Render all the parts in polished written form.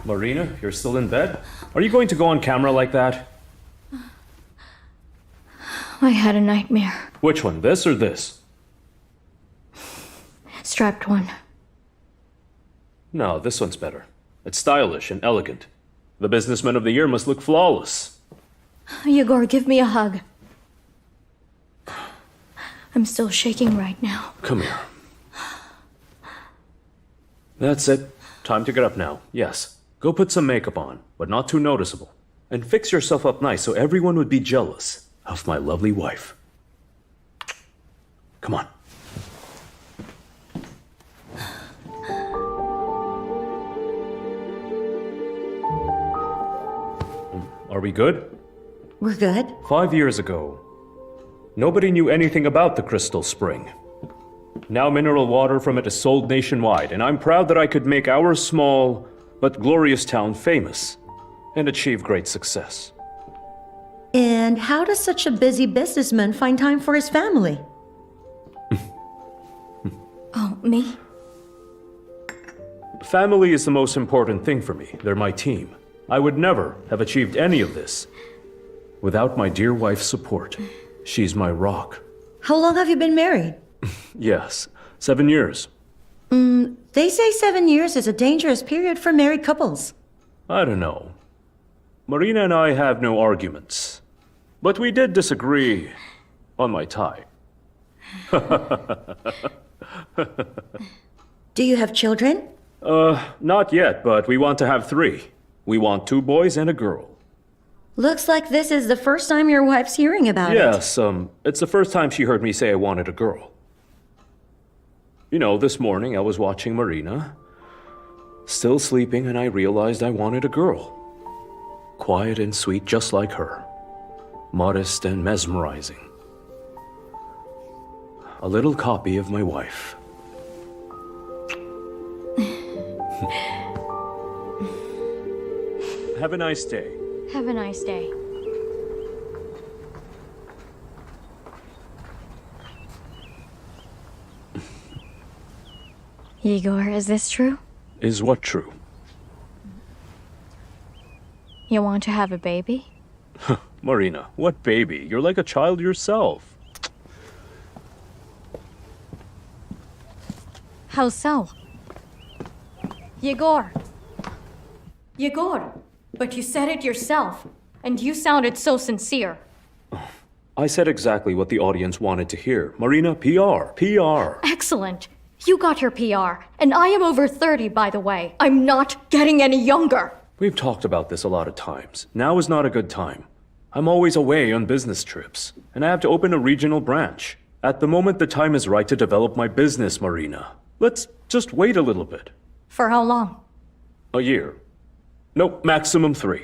Marina, you're still in bed? Are you going to go on camera like that? I had a nightmare. Which one, this or this? Strapped one. No, this one's better. It's stylish and elegant. The businessman of the year must look flawless. Egor, give me a hug. I'm still shaking right now. Come here. That's it. Time to get up now. Yes. Go put some makeup on, but not too noticeable. And fix yourself up nice so everyone would be jealous of my lovely wife. Come on. Are we good? We're good. 5 years ago, nobody knew anything about the Crystal Spring. Now mineral water from it is sold nationwide, and I'm proud that I could make our small but glorious town famous and achieve great success. And how does such a busy businessman find time for his family? Oh, me? Family is the most important thing for me. They're my team. I would never have achieved any of this without my dear wife's support. She's my rock. How long have you been married? Yes, 7 years. They say 7 years is a dangerous period for married couples. I don't know. Marina and I have no arguments. But we did disagree on my tie. Do you have children? Not yet, but we want to have 3. We want 2 boys and a girl. Looks like this is the first time your wife's hearing about it. Yes, it's the first time she heard me say I wanted a girl. You know, this morning I was watching Marina, still sleeping, and I realized I wanted a girl. Quiet and sweet, just like her. Modest and mesmerizing. A little copy of my wife. Have a nice day. Have a nice day. Egor, is this true? Is what true? You want to have a baby? Marina, what baby? You're like a child yourself. How so? Egor! Egor! But you said it yourself, and you sounded so sincere. I said exactly what the audience wanted to hear. Marina, PR, PR. Excellent. You got your PR, and I am over 30, by the way. I'm not getting any younger. We've talked about this a lot of times. Now is not a good time. I'm always away on business trips, and I have to open a regional branch. At the moment, the time is right to develop my business, Marina. Let's just wait a little bit. For how long? A year. Nope, maximum 3.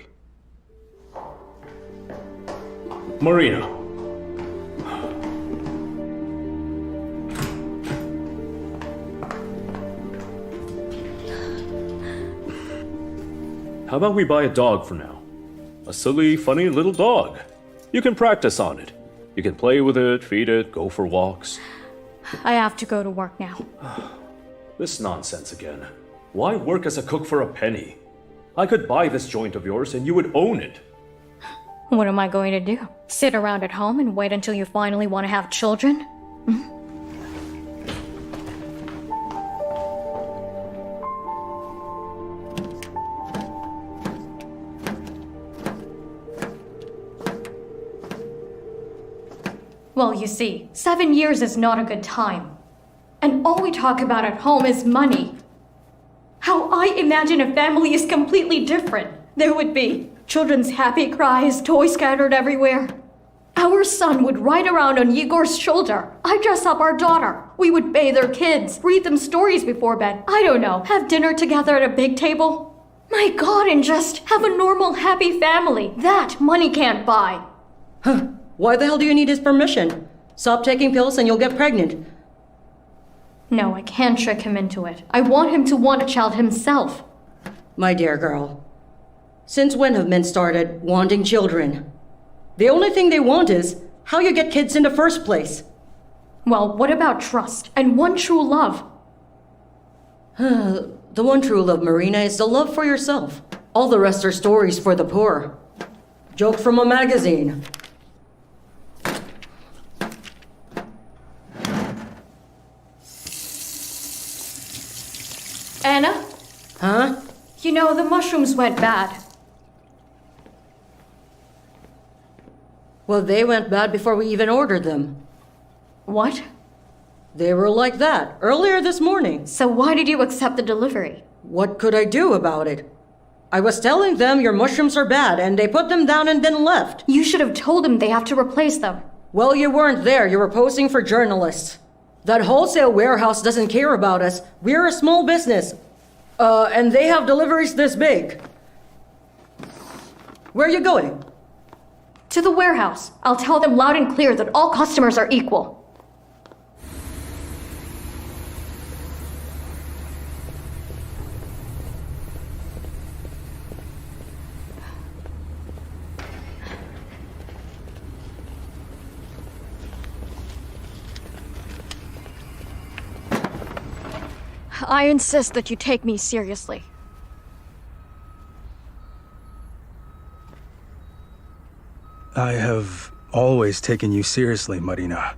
Marina. How about we buy a dog for now? A silly, funny little dog. You can practice on it. You can play with it, feed it, go for walks. I have to go to work now. This nonsense again. Why work as a cook for a penny? I could buy this joint of yours and you would own it. What am I going to do? Sit around at home and wait until you finally want to have children? Well, you see, 7 years is not a good time. And all we talk about at home is money. How I imagine a family is completely different. There would be children's happy cries, toys scattered everywhere. Our son would ride around on Egor's shoulder. I dress up our daughter. We would bathe our kids, read them stories before bed. I don't know, have dinner together at a big table. My God, and just have a normal, happy family. That money can't buy. Why the hell do you need his permission? Stop taking pills and you'll get pregnant. No, I can't trick him into it. I want him to want a child himself. My dear girl, since when have men started wanting children? The only thing they want is how you get kids in the first place. Well, what about trust and one true love? The one true love, Marina, is the love for yourself. All the rest are stories for the poor. Joke from a magazine. Anna? Huh? You know, the mushrooms went bad. Well, they went bad before we even ordered them. What? They were like that earlier this morning. So why did you accept the delivery? What could I do about it? I was telling them your mushrooms are bad, and they put them down and then left. You should have told them they have to replace them. Well, you weren't there. You were posing for journalists. That wholesale warehouse doesn't care about us. We're a small business. And they have deliveries this big. Where are you going? To the warehouse. I'll tell them loud and clear that all customers are equal. I insist that you take me seriously. I have always taken you seriously, Marina.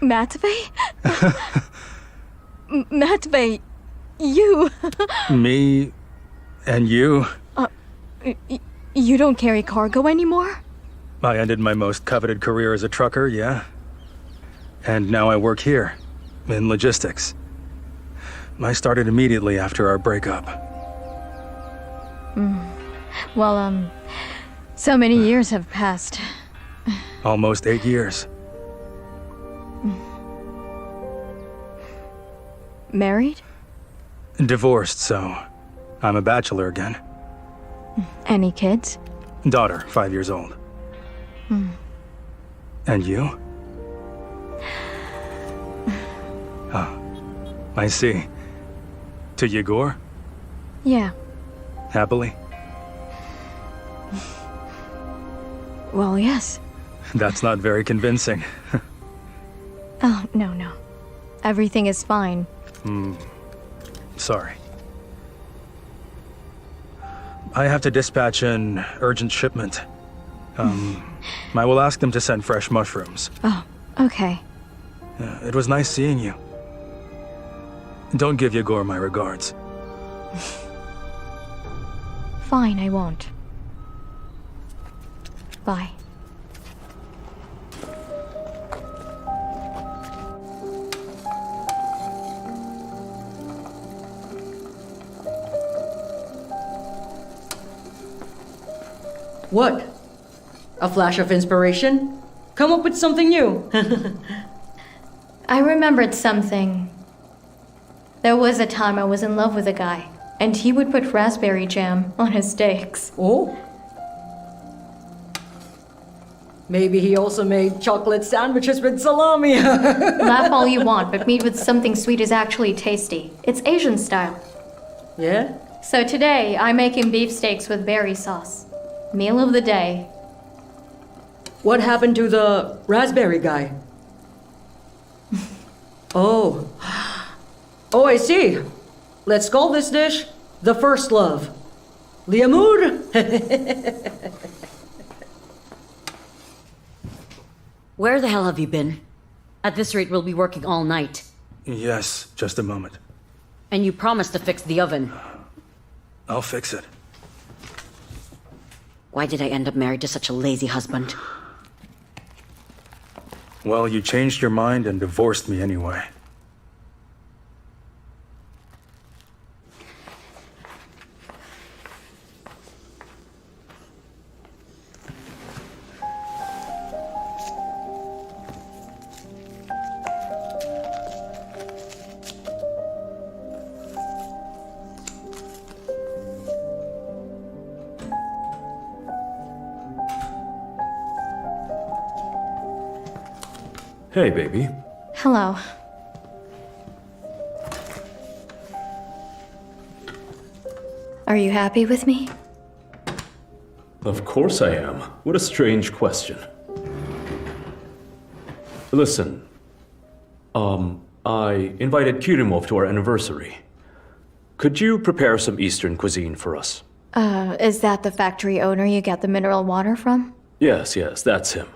Matvey? Matvey, you... Me and you? You don't carry cargo anymore? I ended my most coveted career as a trucker, yeah. And now I work here, in logistics. I started immediately after our breakup. Well, so many years have passed. Almost 8 years. Married? Divorced, so I'm a bachelor again. Any kids? Daughter, 5 years old. And you? Oh, I see. To Egor? Yeah. Happily? Well, yes. That's not very convincing. Oh, no. Everything is fine. Sorry. I have to dispatch an urgent shipment. I will ask them to send fresh mushrooms. Oh, okay. It was nice seeing you. Don't give Egor my regards. Fine, I won't. Bye. What? A flash of inspiration? Come up with something new. I remembered something. There was a time I was in love with a guy, and he would put raspberry jam on his steaks. Oh? Maybe he also made chocolate sandwiches with salami. Laugh all you want, but meat with something sweet is actually tasty. It's Asian style. Yeah? So today, I'm making beefsteaks with berry sauce. Meal of the day. What happened to the raspberry guy? Oh. Oh, I see. Let's call this dish the first love. Liamud? Where the hell have you been? At this rate, we'll be working all night. Yes, just a moment. And you promised to fix the oven. I'll fix it. Why did I end up married to such a lazy husband? Well, you changed your mind and divorced me anyway. Hey, baby. Hello. Are you happy with me? Of course I am. What a strange question. Listen, I invited Karimov to our anniversary. Could you prepare some Eastern cuisine for us? Is that the factory owner you get the mineral water from? Yes, that's him.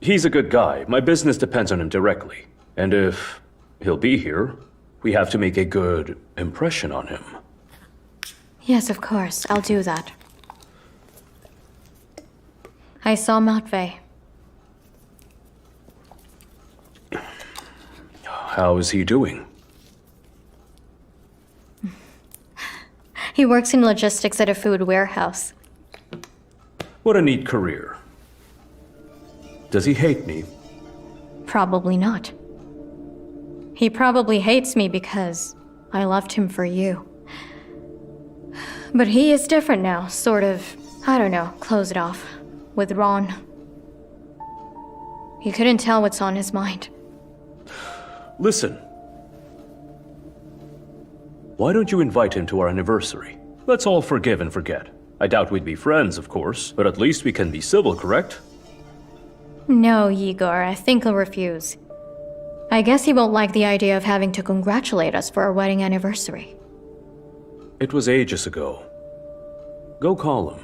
He's a good guy. My business depends on him directly. And if he'll be here, we have to make a good impression on him. Yes, of course. I'll do that. I saw Matvey. How is he doing? He works in logistics at a food warehouse. What a neat career. Does he hate me? Probably not. He probably hates me because I left him for you. But he is different now, sort of, I don't know, close it off. Withdrawn. You couldn't tell what's on his mind. Listen. Why don't you invite him to our anniversary? Let's all forgive and forget. I doubt we'd be friends, of course, but at least we can be civil, correct? No, Igor, I think he'll refuse. I guess he won't like the idea of having to congratulate us for our wedding anniversary. It was ages ago. Go call him.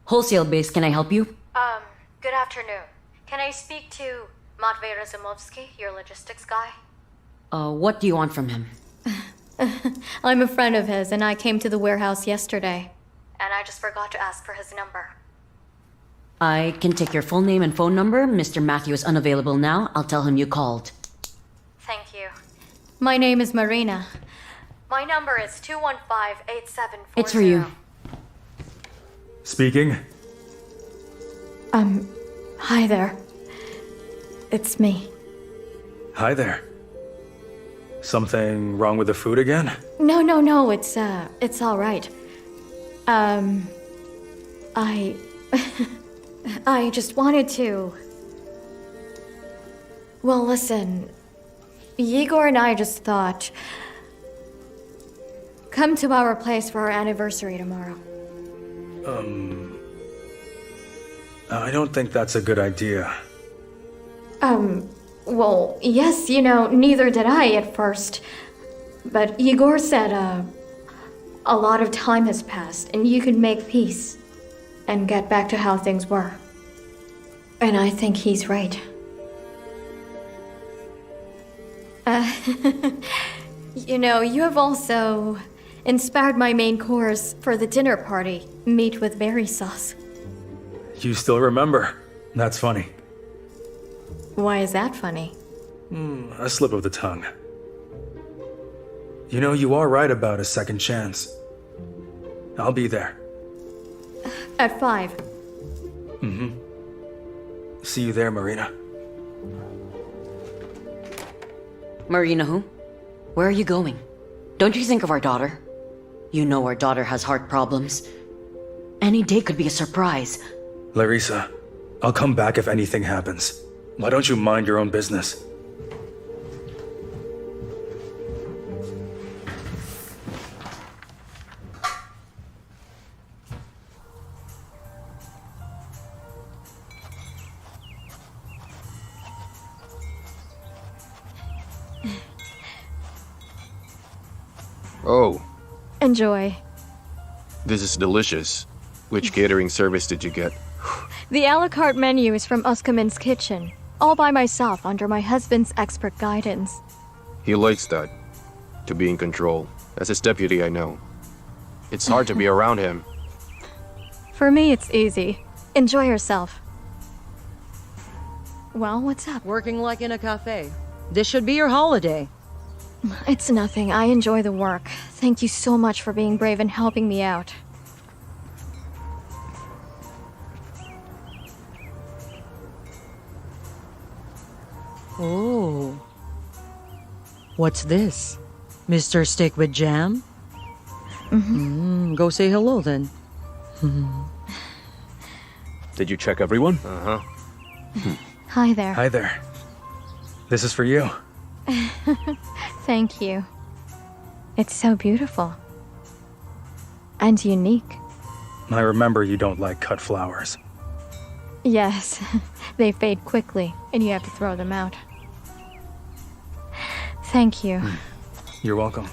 Wholesale base, can I help you? Good afternoon. Can I speak to Matvey your logistics guy? What do you want from him? I'm a friend of his, and I came to the warehouse yesterday. And I just forgot to ask for his number. I can take your full name and phone number. Mr. Mathew is unavailable now. I'll tell him you called. Thank you. My name is Marina. My number is 215-8740. It's for you. Speaking. Hi there. It's me. Hi there. Something wrong with the food again? No, it's all right. I just wanted to... Well, listen. Egor and I just thought... Come to our place for our anniversary tomorrow. I don't think that's a good idea. Well, yes, neither did I at first. But Egor said, a lot of time has passed, and you can make peace and get back to how things were. And I think he's right. You have also inspired my main course for the dinner party, meat with berry sauce. You still remember? That's funny. Why is that funny? A slip of the tongue. You are right about a second chance. I'll be there. At 5. See you there, Marina. Marina who? Where are you going? Don't you think of our daughter? You know our daughter has heart problems. Any day could be a surprise. Larissa, I'll come back if anything happens. Why don't you mind your own business? Oh, Enjoy. this is delicious. Which catering service did you get? The a la carte menu is from Uskamin's kitchen, all by myself under my husband's expert guidance. He likes that. To be in control. As his deputy, I know. It's hard to be around him. For me, it's easy. Enjoy yourself. Well, what's up? Working like in a cafe. This should be your holiday. It's nothing. I enjoy the work. Thank you so much for being brave and helping me out. Oh. What's this? Mr. Steak with Jam? Go say hello then. Did you check everyone? Hi there. Hi there. This is for you. Thank you. It's so beautiful. And unique. I remember you don't like cut flowers. Yes, they fade quickly, and you have to throw them out. Thank you. You're welcome.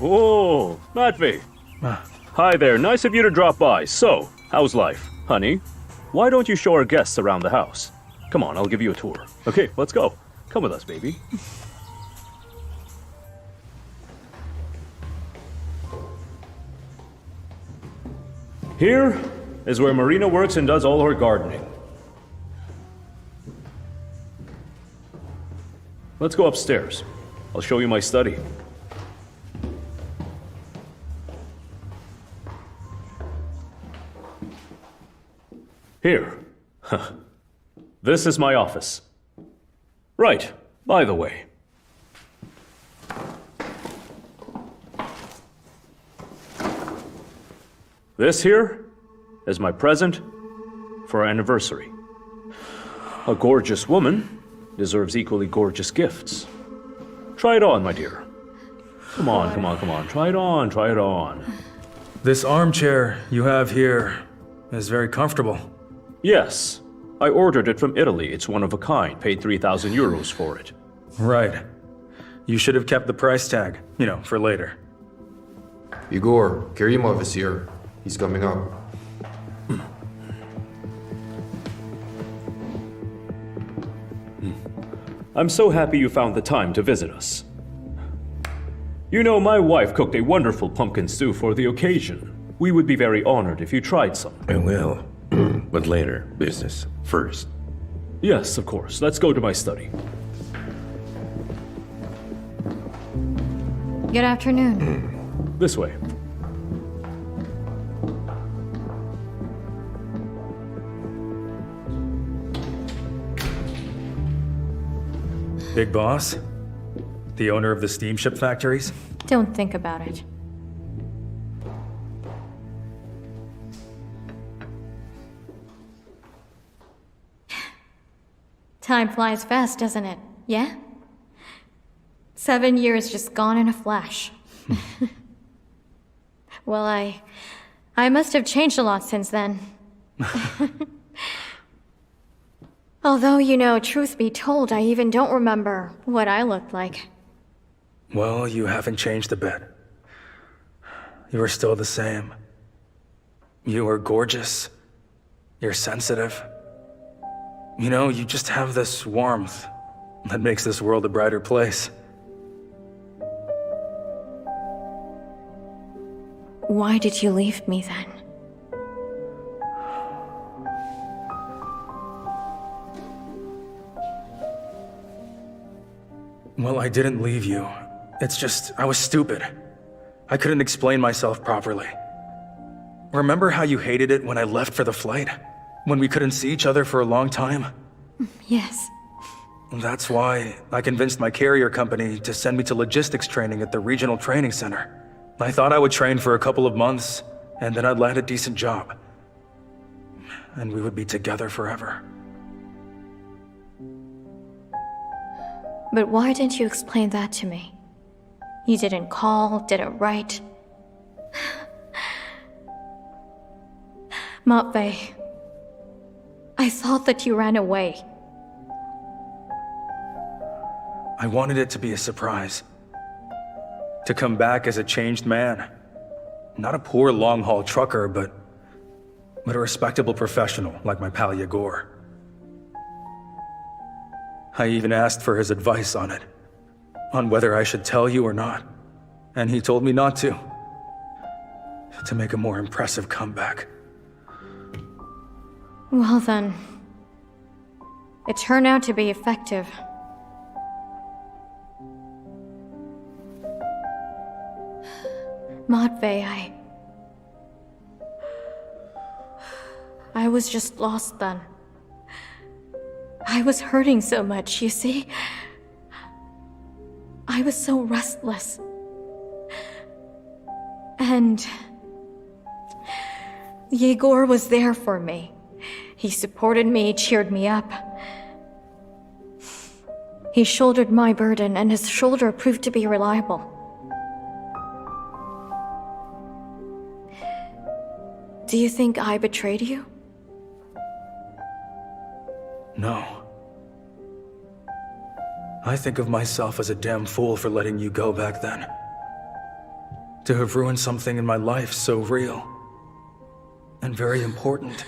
Oh, Matvey. Hi there, nice of you to drop by. So, how's life? Honey, why don't you show our guests around the house? Come on, I'll give you a tour. Okay, let's go. Come with us, baby. Here is where Marina works and does all her gardening. Let's go upstairs. I'll show you my study. Here. This is my office. Right, by the way. This here is my present for our anniversary. A gorgeous woman deserves equally gorgeous gifts. Try it on, my dear. Come on, come on, come on. Try it on, try it on. This armchair you have here is very comfortable. Yes, I ordered it from Italy. It's one of a kind. Paid 3,000 euros for it. Right. You should have kept the price tag, for later. Egor, Karimov is here. He's coming up. I'm so happy you found the time to visit us. You know, my wife cooked a wonderful pumpkin stew for the occasion. We would be very honored if you tried some. I will. But later, business first. Yes, of course. Let's go to my study. Good afternoon. This way. Big boss? The owner of the steamship factories? Don't think about it. Time flies fast, doesn't it? Yeah? 7 years just gone in a flash. Well, I must have changed a lot since then. Although, truth be told, I even don't remember what I looked like. Well, you haven't changed a bit. You are still the same. You are gorgeous. You're sensitive. You just have this warmth that makes this world a brighter place. Why did you leave me then? Well, I didn't leave you. It's just, I was stupid. I couldn't explain myself properly. Remember how you hated it when I left for the flight? When we couldn't see each other for a long time? Yes. That's why I convinced my carrier company to send me to logistics training at the regional training center. I thought I would train for a couple of months, and then I'd land a decent job. And we would be together forever. But why didn't you explain that to me? You didn't call, didn't write. Matvey, I thought that you ran away. I wanted it to be a surprise. To come back as a changed man. Not a poor long-haul trucker, but a respectable professional like my pal Egor. I even asked for his advice on it, on whether I should tell you or not, and he told me not to make a more impressive comeback. Well then, it turned out to be effective. Matvey, I was just lost then. I was hurting so much, you see? I was so restless. And Eigor was there for me. He supported me, cheered me up. He shouldered my burden, and his shoulder proved to be reliable. Do you think I betrayed you? No. I think of myself as a damn fool for letting you go back then. To have ruined something in my life so real and very important.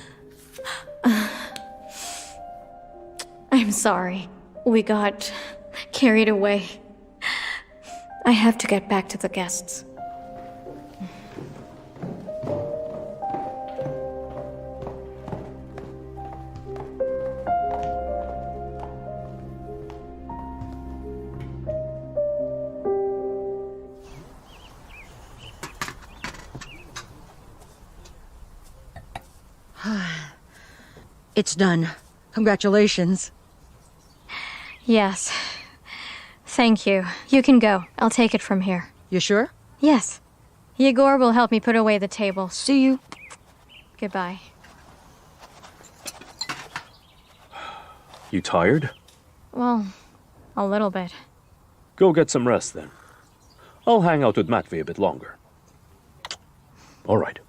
I'm sorry. We got carried away. I have to get back to the guests. It's done. Congratulations. Yes. Thank you. You can go. I'll take it from here. You sure? Yes. Egor will help me put away the table. See you. Goodbye. You tired? Well, a little bit. Go get some rest then. I'll hang out with Matvey a bit longer. All right.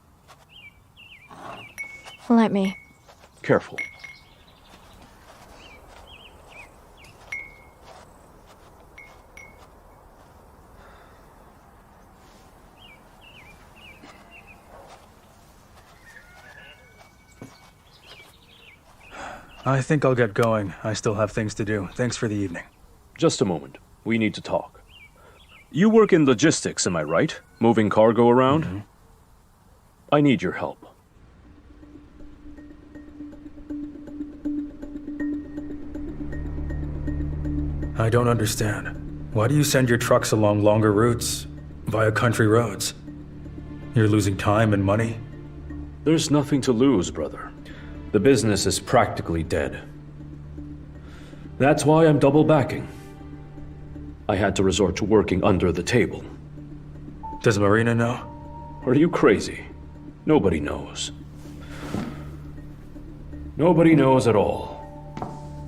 Let me. Careful. I think I'll get going. I still have things to do. Thanks for the evening. Just a moment. We need to talk. You work in logistics, am I right? Moving cargo around? Mm-hmm. I need your help. I don't understand. Why do you send your trucks along longer routes, via country roads? You're losing time and money? There's nothing to lose, brother. The business is practically dead. That's why I'm double backing. I had to resort to working under the table. Does Marina know? Are you crazy? Nobody knows. Nobody knows at all.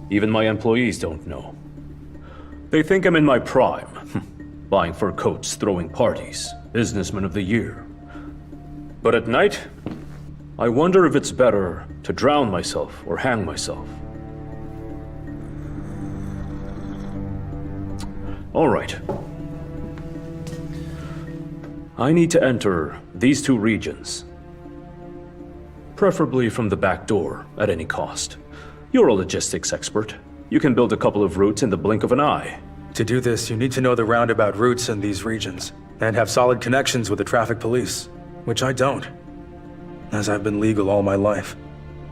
Even my employees don't know. They think I'm in my prime, buying fur coats, throwing parties, businessman of the year. But at night, I wonder if it's better to drown myself or hang myself. All right. I need to enter these two regions. Preferably from the back door, at any cost. You're a logistics expert. You can build a couple of routes in the blink of an eye. To do this, you need to know the roundabout routes in these regions, and have solid connections with the traffic police, which I don't, as I've been legal all my life.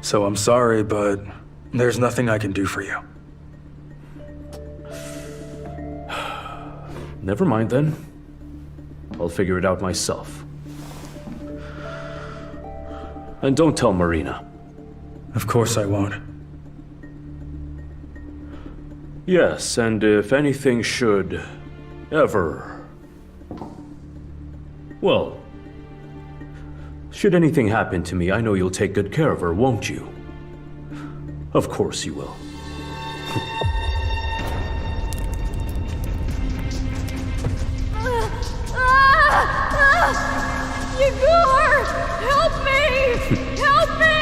So I'm sorry, but there's nothing I can do for you. Never mind then. I'll figure it out myself. And don't tell Marina. Of course I won't. Yes, and if anything should ever... Well, should anything happen to me, I know you'll take good care of her, won't you? Of course you will. Egor! Help me! Help me!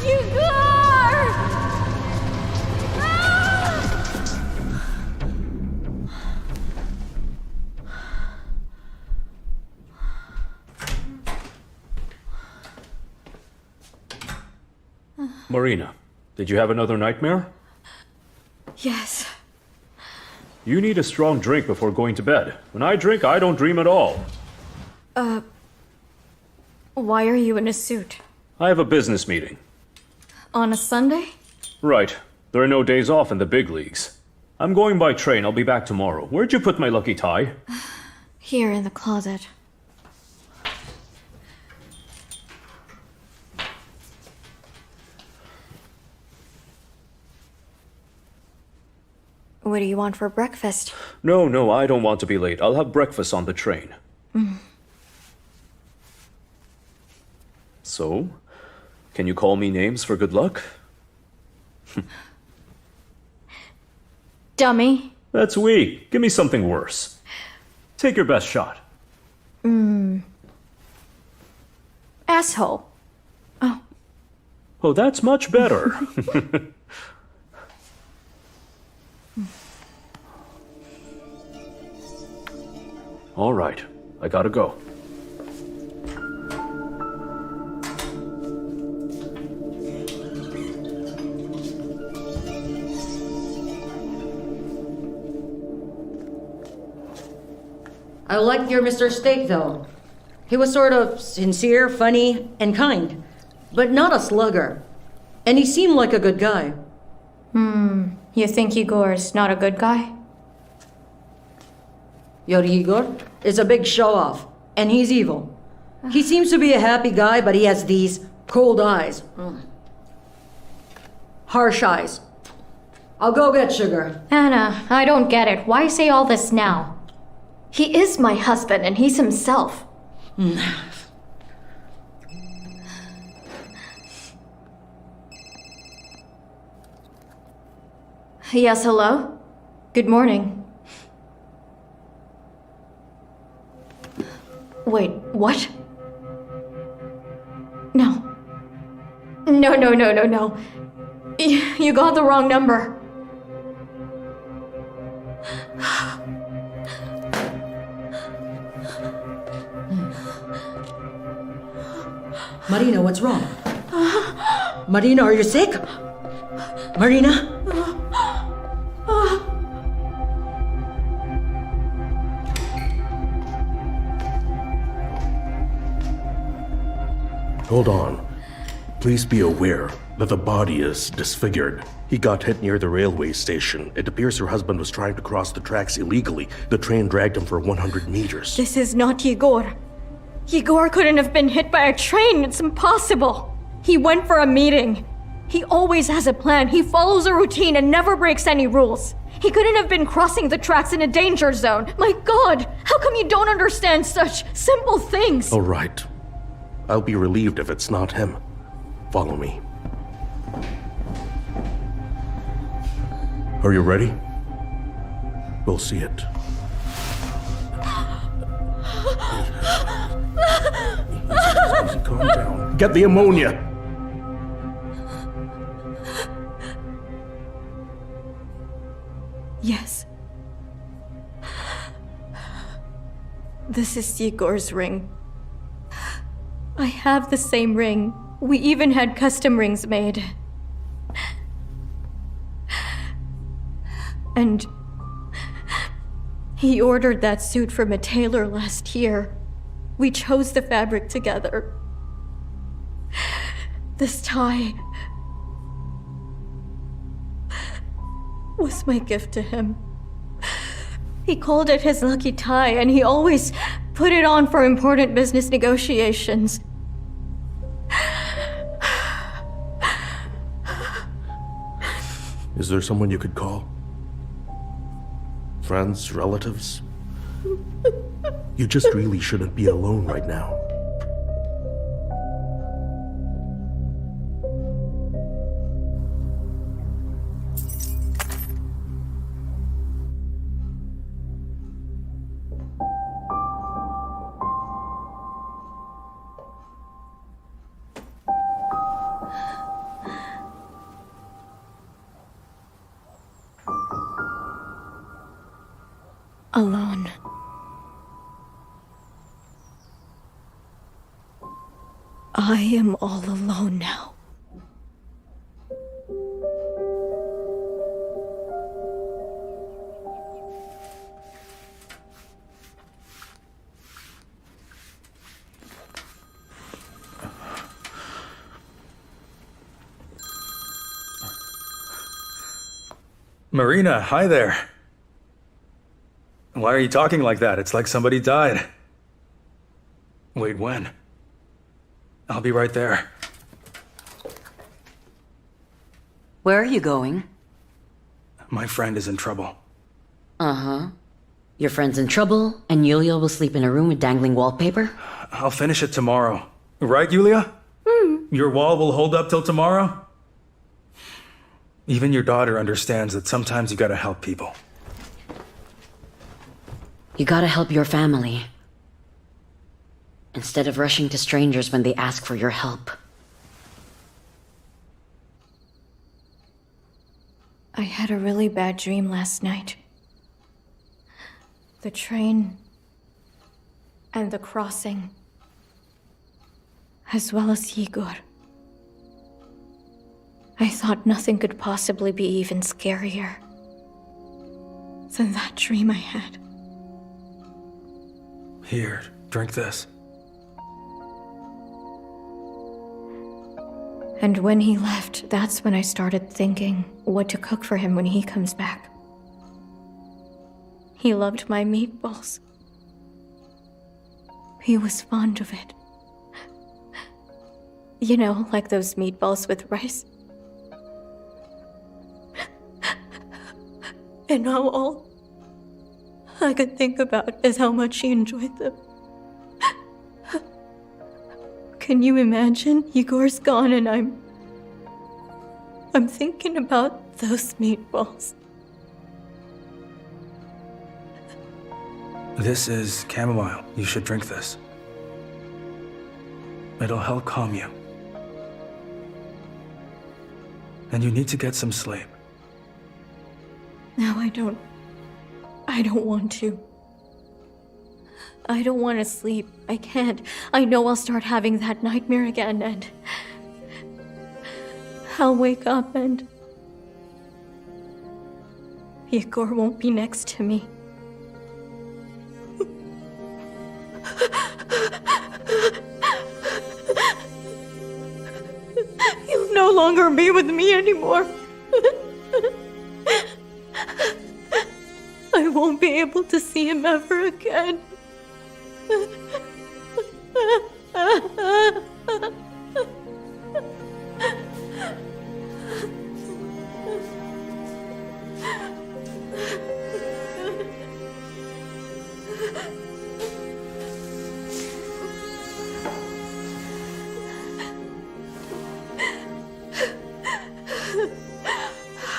Egor! Marina, did you have another nightmare? Yes. You need a strong drink before going to bed. When I drink, I don't dream at all. Why are you in a suit? I have a business meeting. On a Sunday? Right. There are no days off in the big leagues. I'm going by train. I'll be back tomorrow. Where'd you put my lucky tie? Here in the closet. What do you want for breakfast? No, I don't want to be late. I'll have breakfast on the train. So, can you call me names for good luck? Dummy. That's weak. Give me something worse. Take your best shot. Asshole. Oh, that's much better. All right, I gotta go. I liked your Mr. Steak, though. He was sort of sincere, funny, and kind, but not a slugger. And he seemed like a good guy. You think Egor's not a good guy? Your Igor is a big show-off, and he's evil. He seems to be a happy guy, but he has these cold eyes. Harsh eyes. I'll go get sugar. Anna, I don't get it. Why say all this now? He is my husband, and he's himself. Yes, hello? Good morning. Wait, what? No. No. You got the wrong number. Marina, what's wrong? Marina, are you sick? Marina? Hold on. Please be aware that the body is disfigured. He got hit near the railway station. It appears her husband was trying to cross the tracks illegally. The train dragged him for 100 meters. This is not Egor. Egor couldn't have been hit by a train. It's impossible. He went for a meeting. He always has a plan. He follows a routine and never breaks any rules. He couldn't have been crossing the tracks in a danger zone. My God, how come you don't understand such simple things? All right. I'll be relieved if it's not him. Follow me. Are you ready? We'll see it. Easy, calm down. Get the ammonia! Yes. This is Egor's ring. I have the same ring. We even had custom rings made. And he ordered that suit from a tailor last year. We chose the fabric together. This tie was my gift to him. He called it his lucky tie, and he always put it on for important business negotiations. Is there someone you could call? Friends, relatives? You just really shouldn't be alone right now. Alone. I am all alone now. Marina, hi there. Why are you talking like that? It's like somebody died. Wait, when? I'll be right there. Where are you going? My friend is in trouble. Uh-huh. Your friend's in trouble, and Yulia will sleep in a room with dangling wallpaper? I'll finish it tomorrow. Right, Yulia? Your wall will hold up till tomorrow? Even your daughter understands that sometimes you gotta help people. You gotta help your family. Instead of rushing to strangers when they ask for your help. I had a really bad dream last night. The train and the crossing, as well as Egor. I thought nothing could possibly be even scarier than that dream I had. Here, drink this. And when he left, that's when I started thinking what to cook for him when he comes back. He loved my meatballs. He was fond of it. You know, like those meatballs with rice. And now all I could think about is how much he enjoyed them. Can you imagine? Egor's gone and I'm thinking about those meatballs. This is chamomile. You should drink this. It'll help calm you. And you need to get some sleep. No, I don't want to. I don't want to sleep. I can't. I know I'll start having that nightmare again, and I'll wake up and Eigor won't be next to me. He'll no longer be with me anymore. I won't be able to see him ever again.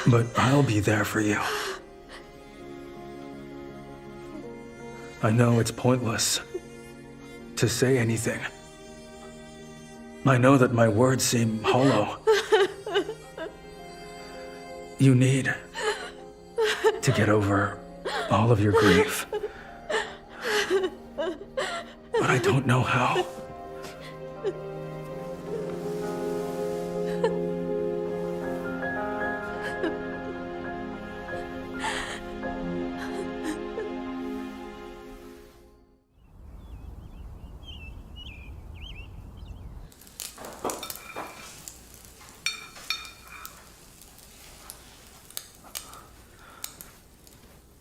But I'll be there for you. I know it's pointless to say anything. I know that my words seem hollow. You need to get over all of your grief. But I don't know how.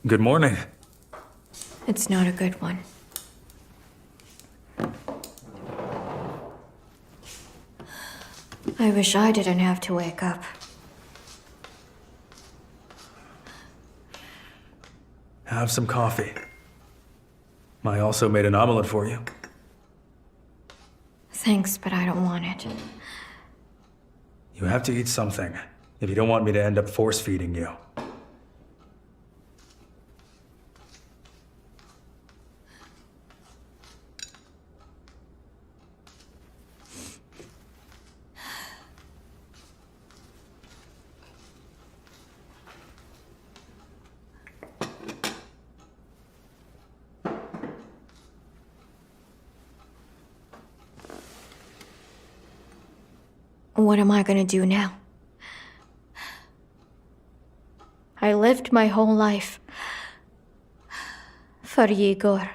Good morning. It's not a good one. I wish I didn't have to wake up. Have some coffee. I also made an omelet for you. Thanks, but I don't want it. You have to eat something if you don't want me to end up force-feeding you. What am I gonna do now? I lived my whole life for Eigor.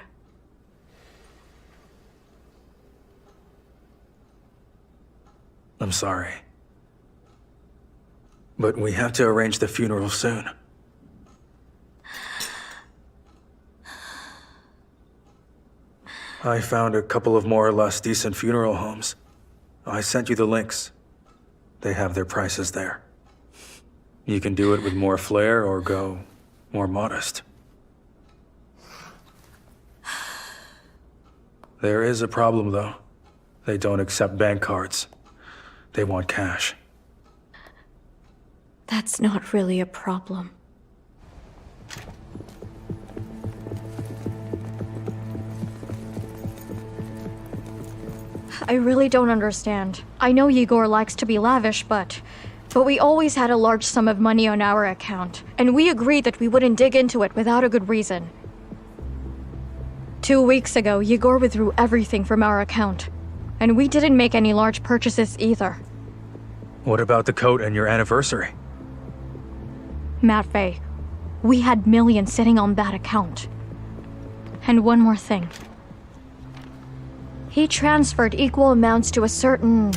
I'm sorry. But we have to arrange the funeral soon. I found a couple of more or less decent funeral homes. I sent you the links. They have their prices there. You can do it with more flair or go more modest. There is a problem, though. They don't accept bank cards. They want cash. That's not really a problem. I really don't understand. I know Egor likes to be lavish, but we always had a large sum of money on our account, and we agreed that we wouldn't dig into it without a good reason. 2 weeks ago, Egor withdrew everything from our account, and we didn't make any large purchases either. What about the coat and your anniversary? Matvey, we had millions sitting on that account. And one more thing. He transferred equal amounts to a certain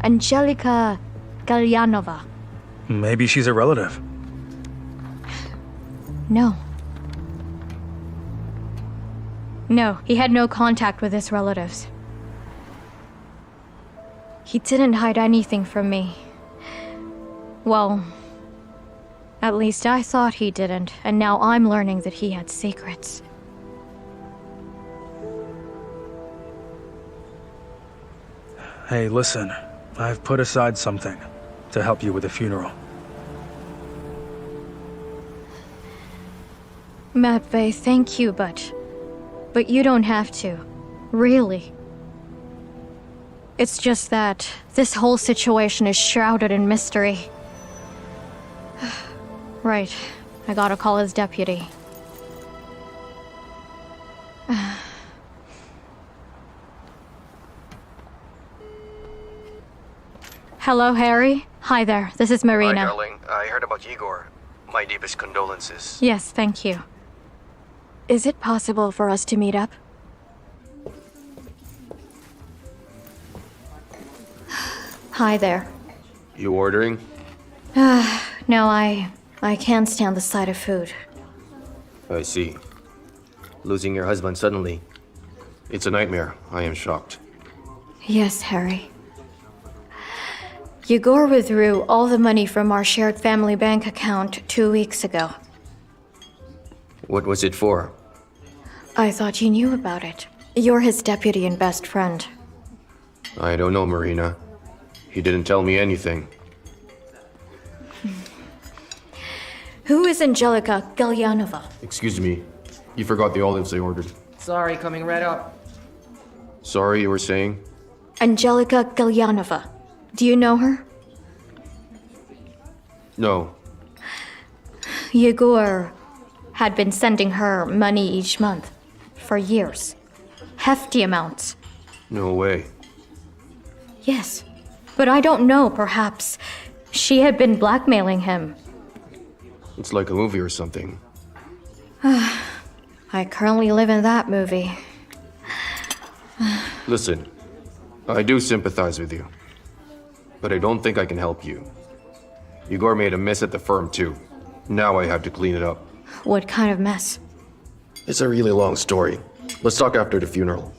Angelica Galyanova. Maybe she's a relative. No. No, he had no contact with his relatives. He didn't hide anything from me. Well, at least I thought he didn't, and now I'm learning that he had secrets. Hey, listen. I've put aside something to help you with the funeral. Matvey, thank you, but you don't have to. Really. It's just that this whole situation is shrouded in mystery. Right. I gotta call his deputy. Hello, Harry. Hi there. This is Marina. Hi, darling. I heard about Eigor. My deepest condolences. Yes, thank you. Is it possible for us to meet up? Hi there. You ordering? No, I can't stand the sight of food. I see. Losing your husband suddenly. It's a nightmare. I am shocked. Yes, Harry. Egor withdrew all the money from our shared family bank account 2 weeks ago. What was it for? I thought you knew about it. You're his deputy and best friend. I don't know, Marina. He didn't tell me anything. Who is Angelica Galyanova? Excuse me. You forgot the olives I ordered. Sorry, coming right up. Sorry, you were saying? Angelica Galyanova. Do you know her? No. Egor had been sending her money each month for years. Hefty amounts. No way. Yes, but I don't know, perhaps she had been blackmailing him. It's like a movie or something. I currently live in that movie. Listen, I do sympathize with you. But I don't think I can help you. Egor made a mess at the firm too. Now I have to clean it up. What kind of mess? It's a really long story. Let's talk after the funeral.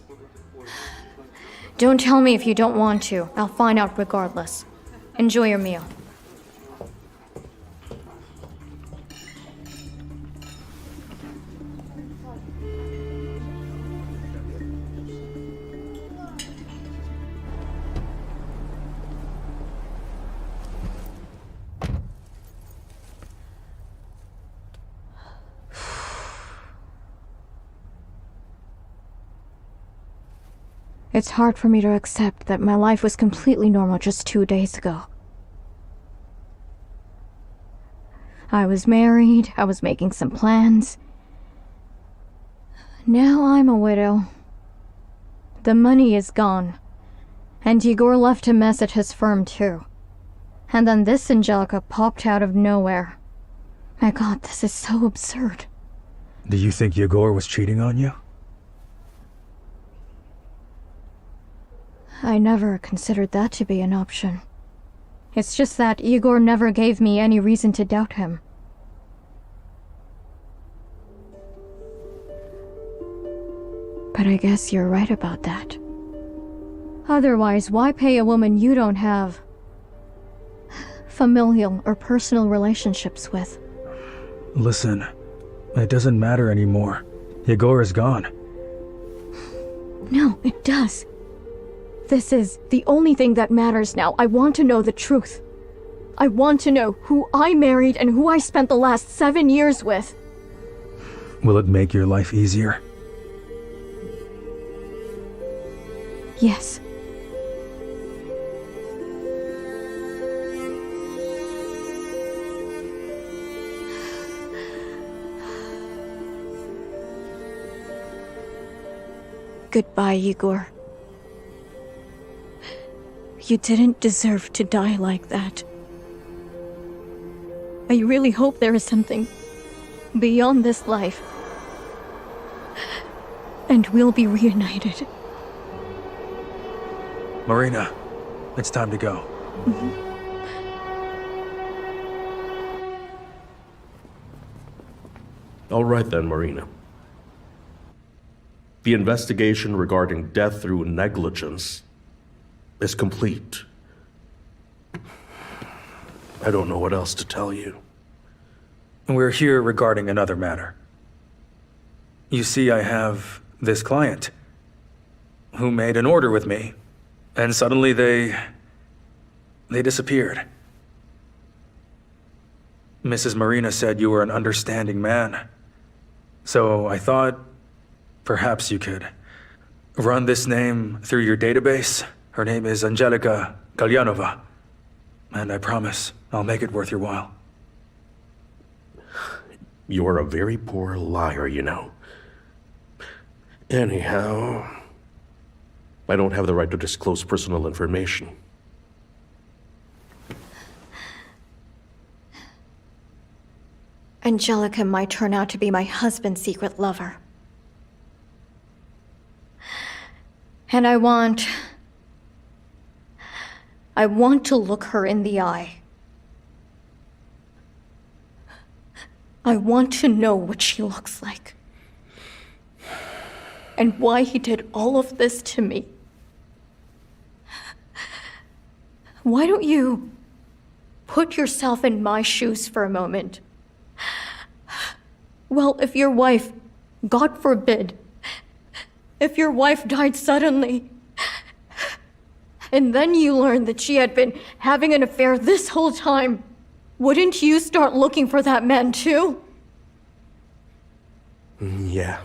Don't tell me if you don't want to. I'll find out regardless. Enjoy your meal. It's hard for me to accept that my life was completely normal just 2 days ago. I was married, I was making some plans. Now I'm a widow. The money is gone. And Egor left a mess at his firm too. And then this Angelica popped out of nowhere. My God, this is so absurd. Do you think Egor was cheating on you? I never considered that to be an option. It's just that Egor never gave me any reason to doubt him. But I guess you're right about that. Otherwise, why pay a woman you don't have familial or personal relationships with? Listen, it doesn't matter anymore. Egor is gone. No, it does. This is the only thing that matters now. I want to know the truth. I want to know who I married and who I spent the last 7 years with. Will it make your life easier? Yes. Goodbye, Egor. You didn't deserve to die like that. I really hope there is something beyond this life. And we'll be reunited. Marina, it's time to go. All right then, Marina. The investigation regarding death through negligence is complete. I don't know what else to tell you. We're here regarding another matter. You see, I have this client who made an order with me, and suddenly they disappeared. Mrs. Marina said you were an understanding man, so I thought perhaps you could run this name through your database. Her name is Angelica Galyanova, and I promise I'll make it worth your while. You're a very poor liar, you know. Anyhow, I don't have the right to disclose personal information. Angelica might turn out to be my husband's secret lover. And I want to look her in the eye. I want to know what she looks like. And why he did all of this to me. Why don't you put yourself in my shoes for a moment? Well, if your wife, God forbid, if your wife died suddenly, and then you learned that she had been having an affair this whole time, wouldn't you start looking for that man too? Yeah.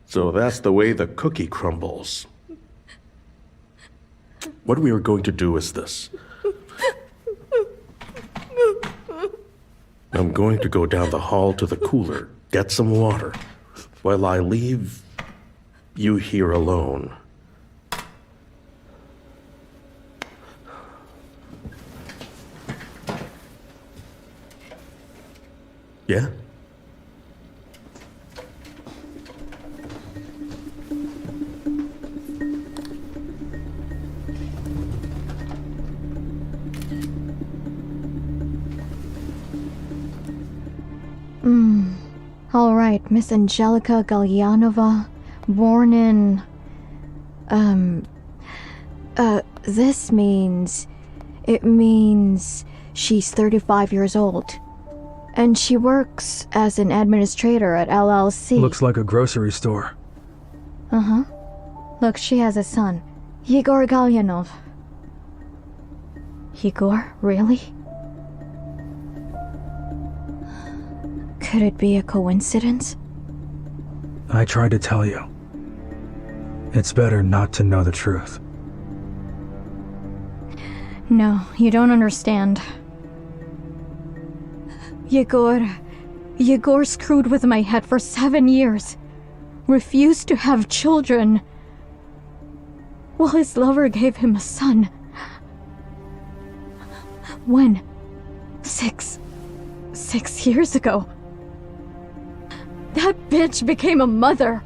So that's the way the cookie crumbles. What we are going to do is this. I'm going to go down the hall to the cooler, get some water. While I leave you here alone. Yeah? All right, Miss Angelica Galyanova, born in... this means... It means she's 35 years old. And she works as an administrator at LLC. Looks like a grocery store. Uh-huh. Look, she has a son, Egor Galyanov. Egor? Really? Could it be a coincidence? I tried to tell you. It's better not to know the truth. No, you don't understand. Egor screwed with my head for 7 years. Refused to have children. Well, his lover gave him a son. When? 6 years ago. That bitch became a mother.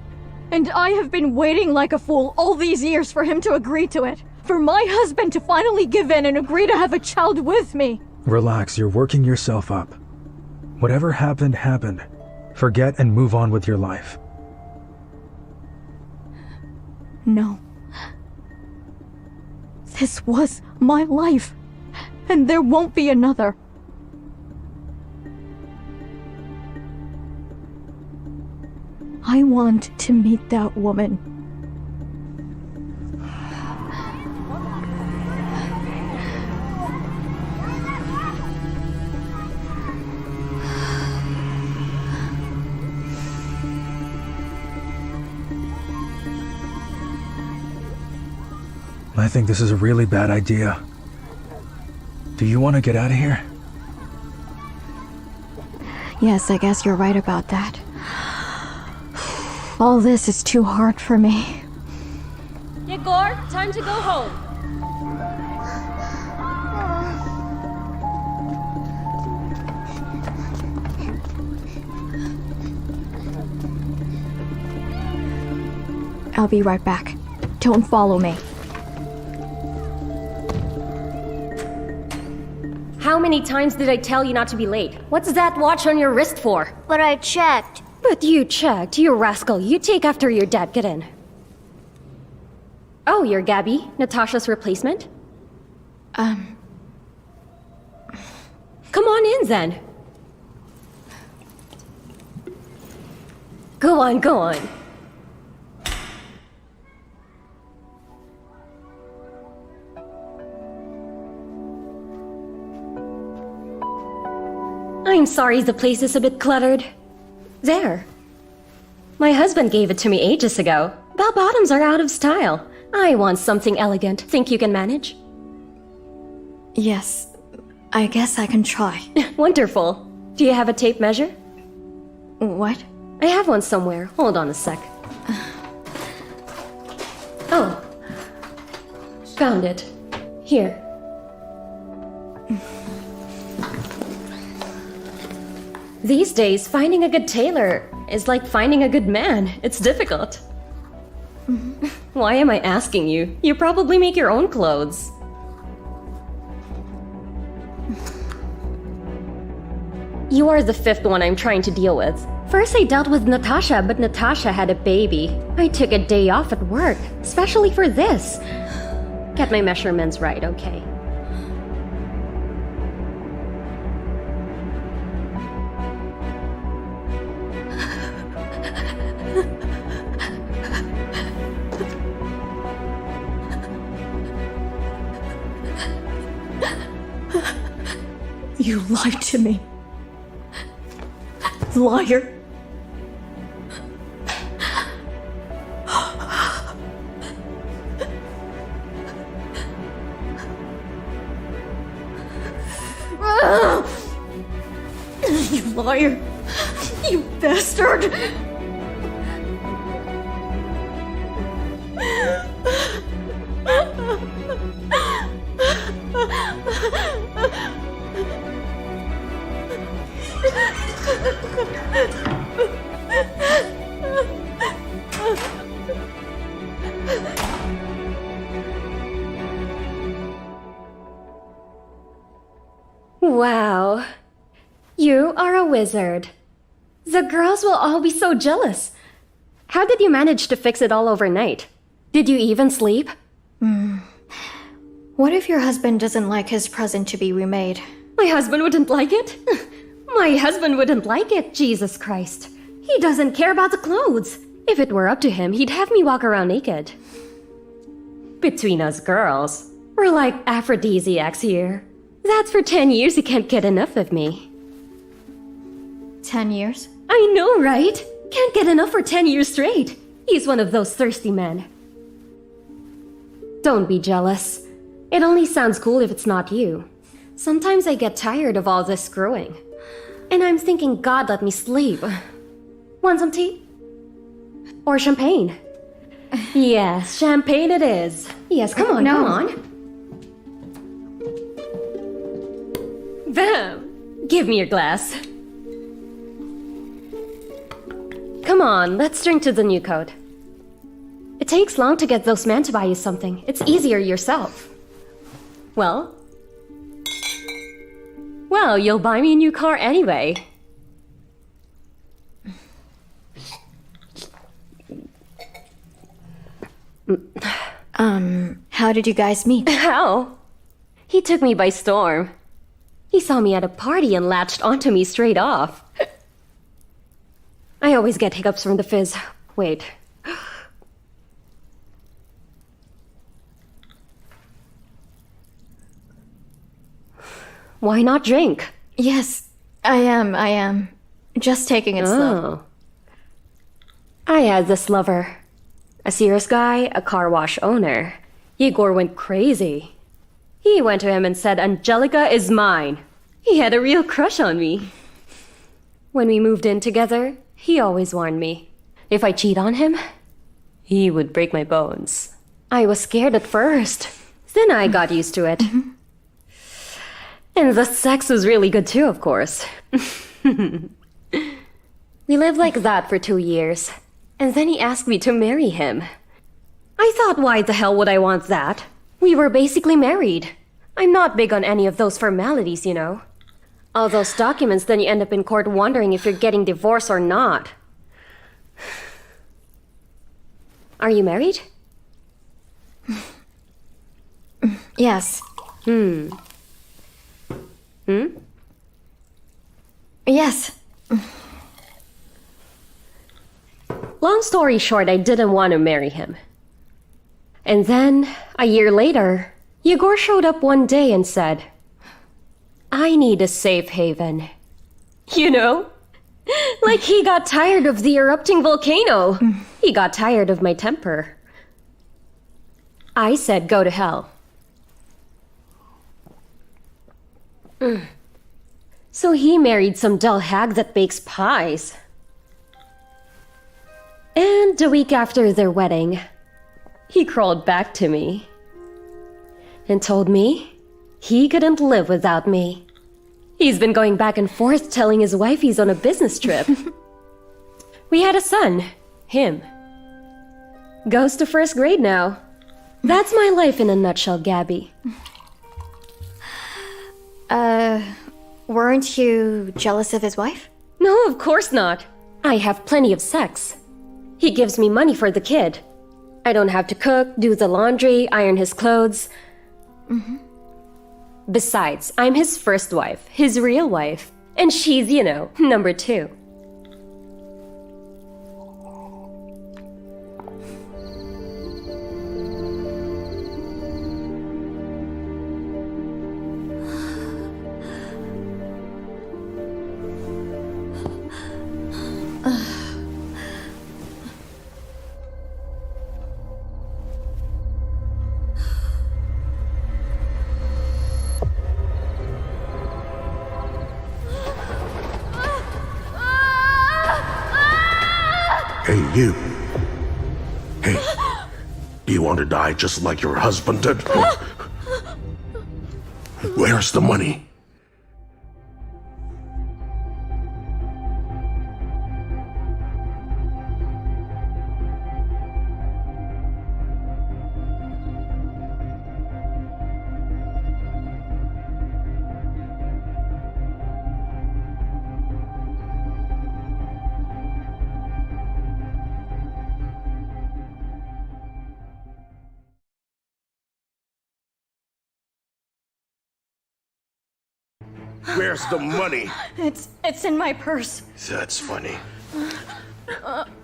And I have been waiting like a fool all these years for him to agree to it. For my husband to finally give in and agree to have a child with me. Relax, you're working yourself up. Whatever happened, happened. Forget and move on with your life. No. This was my life. And there won't be another. I want to meet that woman. I think this is a really bad idea. Do you want to get out of here? Yes, I guess you're right about that. All this is too hard for me. Egor, time to go home. I'll be right back. Don't follow me. How many times did I tell you not to be late? What's that watch on your wrist for? But I checked. But you checked, you rascal. You take after your dad. Get in. Oh, you're Gabby, Natasha's replacement? Come on in, then. Go on, go on. I'm sorry the place is a bit cluttered. There. My husband gave it to me ages ago. Bell bottoms are out of style. I want something elegant. Think you can manage? Yes, I guess I can try. Wonderful. Do you have a tape measure? What? I have one somewhere. Hold on a sec. Oh. Found it. Here. These days, finding a good tailor is like finding a good man. It's difficult. Why am I asking you? You probably make your own clothes. You are the fifth one I'm trying to deal with. First I dealt with Natasha, but Natasha had a baby. I took a day off at work, especially for this. Get my measurements right, okay? You lied to me. Liar. You liar. You bastard. Wow. You are a wizard. The girls will all be so jealous. How did you manage to fix it all overnight? Did you even sleep? What if your husband doesn't like his present to be remade? My husband wouldn't like it? My husband wouldn't like it, Jesus Christ. He doesn't care about the clothes. If it were up to him, he'd have me walk around naked. Between us girls, we're like aphrodisiacs here. That's for 10 years he can't get enough of me. 10 years? I know, right? Can't get enough for 10 years straight. He's one of those thirsty men. Don't be jealous. It only sounds cool if it's not you. Sometimes I get tired of all this screwing. And I'm thinking God let me sleep. Want some tea? Or champagne? Yes, champagne it is. Yes, come on, come on. Bam! Give me your glass. Come on, let's drink to the new code. It takes long to get those men to buy you something. It's easier yourself. Well, you'll buy me a new car anyway. How did you guys meet? How? He took me by storm. He saw me at a party and latched onto me straight off. I always get hiccups from the fizz. Wait. Why not drink? Yes, I am. Just taking it slow. I had this lover. A serious guy, a car wash owner. Eigor went crazy. He went to him and said, Angelica is mine. He had a real crush on me. When we moved in together, he always warned me. If I cheat on him, he would break my bones. I was scared at first. Then I got used to it. And the sex was really good too, of course. We lived like that for 2 years. And then he asked me to marry him. I thought, why the hell would I want that? We were basically married. I'm not big on any of those formalities, you know. All those documents, then you end up in court wondering if you're getting divorced or not. Are you married? Yes. Yes. Long story short, I didn't want to marry him. And then, a year later, Egor showed up one day and said, I need a safe haven. You know? Like he got tired of the erupting volcano. He got tired of my temper. I said, go to hell. So he married some dull hag that bakes pies. And a week after their wedding, he crawled back to me and told me he couldn't live without me. He's been going back and forth telling his wife he's on a business trip. We had a son, him. Goes to first grade now. That's my life in a nutshell, Gabby. Weren't you jealous of his wife? No, of course not. I have plenty of sex. He gives me money for the kid. I don't have to cook, do the laundry, iron his clothes. Besides, I'm his first wife, his real wife. And she's, you know, number 2. Hey, you. Hey, do you want to die just like your husband did? Where's the money? Where's the money? It's in my purse. That's funny.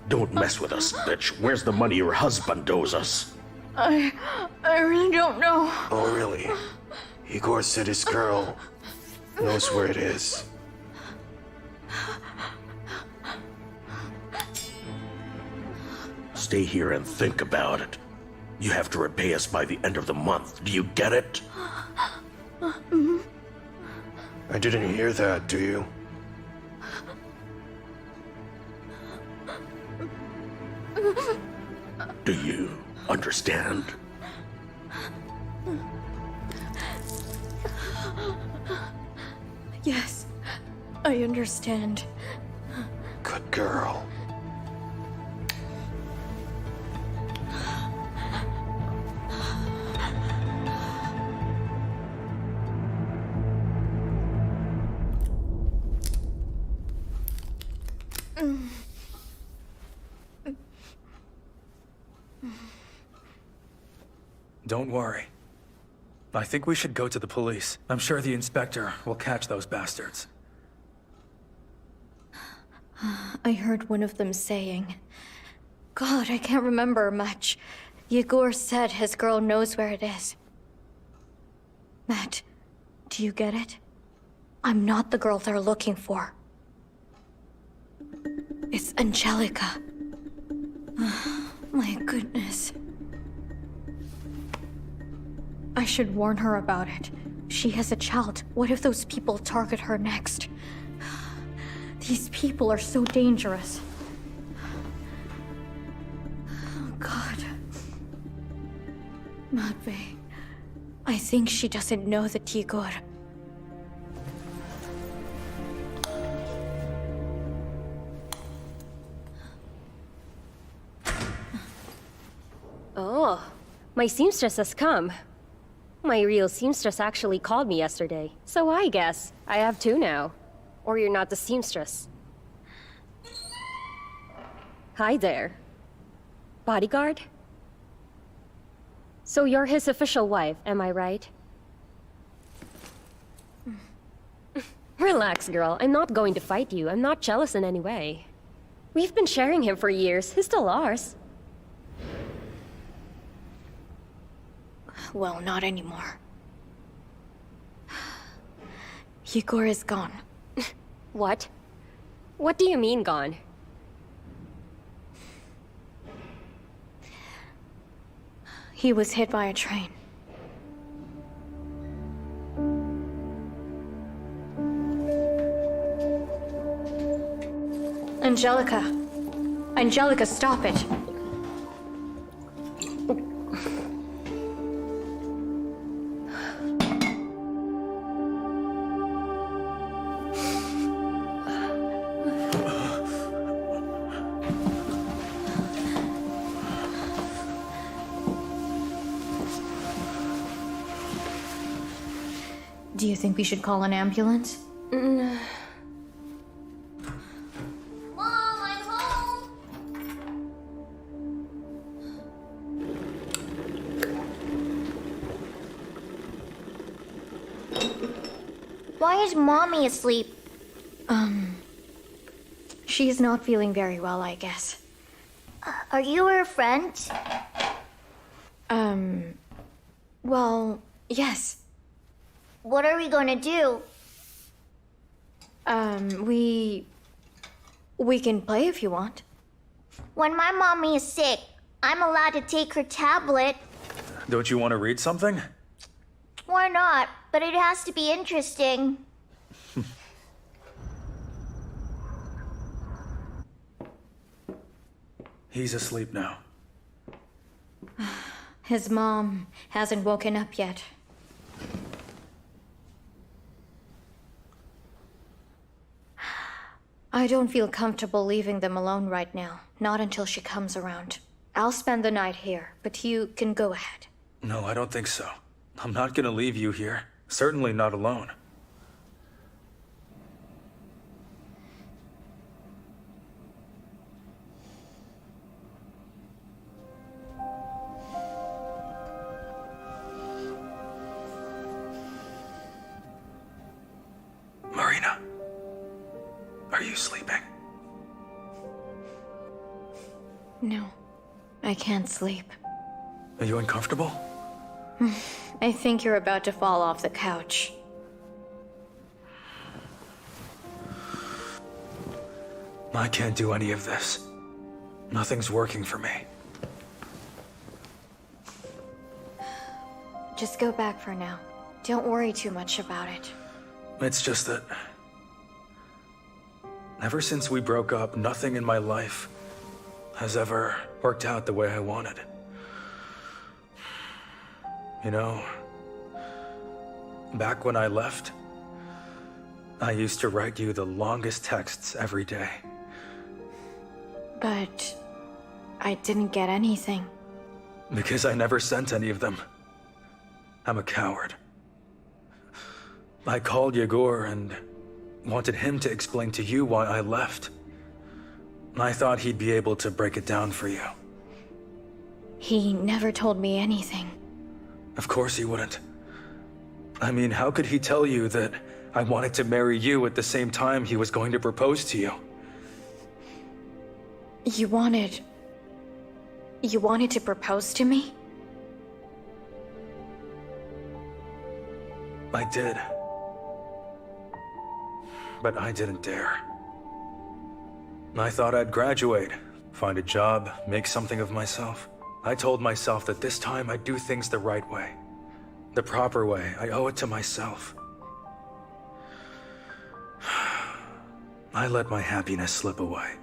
Don't mess with us, bitch. Where's the money your husband owes us? I really don't know. Oh, really? Igor said his girl knows where it is. Stay here and think about it. You have to repay us by the end of the month. Do you get it? I didn't hear that, do you? Do you understand? Yes, I understand. Good girl. Don't worry. I think we should go to the police. I'm sure the inspector will catch those bastards. I heard one of them saying, God, I can't remember much. Egor said his girl knows where it is. Matt, do you get it? I'm not the girl they're looking for. It's Angelica. My goodness. I should warn her about it. She has a child. What if those people target her next? These people are so dangerous. Matvey, I think she doesn't know that Egor. Oh, my seamstress has come. My real seamstress actually called me yesterday, so I guess I have two now. Or you're not the seamstress. Hi there. Bodyguard? So you're his official wife, am I right? Relax, girl. I'm not going to fight you. I'm not jealous in any way. We've been sharing him for years. He's still ours. Well, not anymore. Egor is gone. What? What do you mean gone? He was hit by a train. Angelica. Angelica, stop it. Do you think we should call an ambulance? Mom, I'm home! Why is Mommy asleep? She's not feeling very well, I guess. Are you her friend? Well, yes. What are we gonna do? We can play if you want. When my mommy is sick, I'm allowed to take her tablet. Don't you want to read something? Why not? But it has to be interesting. He's asleep now. His mom hasn't woken up yet. I don't feel comfortable leaving them alone right now. Not until she comes around. I'll spend the night here, but you can go ahead. No, I don't think so. I'm not gonna leave you here. Certainly not alone. Marina, are you sleeping? No, I can't sleep. Are you uncomfortable? I think you're about to fall off the couch. I can't do any of this. Nothing's working for me. Just go back for now. Don't worry too much about it. It's just that... ever since we broke up, nothing in my life has ever worked out the way I wanted. You know, back when I left, I used to write you the longest texts every day. But I didn't get anything. Because I never sent any of them. I'm a coward. I called Egor and wanted him to explain to you why I left. I thought he'd be able to break it down for you. He never told me anything. Of course he wouldn't. I mean, how could he tell you that I wanted to marry you at the same time he was going to propose to you? You wanted to propose to me? I did. But I didn't dare. I thought I'd graduate, find a job, make something of myself. I told myself that this time I'd do things the right way. The proper way. I owe it to myself. I let my happiness slip away.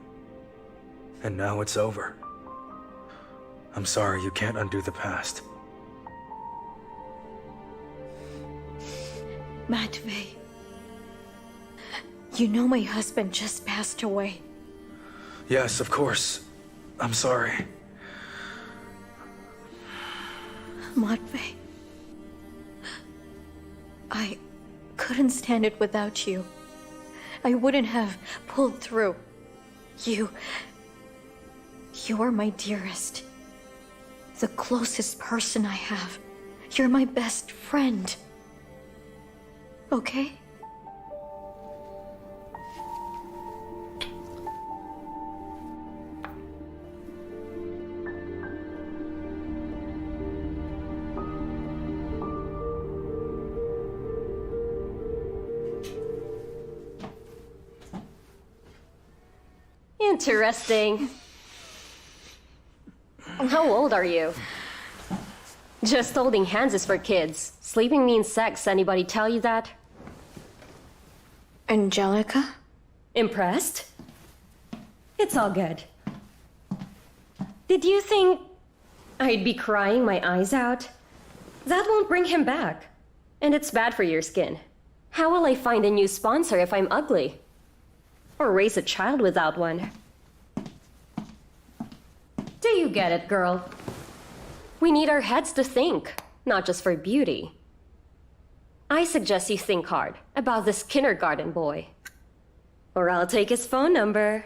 And now it's over. I'm sorry, you can't undo the past. Matvey. You know my husband just passed away. Yes, of course. I'm sorry. Matvey. I couldn't stand it without you. I wouldn't have pulled through. You are my dearest. The closest person I have. You're my best friend. Okay? Interesting. How old are you? Just holding hands is for kids. Sleeping means sex. Anybody tell you that? Angelica? Impressed? It's all good. Did you think I'd be crying my eyes out? That won't bring him back. And it's bad for your skin. How will I find a new sponsor if I'm ugly? Or raise a child without one? Do you get it, girl? We need our heads to think, not just for beauty. I suggest you think hard about this kindergarten boy. Or I'll take his phone number.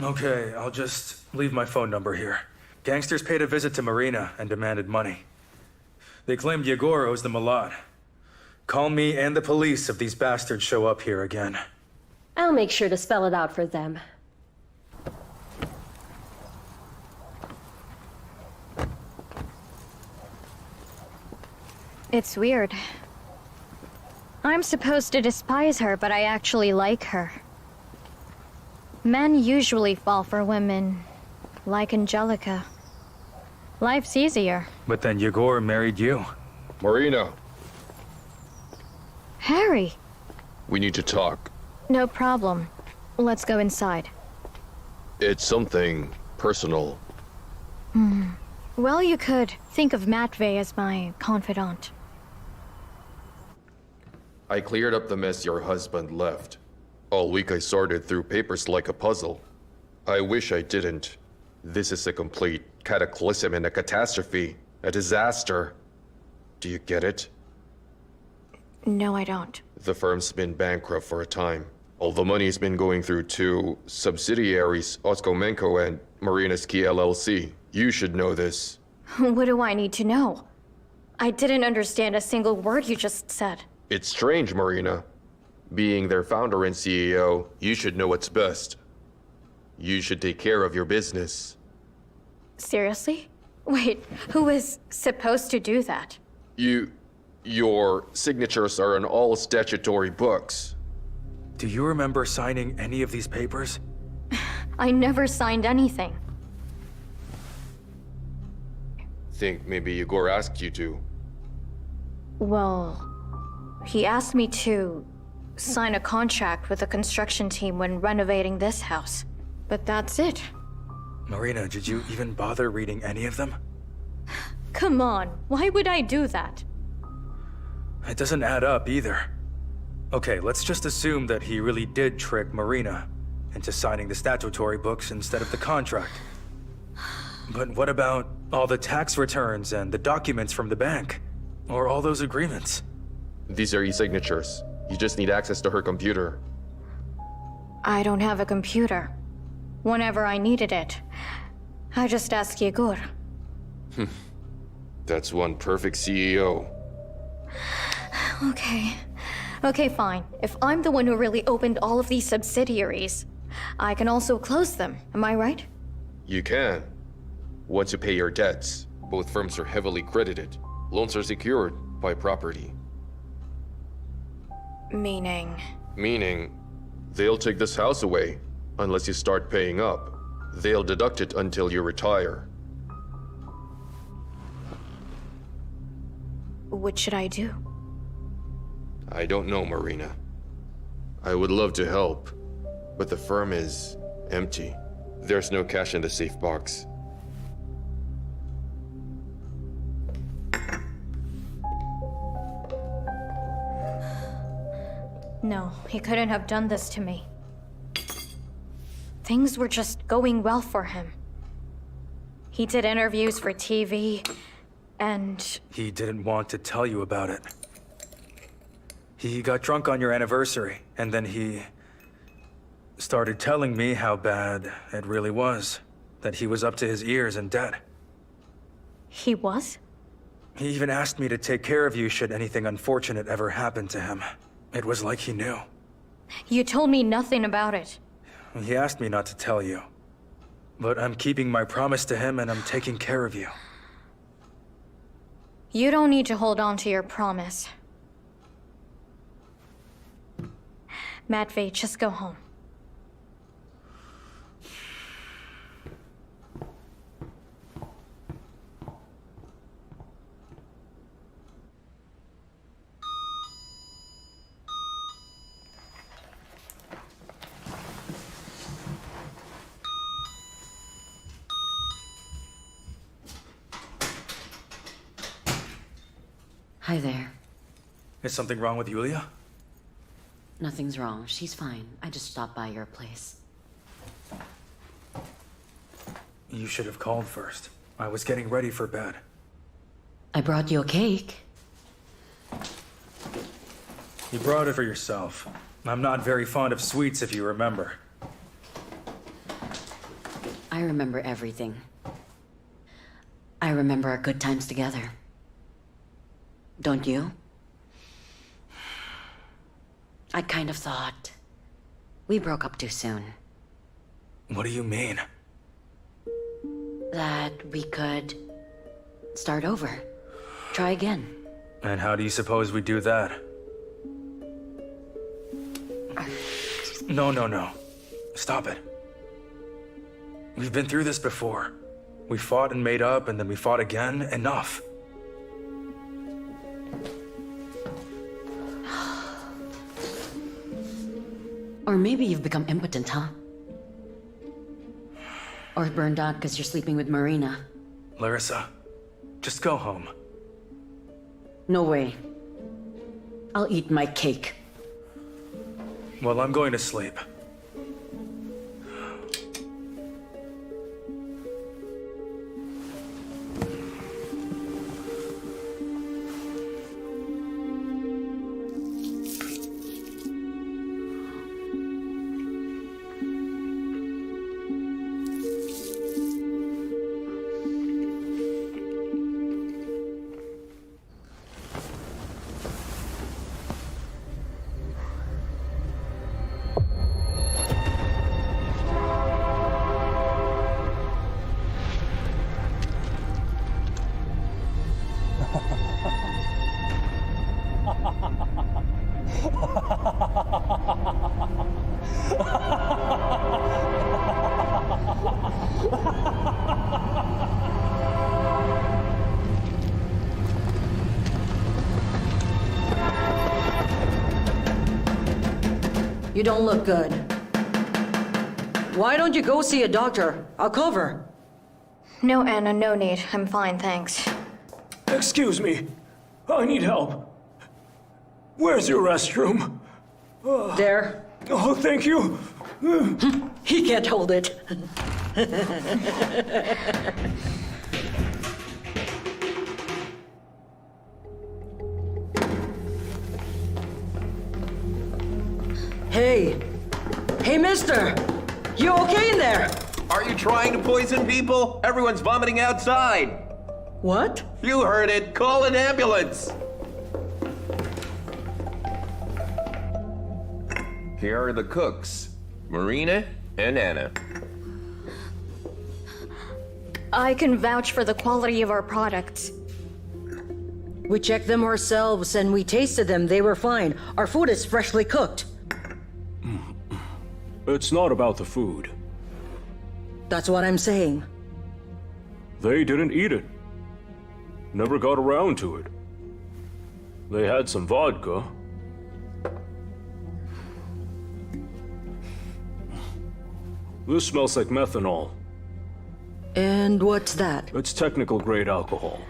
Okay, I'll just leave my phone number here. Gangsters paid a visit to Marina and demanded money. They claimed Egor owes them a lot. Call me and the police if these bastards show up here again. I'll make sure to spell it out for them. It's weird. I'm supposed to despise her, but I actually like her. Men usually fall for women like Angelica. Life's easier. But then Egor married you. Marina, Harry! we need to talk. No problem. Let's go inside. It's something personal. Well, you could think of Matvey as my confidant. I cleared up the mess your husband left. All week I sorted through papers like a puzzle. I wish I didn't. This is a complete cataclysm and a catastrophe. A disaster. Do you get it? No, I don't. The firm's been bankrupt for a time. All the money's been going through two subsidiaries, Oskomenko and Marina's Key LLC. You should know this. What do I need to know? I didn't understand a single word you just said. It's strange, Marina. Being their founder and CEO, you should know what's best. You should take care of your business. Seriously? Wait, who is supposed to do that? Your signatures are on all statutory books. Do you remember signing any of these papers? I never signed anything. Think maybe Igor asked you to. Well, he asked me to sign a contract with the construction team when renovating this house. But that's it. Marina, did you even bother reading any of them? Come on, why would I do that? It doesn't add up either. Okay, let's just assume that he really did trick Marina into signing the statutory books instead of the contract. But what about all the tax returns and the documents from the bank? Or all those agreements? These are e-signatures. You just need access to her computer. I don't have a computer. Whenever I needed it, I just asked Egor. That's one perfect CEO. Okay, fine. If I'm the one who really opened all of these subsidiaries, I can also close them. Am I right? You can. Once you pay your debts, both firms are heavily credited. Loans are secured by property. Meaning? Meaning, they'll take this house away unless you start paying up. They'll deduct it until you retire. What should I do? I don't know, Marina. I would love to help, but the firm is empty. There's no cash in the safe box. No, he couldn't have done this to me. Things were just going well for him. He did interviews for TV, and... He didn't want to tell you about it. He got drunk on your anniversary, and then he started telling me how bad it really was. That he was up to his ears in debt. He was? He even asked me to take care of you should anything unfortunate ever happen to him. It was like he knew. You told me nothing about it. He asked me not to tell you. But I'm keeping my promise to him and I'm taking care of you. You don't need to hold on to your promise. Matvey, just go home. Hi there. Is something wrong with Yulia? Nothing's wrong. She's fine. I just stopped by your place. You should have called first. I was getting ready for bed. I brought you a cake. You brought it for yourself. I'm not very fond of sweets, if you remember. I remember everything. I remember our good times together. Don't you? I kind of thought we broke up too soon. What do you mean? That we could start over. Try again. And how do you suppose we do that? No. Stop it. We've been through this before. We fought and made up, and then we fought again. Enough. Or maybe you've become impotent, huh? Or burned out because you're sleeping with Marina. Larissa, just go home. No way. I'll eat my cake. Well, I'm going to sleep. You don't look good. Why don't you go see a doctor? I'll cover. No, Anna, no need. I'm fine, thanks. Excuse me. I need help. Where's your restroom? There. Oh, thank you. He can't hold it. Hey. Hey, mister. You okay in there? Are you trying to poison people? Everyone's vomiting outside. What? You heard it. Call an ambulance. Here are the cooks, Marina and Anna. I can vouch for the quality of our products. We checked them ourselves and we tasted them. They were fine. Our food is freshly cooked. It's not about the food. That's what I'm saying. They didn't eat it. Never got around to it. They had some vodka. This smells like methanol. And what's that? It's technical grade alcohol.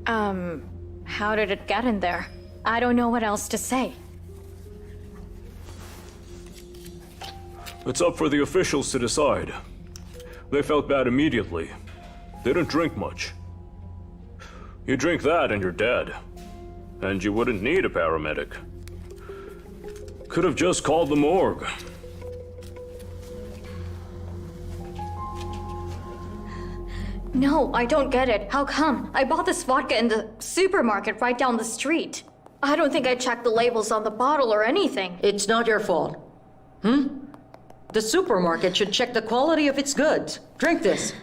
How did it get in there? I don't know what else to say. It's up for the officials to decide. They felt bad immediately. They didn't drink much. You drink that and you're dead. And you wouldn't need a paramedic. Could have just called the morgue. No, I don't get it. How come? I bought this vodka in the supermarket right down the street. I don't think I checked the labels on the bottle or anything. It's not your fault. The supermarket should check the quality of its goods. Drink this.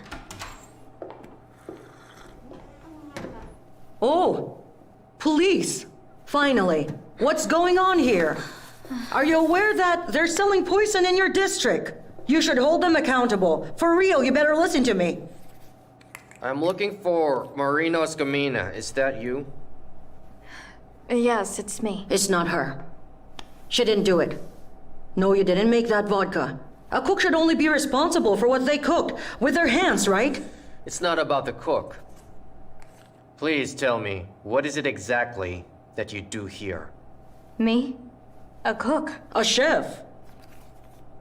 Oh, police. Finally. What's going on here? Are you aware that they're selling poison in your district? You should hold them accountable. For real, you better listen to me. I'm looking for Marina Escamina. Is that you? Yes, it's me. It's not her. She didn't do it. No, you didn't make that vodka. A cook should only be responsible for what they cooked with their hands, right? It's not about the cook. Please tell me, what is it exactly that you do here? Me? A cook. A chef.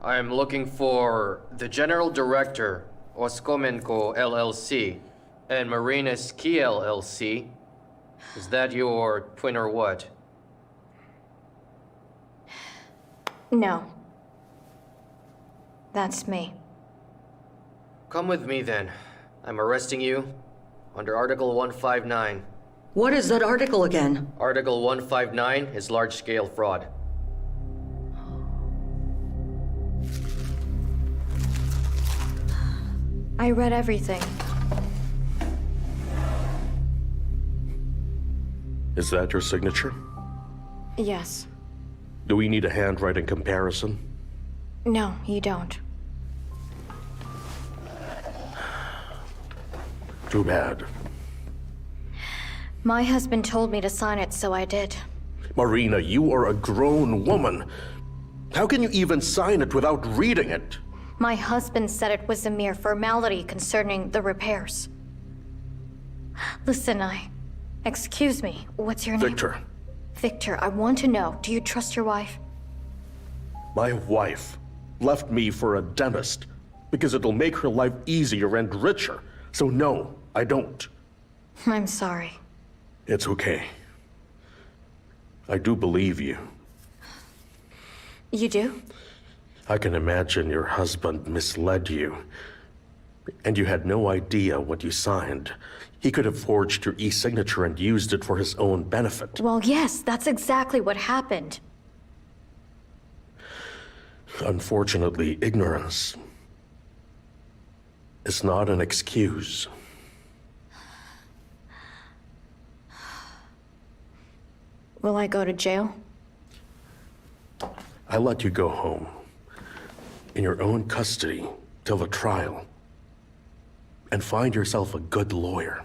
I'm looking for the General Director, Oskomenko LLC, and Marina's Key LLC. Is that your twin or what? No. That's me. Come with me then. I'm arresting you under Article 159. What is that article again? Article 159 is large-scale fraud. I read everything. Is that your signature? Yes. Do we need a handwriting comparison? No, you don't. Too bad. My husband told me to sign it, so I did. Marina, you are a grown woman. How can you even sign it without reading it? My husband said it was a mere formality concerning the repairs. Listen, Excuse me, what's your name? Victor. Victor, I want to know, do you trust your wife? My wife left me for a dentist because it'll make her life easier and richer. So no, I don't. I'm sorry. It's okay. I do believe you. You do? I can imagine your husband misled you, and you had no idea what you signed. He could have forged your e-signature and used it for his own benefit. Well, yes, that's exactly what happened. Unfortunately, ignorance is not an excuse. Will I go to jail? I let you go home in your own custody till the trial. And find yourself a good lawyer.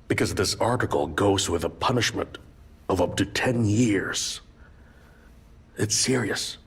Because this article goes with a punishment of up to 10 years. It's serious.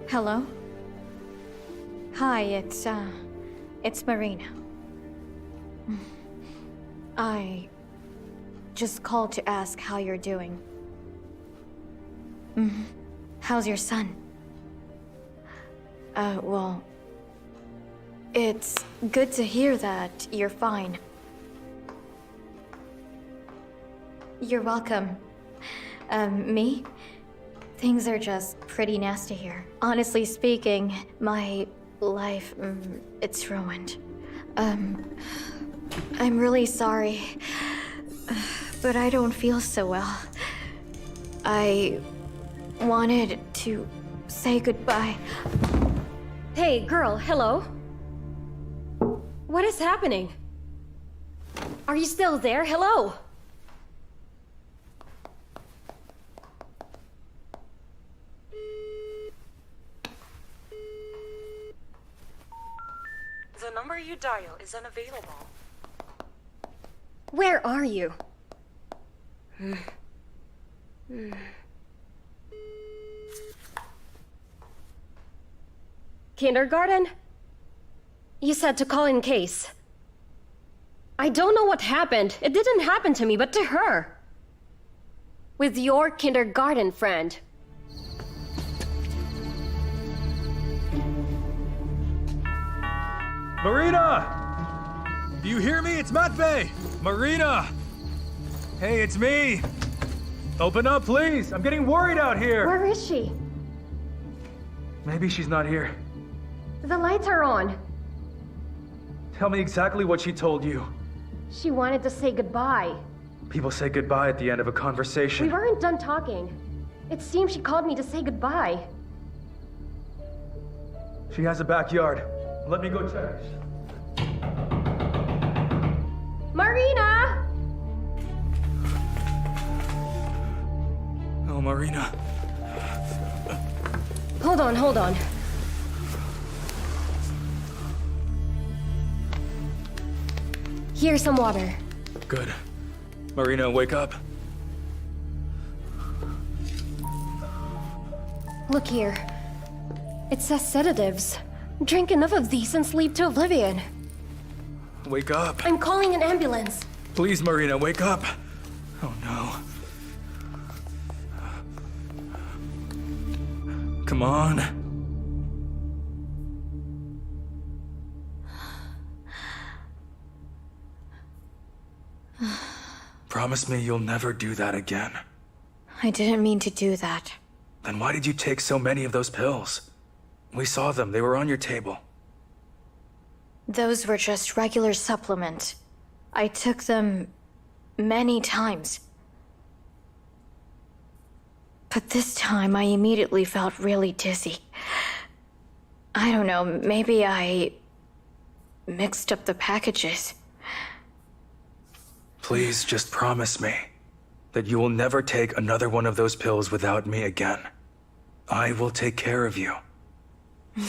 Hello? Hi, it's Marina. I just called to ask how you're doing. How's your son? Well, it's good to hear that you're fine. You're welcome. Me? Things are just pretty nasty here. Honestly speaking, my life, it's ruined. I'm really sorry, but I don't feel so well. I wanted to say goodbye. Hey, girl, hello? What is happening? Are you still there? Hello? The number you dial is unavailable. Where are you? Kindergarten? You said to call in case. I don't know what happened. It didn't happen to me, but to her. With your kindergarten friend. Marina! Do you hear me? It's Matvey! Marina! Hey, it's me! Open up, please! I'm getting worried out here! Where is she? Maybe she's not here. The lights are on. Tell me exactly what she told you. She wanted to say goodbye. People say goodbye at the end of a We conversation. weren't done talking. It seems she called me to say goodbye. She has a backyard. Let me go check. Marina! Oh, Marina. Hold on, hold on. Here's some water. Good. Marina, wake up. Look here. It says sedatives. Drink enough of these and sleep to oblivion. Wake up. I'm calling an ambulance. Please, Marina, wake up. Oh, no. Come on. Promise me you'll never do that again. I didn't mean to do that. Then why did you take so many of those pills? We saw them. They were on your table. Those were just regular supplements. I took them many times. But this time I immediately felt really dizzy. I don't know, maybe I mixed up the packages. Please just promise me that you will never take another one of those pills without me again. I will take care of you. I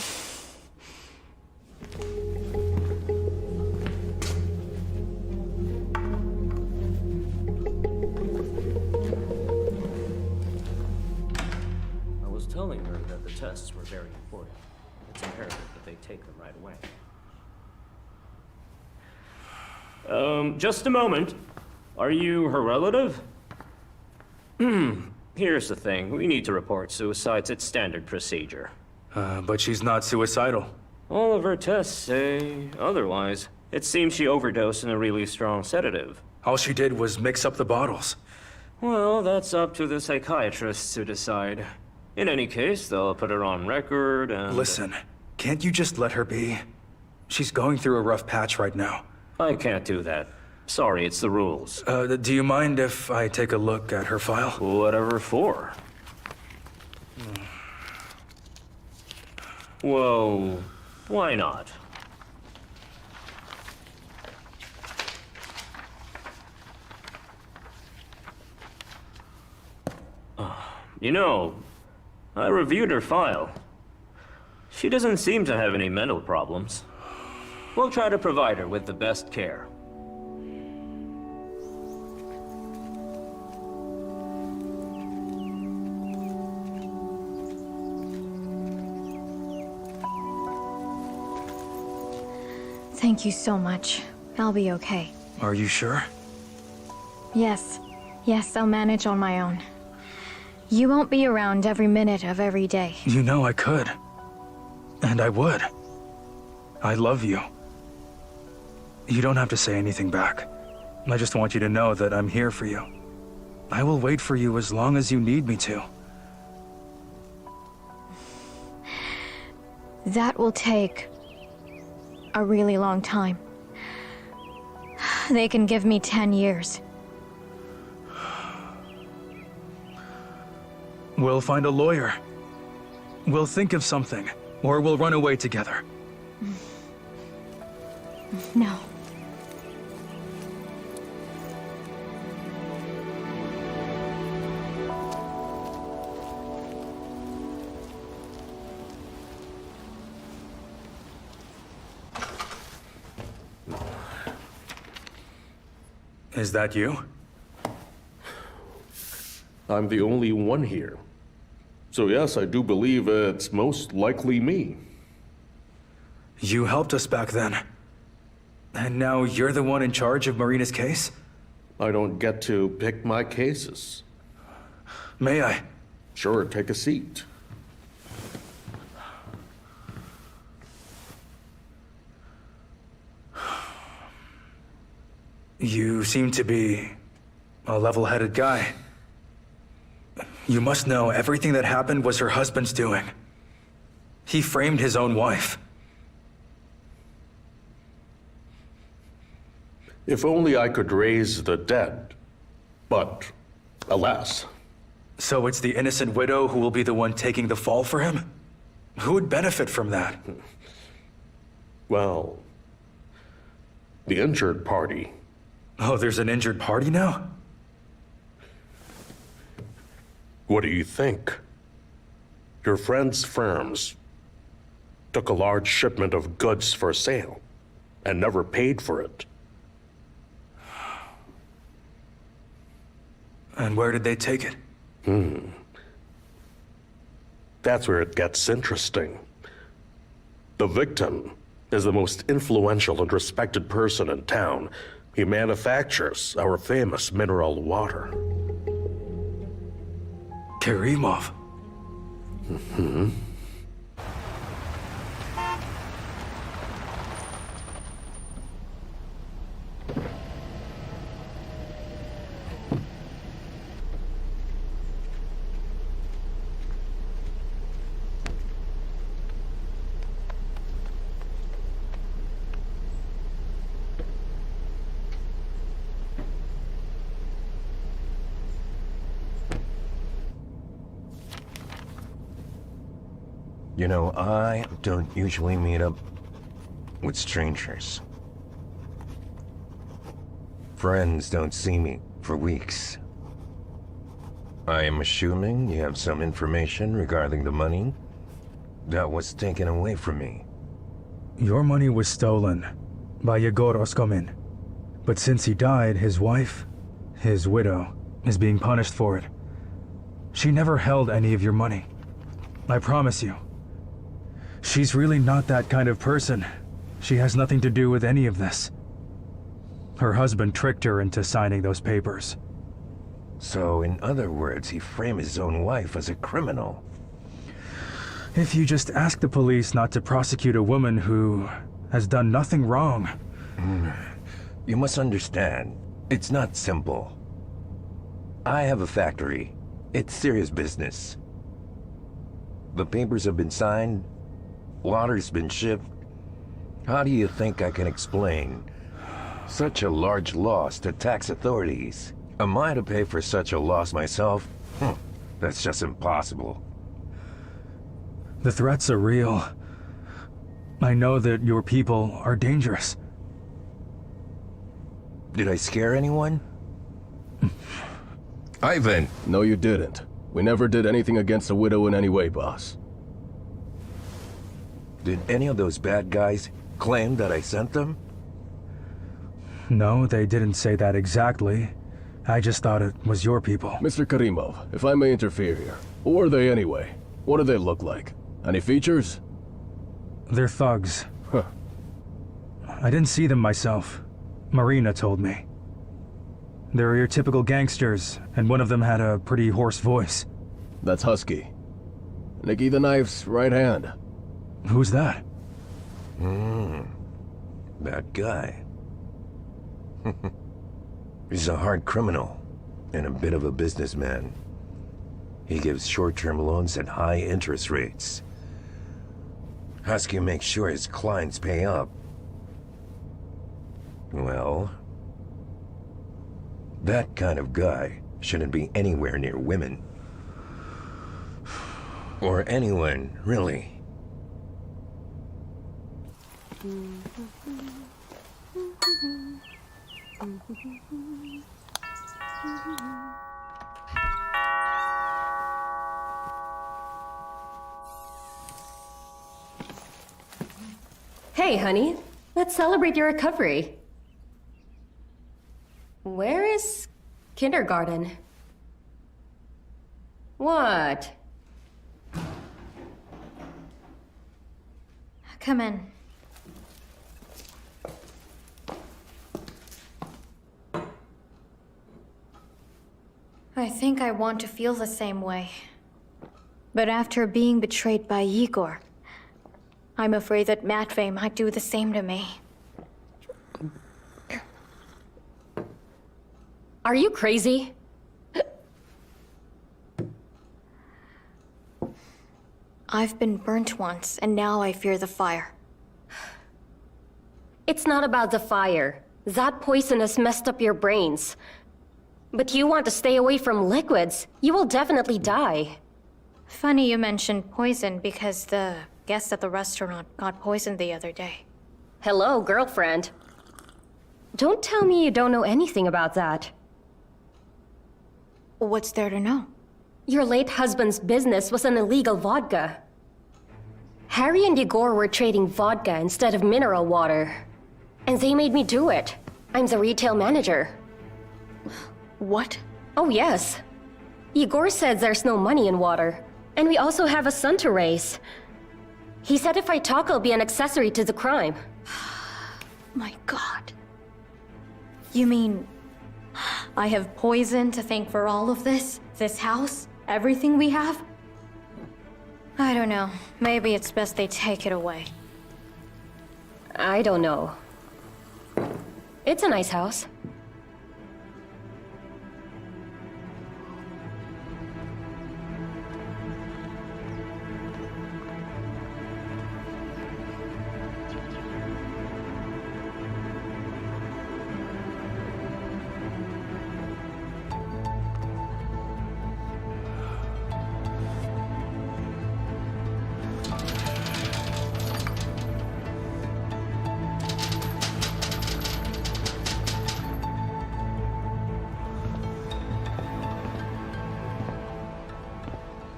was telling her that the tests were very important. It's imperative that they take them right away. Just a moment. Are you her relative? Here's the thing. We need to report suicides. It's standard procedure. But she's not suicidal. All of her tests say otherwise. It seems she overdosed in a really strong sedative. All she did was mix up the bottles. Well, that's up to the psychiatrists to decide. In any case, they'll put her on record and... Listen, can't you just let her be? She's going through a rough patch right now. I can't do that. Sorry, it's the rules. Do you mind if I take a look at her file? Whatever for. Well, why not? You know, I reviewed her file. She doesn't seem to have any mental problems. We'll try to provide her with the best care. Thank you so much. I'll be okay. Are you sure? Yes. Yes, I'll manage on my own. You won't be around every minute of every day. You know I could. And I would. I love you. You don't have to say anything back. I just want you to know that I'm here for you. I will wait for you as long as you need me to. That will take a really long time. They can give me 10 years. We'll find a lawyer. We'll think of something, or we'll run away together. No. Is that you? I'm the only one here. So yes, I do believe it's most likely me. You helped us back then. And now you're the one in charge of Marina's case? I don't get to pick my cases. May I? Sure, take a seat. You seem to be a level-headed guy. You must know everything that happened was her husband's doing. He framed his own wife. If only I could raise the dead. But, alas. So it's the innocent widow who will be the one taking the fall for him? Who would benefit from that? Well, the injured party. Oh, there's an injured party now? What do you think? Your friend's firms took a large shipment of goods for sale and never paid for it. And where did they take it? That's where it gets interesting. The victim is the most influential and respected person in town. He manufactures our famous mineral water. Karimov. You know, I don't usually meet up with strangers. Friends don't see me for weeks. I am assuming you have some information regarding the money that was taken away from me. Your money was stolen by Egor Oskomin. But since he died, his wife, his widow, is being punished for it. She never held any of your money. I promise you. She's really not that kind of person. She has nothing to do with any of this. Her husband tricked her into signing those papers. So, in other words, he framed his own wife as a criminal. If you just ask the police not to prosecute a woman who has done nothing wrong. You must understand, it's not simple. I have a factory. It's serious business. The papers have been signed. Water's been shipped. How do you think I can explain such a large loss to tax authorities? Am I to pay for such a loss myself? That's just impossible. The threats are real. I know that your people are dangerous. Did I scare anyone? Ivan! No, you didn't. We never did anything against the widow in any way, boss. Did any of those bad guys claim that I sent them? No, they didn't say that exactly. I just thought it was your people. Mr. Karimov, if I may interfere here, who are they anyway? What do they look like? Any features? They're thugs. Huh. I didn't see them myself. Marina told me. They're your typical gangsters, and one of them had a pretty hoarse voice. That's Husky. Nicky the Knife's right hand. Who's that? That guy. He's a hard criminal, and a bit of a businessman. He gives short-term loans at high interest rates. Husky makes sure his clients pay up. Well, that kind of guy shouldn't be anywhere near women. Or anyone, really. Hey, honey. Let's celebrate your recovery. Where Kindergarten. What? Come in. I think I want to feel the same way. But after being betrayed by Egor, I'm afraid that Matvey might do the same to me. Are you crazy? I've been burnt once, and now I fear the fire. It's not about the fire. That poison has messed up your brains. But you want to stay away from liquids. You will definitely die. Funny you mentioned poison because the guest at the restaurant got poisoned the other day. Hello, girlfriend. Don't tell me you don't know anything about that. What's there to know? Your late husband's business was an illegal vodka. Harry and Egor were trading vodka instead of mineral water. And they made me do it. I'm the retail manager. What? Oh, yes. Egor said there's no money in water. And we also have a son to raise. He said if I talk, I'll be an accessory to the crime. My God. You mean I have poison to thank for all of this? This house? Everything we have? I don't know. Maybe it's best they take it away. I don't know. It's a nice house.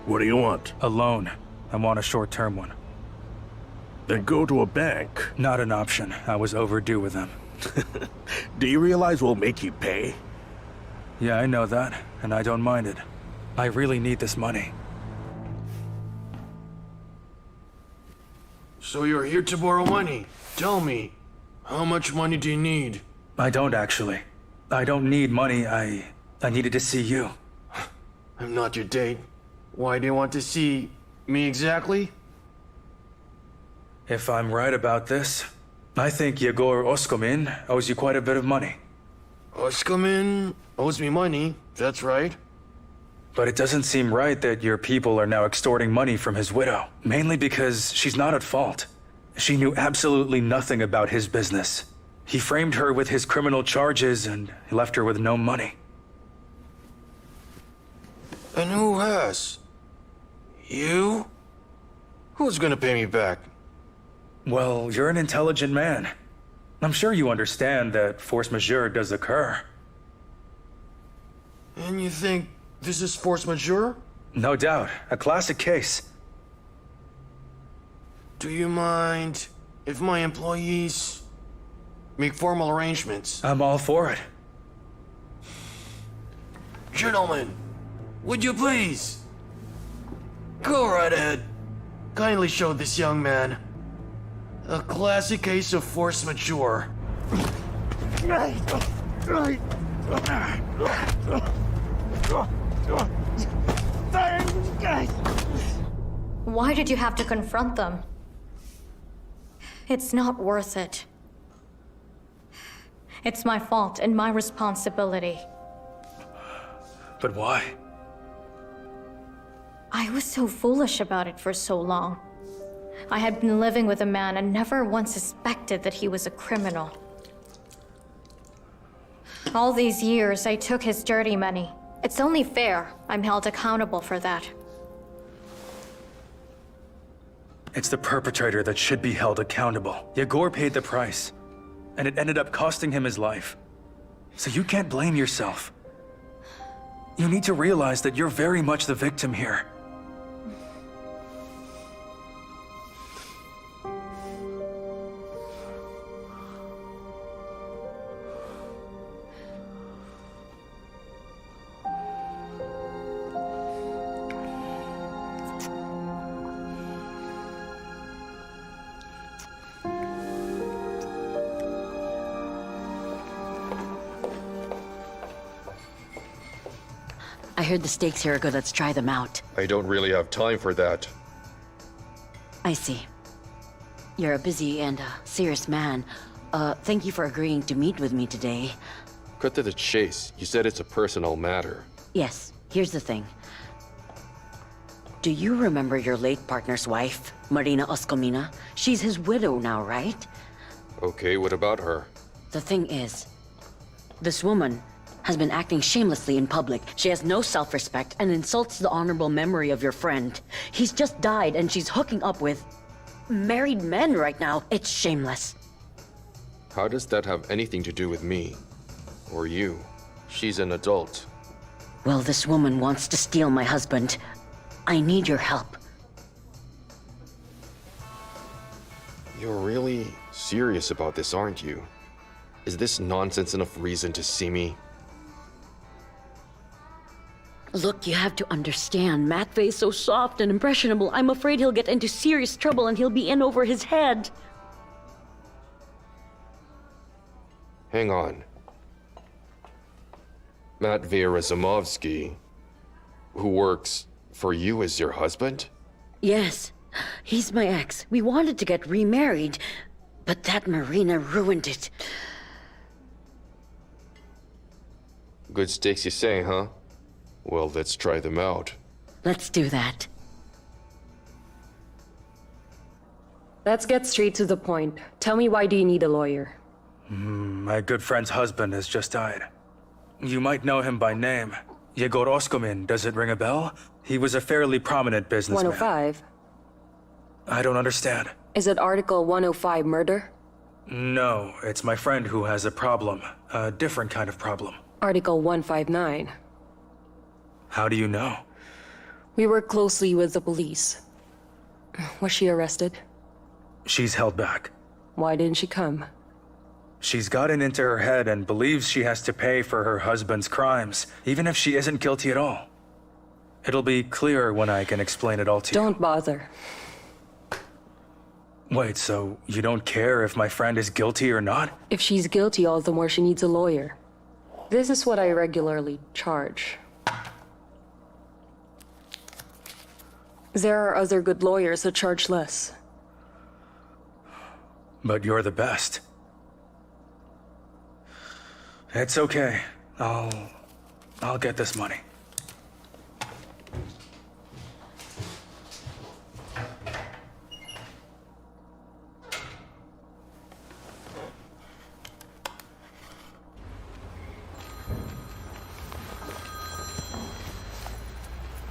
What do you want? A loan. I want a short-term one. Then go to a bank. Not an option. I was overdue with them. Do you realize we'll make you pay? Yeah, I know that, and I don't mind it. I really need this money. So you're here to borrow money. Tell me, how much money do you need? I don't actually. I don't need money. I needed to see you. I'm not your date. Why do you want to see me exactly? If I'm right about this, I think Egor Oskomin owes you quite a bit of money. Oskomin owes me money, that's right. But it doesn't seem right that your people are now extorting money from his widow, mainly because she's not at fault. She knew absolutely nothing about his business. He framed her with his criminal charges and left her with no money. And who has? You? Who's gonna pay me back? Well, you're an intelligent man. I'm sure you understand that force majeure does occur. And you think this is force majeure? No doubt. A classic case. Do you mind if my employees make formal arrangements? I'm all for it. Gentlemen, would you please? Go right ahead. Kindly show this young man a classic case of force majeure. Why did you have to confront them? It's not worth it. It's my fault and my responsibility. But why? I was so foolish about it for so long. I had been living with a man and never once suspected that he was a criminal. All these years, I took his dirty money. It's only fair I'm held accountable for that. It's the perpetrator that should be held accountable. Egor paid the price, and it ended up costing him his life. So you can't blame yourself. You need to realize that you're very much the victim here. I heard the steaks here are good. Let's try them out. I don't really have time for that. I see. You're a busy and serious man. Thank you for agreeing to meet with me today. Cut to the chase. You said it's a personal matter. Yes, here's the thing. Do you remember your late partner's wife, Marina Oskomina? She's his widow now, right? Okay, what about her? The thing is, this woman has been acting shamelessly in public. She has no self-respect and insults the honorable memory of your friend. He's just died and she's hooking up with married men right now. It's shameless. How does that have anything to do with me? Or you? She's an adult. Well, this woman wants to steal my husband. I need your help. You're really serious about this, aren't you? Is this nonsense enough reason to see me? Look, you have to understand, Matvey is so soft and impressionable. I'm afraid he'll get into serious trouble and he'll be in over his head. Hang on. Matvey Razumovsky, who works for you, is your husband? Yes, he's my ex. We wanted to get remarried, but that Marina ruined it. Good steaks, you say, huh? Well, let's try them out. Let's do that. Let's get straight to the point. Tell me, why do you need a lawyer? My good friend's husband has just died. You might know him by name. Egor Oskomin, does it ring a bell? He was a fairly prominent businessman. 105? I don't understand. Is it Article 105 murder? No, it's my friend who has a problem. A different kind of problem. Article 159. How do you know? We work closely with the police. Was she arrested? She's held back. Why didn't she come? She's gotten into her head and believes she has to pay for her husband's crimes, even if she isn't guilty at all. It'll be clearer when I can explain it all to you. Don't bother. Wait, so you don't care if my friend is guilty or not? If she's guilty, all the more she needs a lawyer. This is what I regularly charge. There are other good lawyers that charge less. But you're the best. It's okay. I'll get this money.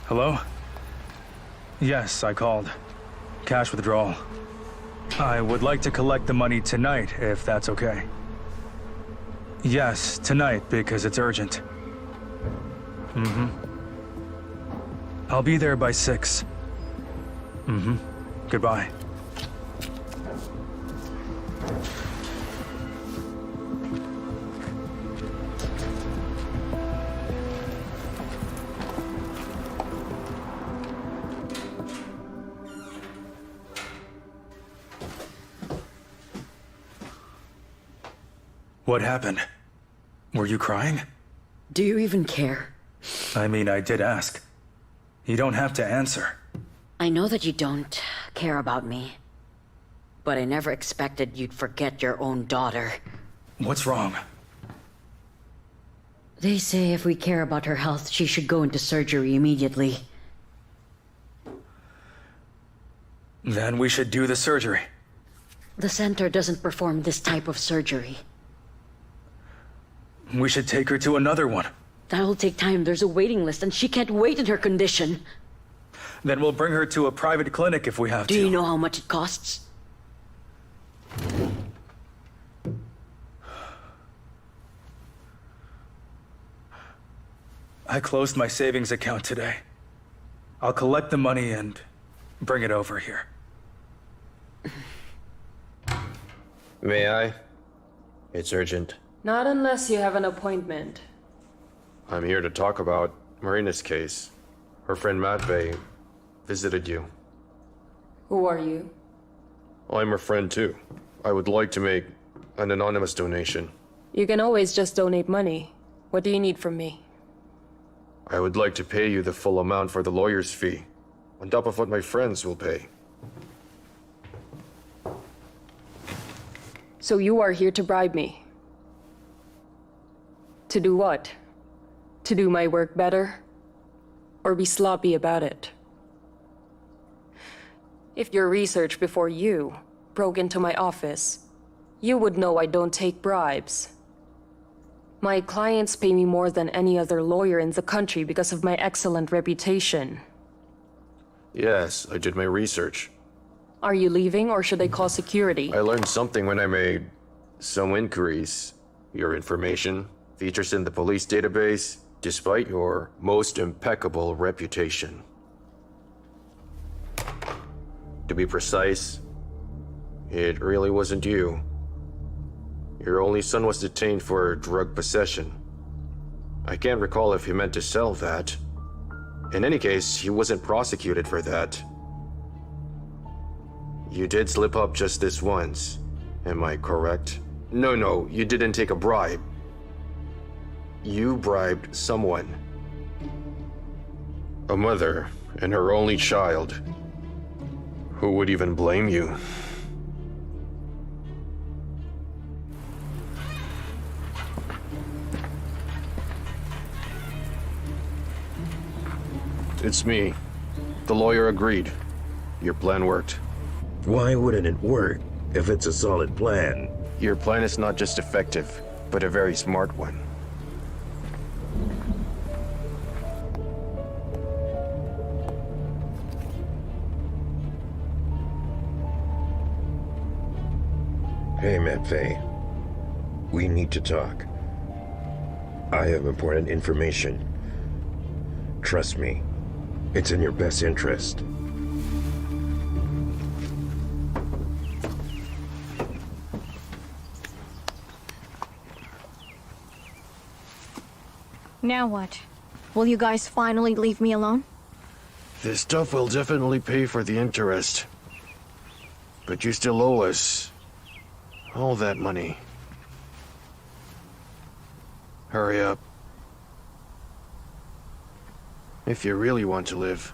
Hello? Yes, I called. Cash withdrawal. I would like to collect the money tonight, if that's okay. Yes, tonight, because it's urgent. I'll be there by 6. Goodbye. What happened? Were you crying? Do you even care? I mean, I did ask. You don't have to answer. I know that you don't care about me, but I never expected you'd forget your own daughter. What's wrong? They say if we care about her health, she should go into surgery immediately. Then we should do the surgery. The center doesn't perform this type of surgery. We should take her to another one. That'll take time. There's a waiting list, and she can't wait in her condition. Then we'll bring her to a private clinic if we have to. Do you know how much it costs? I closed my savings account today. I'll collect the money and bring it over here. May I? It's urgent. Not unless you have an appointment. I'm here to talk about Marina's case. Her friend Matvey visited you. Who are you? I'm her friend too. I would like to make an anonymous donation. You can always just donate money. What do you need from me? I would like to pay you the full amount for the lawyer's fee, on top of what my friends will pay. So you are here to bribe me? To do what? To do my work better? Or be sloppy about it? If your research before you broke into my office, you would know I don't take bribes. My clients pay me more than any other lawyer in the country because of my excellent reputation. Yes, I did my research. Are you leaving or should I call security? I learned something when I made some inquiries. Your information features in the police database, despite your most impeccable reputation. To be precise, it really wasn't you. Your only son was detained for drug possession. I can't recall if he meant to sell that. In any case, he wasn't prosecuted for that. You did slip up just this once, am I correct? No, you didn't take a bribe. You bribed someone. A mother and her only child. Who would even blame you? It's me. The lawyer agreed. Your plan worked. Why wouldn't it work if it's a solid plan? Your plan is not just effective, but a very smart one. Hey, Matvey. We need to talk. I have important information. Trust me, it's in your best interest. Now what? Will you guys finally leave me alone? This stuff will definitely pay for the interest. But you still owe us all that money. Hurry up. If you really want to live.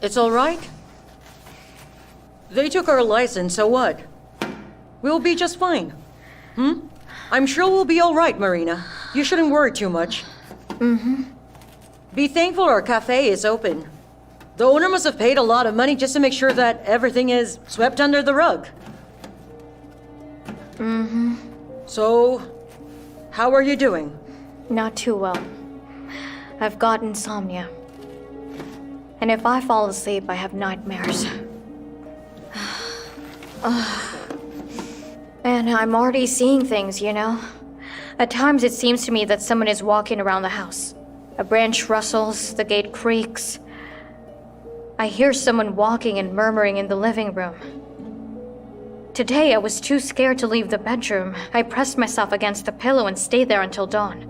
It's all right? They took our license, so what? We'll be just fine. I'm sure we'll be all right, Marina. You shouldn't worry too much. Be thankful our cafe is open. The owner must have paid a lot of money just to make sure that everything is swept under the rug. So, how are you doing? Not too well. I've got insomnia. And if I fall asleep, I have nightmares. And I'm already seeing things, you know? At times it seems to me that someone is walking around the house. A branch rustles, the gate creaks. I hear someone walking and murmuring in the living room. Today, I was too scared to leave the bedroom. I pressed myself against the pillow and stayed there until dawn.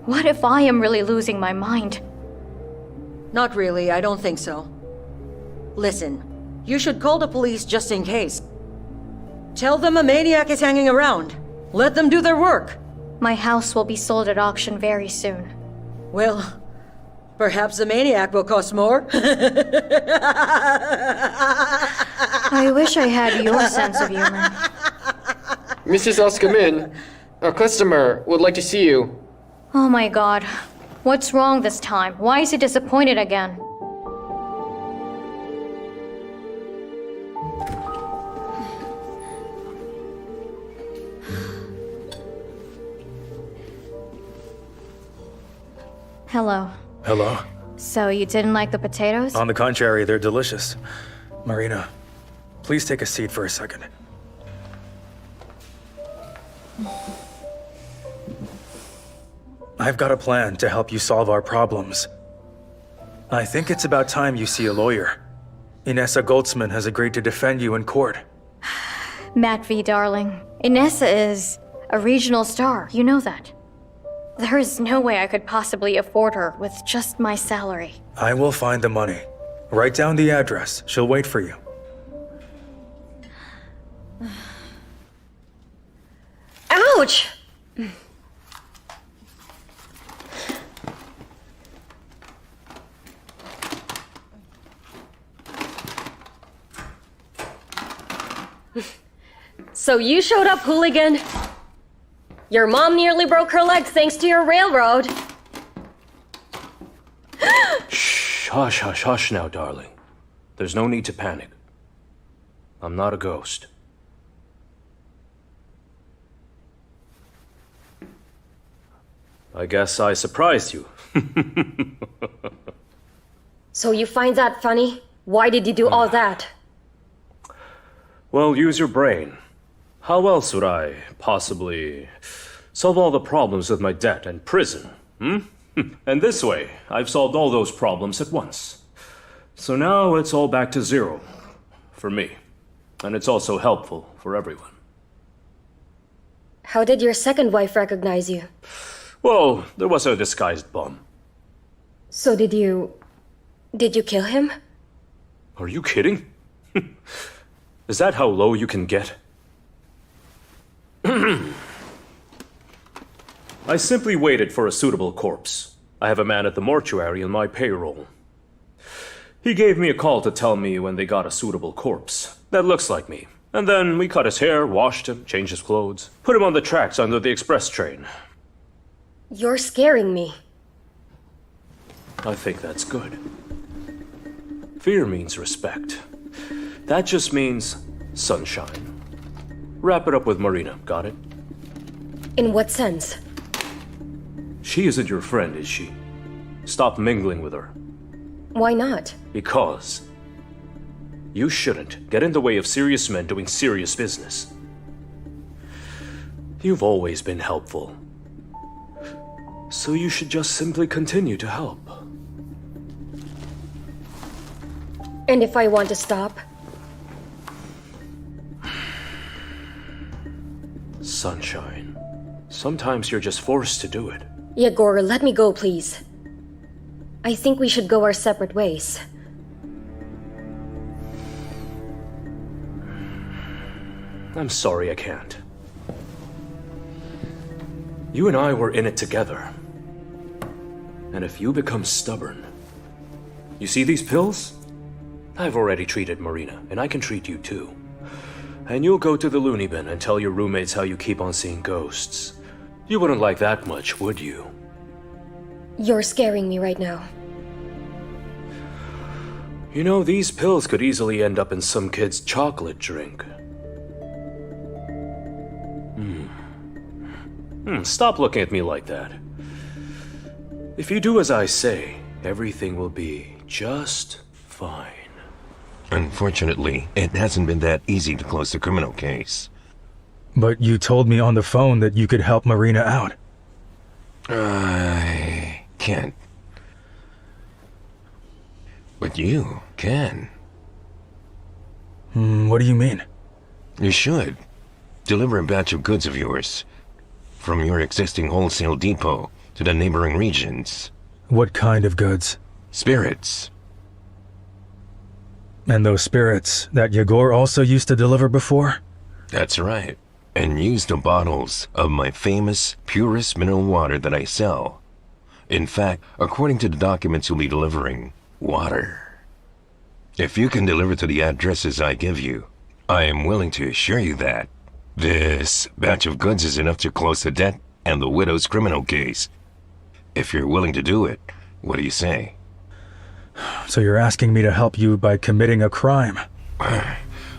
What if I am really losing my mind? Not really, I don't think so. Listen, you should call the police just in case. Tell them a maniac is hanging around. Let them do their work. My house will be sold at auction very soon. Well, perhaps the maniac will cost more. I wish I had your sense of humor. Mrs. Oskamin, a customer would like to see you. Oh my god. What's wrong this time? Why is he disappointed again? Hello. Hello? So you didn't like the potatoes? On the contrary, they're delicious. Marina, please take a seat for a second. I've got a plan to help you solve our problems. I think it's about time you see a lawyer. Inessa Goldsman has agreed to defend you in court. Matvey, darling. Inessa is a regional star. You know that. There is no way I could possibly afford her with just my salary. I will find the money. Write down the address. She'll wait for you. Ouch! So you showed up, hooligan. Your mom nearly broke her leg thanks to your railroad. Shh, hush, hush, hush now, darling. There's no need to panic. I'm not a ghost. I guess I surprised you. So you find that funny? Why did you do all that? Well, use your brain. How else would I possibly solve all the problems with my debt and prison? And this way, I've solved all those problems at once. So now it's all back to zero. For me. And it's also helpful for everyone. How did your second wife recognize you? Well, there was a disguised bum. So did you kill him? Are you kidding? Is that how low you can get? I simply waited for a suitable corpse. I have a man at the mortuary on my payroll. He gave me a call to tell me when they got a suitable corpse that looks like me. And then we cut his hair, washed him, changed his clothes, put him on the tracks under the express train. You're scaring me. I think that's good. Fear means respect. That just means sunshine. Wrap it up with Marina, got it? In what sense? She isn't your friend, is she? Stop mingling with her. Why not? Because you shouldn't get in the way of serious men doing serious business. You've always been helpful. So you should just simply continue to help. And if I want to stop? Sunshine. Sometimes you're just forced to do it. Egor, let me go, please. I think we should go our separate ways. I'm sorry I can't. You and I were in it together. And if you become stubborn... You see these pills? I've already treated Marina, and I can treat you too. And you'll go to the loony bin and tell your roommates how you keep on seeing ghosts. You wouldn't like that much, would you? You're scaring me right now. You know, these pills could easily end up in some kid's chocolate drink. Stop looking at me like that. If you do as I say, everything will be just fine. Unfortunately, it hasn't been that easy to close the criminal case. But you told me on the phone that you could help Marina out. I can't. But you can. What do you mean? You should. Deliver a batch of goods of yours. From your existing wholesale depot to the neighboring regions. What kind of goods? Spirits. And those spirits that Egor also used to deliver before? That's right. And use the bottles of my famous, purest mineral water that I sell. In fact, according to the documents you'll be delivering, water. If you can deliver to the addresses I give you, I am willing to assure you that this batch of goods is enough to close the debt and the widow's criminal case. If you're willing to do it, what do you say? So you're asking me to help you by committing a crime?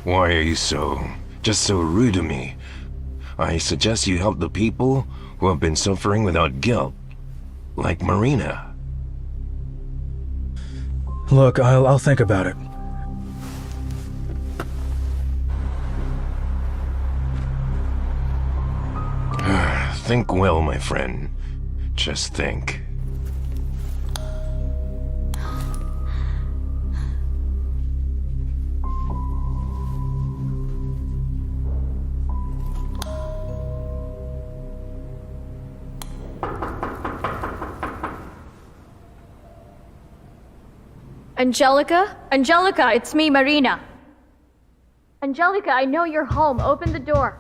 Why are you so rude to me? I suggest you help the people who have been suffering without guilt, like Marina. Look, I'll think about it. Think well, my friend. Just think. Angelica? Angelica, it's me, Marina. Angelica, I know you're home. Open the door.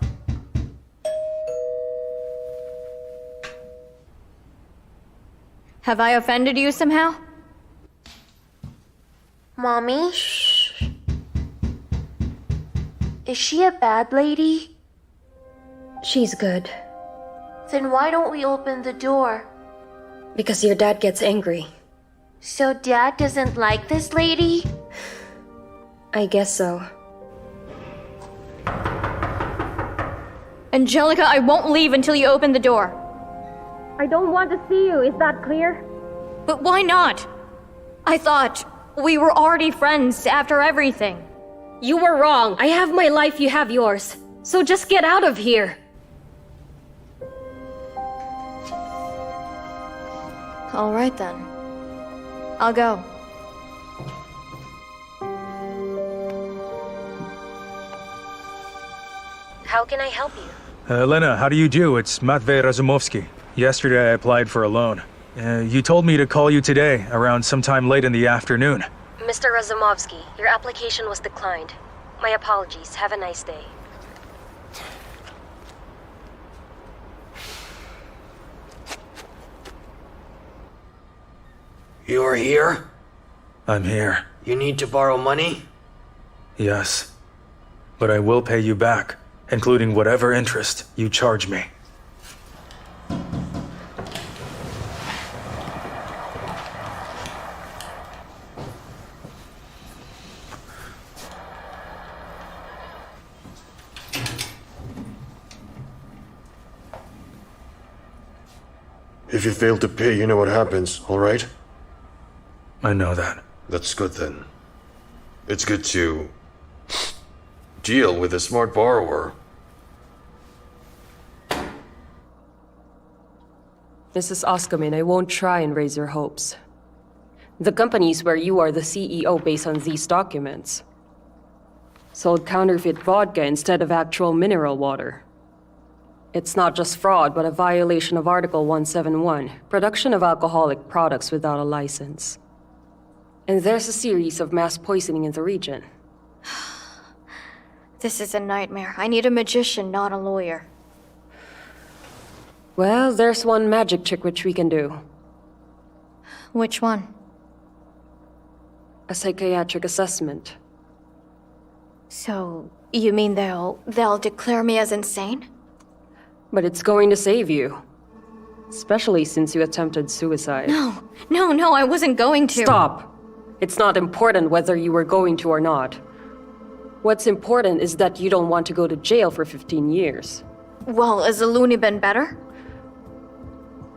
Have I offended you somehow? Mommy? Is she a bad lady? She's good. Then why don't we open the door? Because your dad gets angry. So Dad doesn't like this lady? I guess so. Angelica, I won't leave until you open the door. I don't want to see you, is that clear? But why not? I thought we were already friends after everything. You were wrong. I have my life, you have yours. So just get out of here. All right then. I'll go. How can I help you? Lena, how do you do? It's Matvey Razumovsky. Yesterday I applied for a loan. You told me to call you today, around sometime late in the afternoon. Mr. Razumovsky, your application was declined. My apologies. Have a nice day. You're here? I'm here. You need to borrow money? Yes. But I will pay you back, including whatever interest you charge me. If you fail to pay, you know what happens, all right? I know that. That's good then. It's good to deal with a smart borrower. Mrs. Oskomin, I won't try and raise your hopes. The companies where you are the CEO based on these documents sold counterfeit vodka instead of actual mineral water. It's not just fraud, but a violation of Article 171, production of alcoholic products without a license. And there's a series of mass poisoning in the region. This is a nightmare. I need a magician, not a lawyer. Well, there's one magic trick which we can do. Which one? A psychiatric assessment. So, you mean they'll declare me as insane? But it's going to save you. Especially since you attempted suicide. No, I wasn't going to. Stop! It's not important whether you were going to or not. What's important is that you don't want to go to jail for 15 years. Well, is a loony bin better?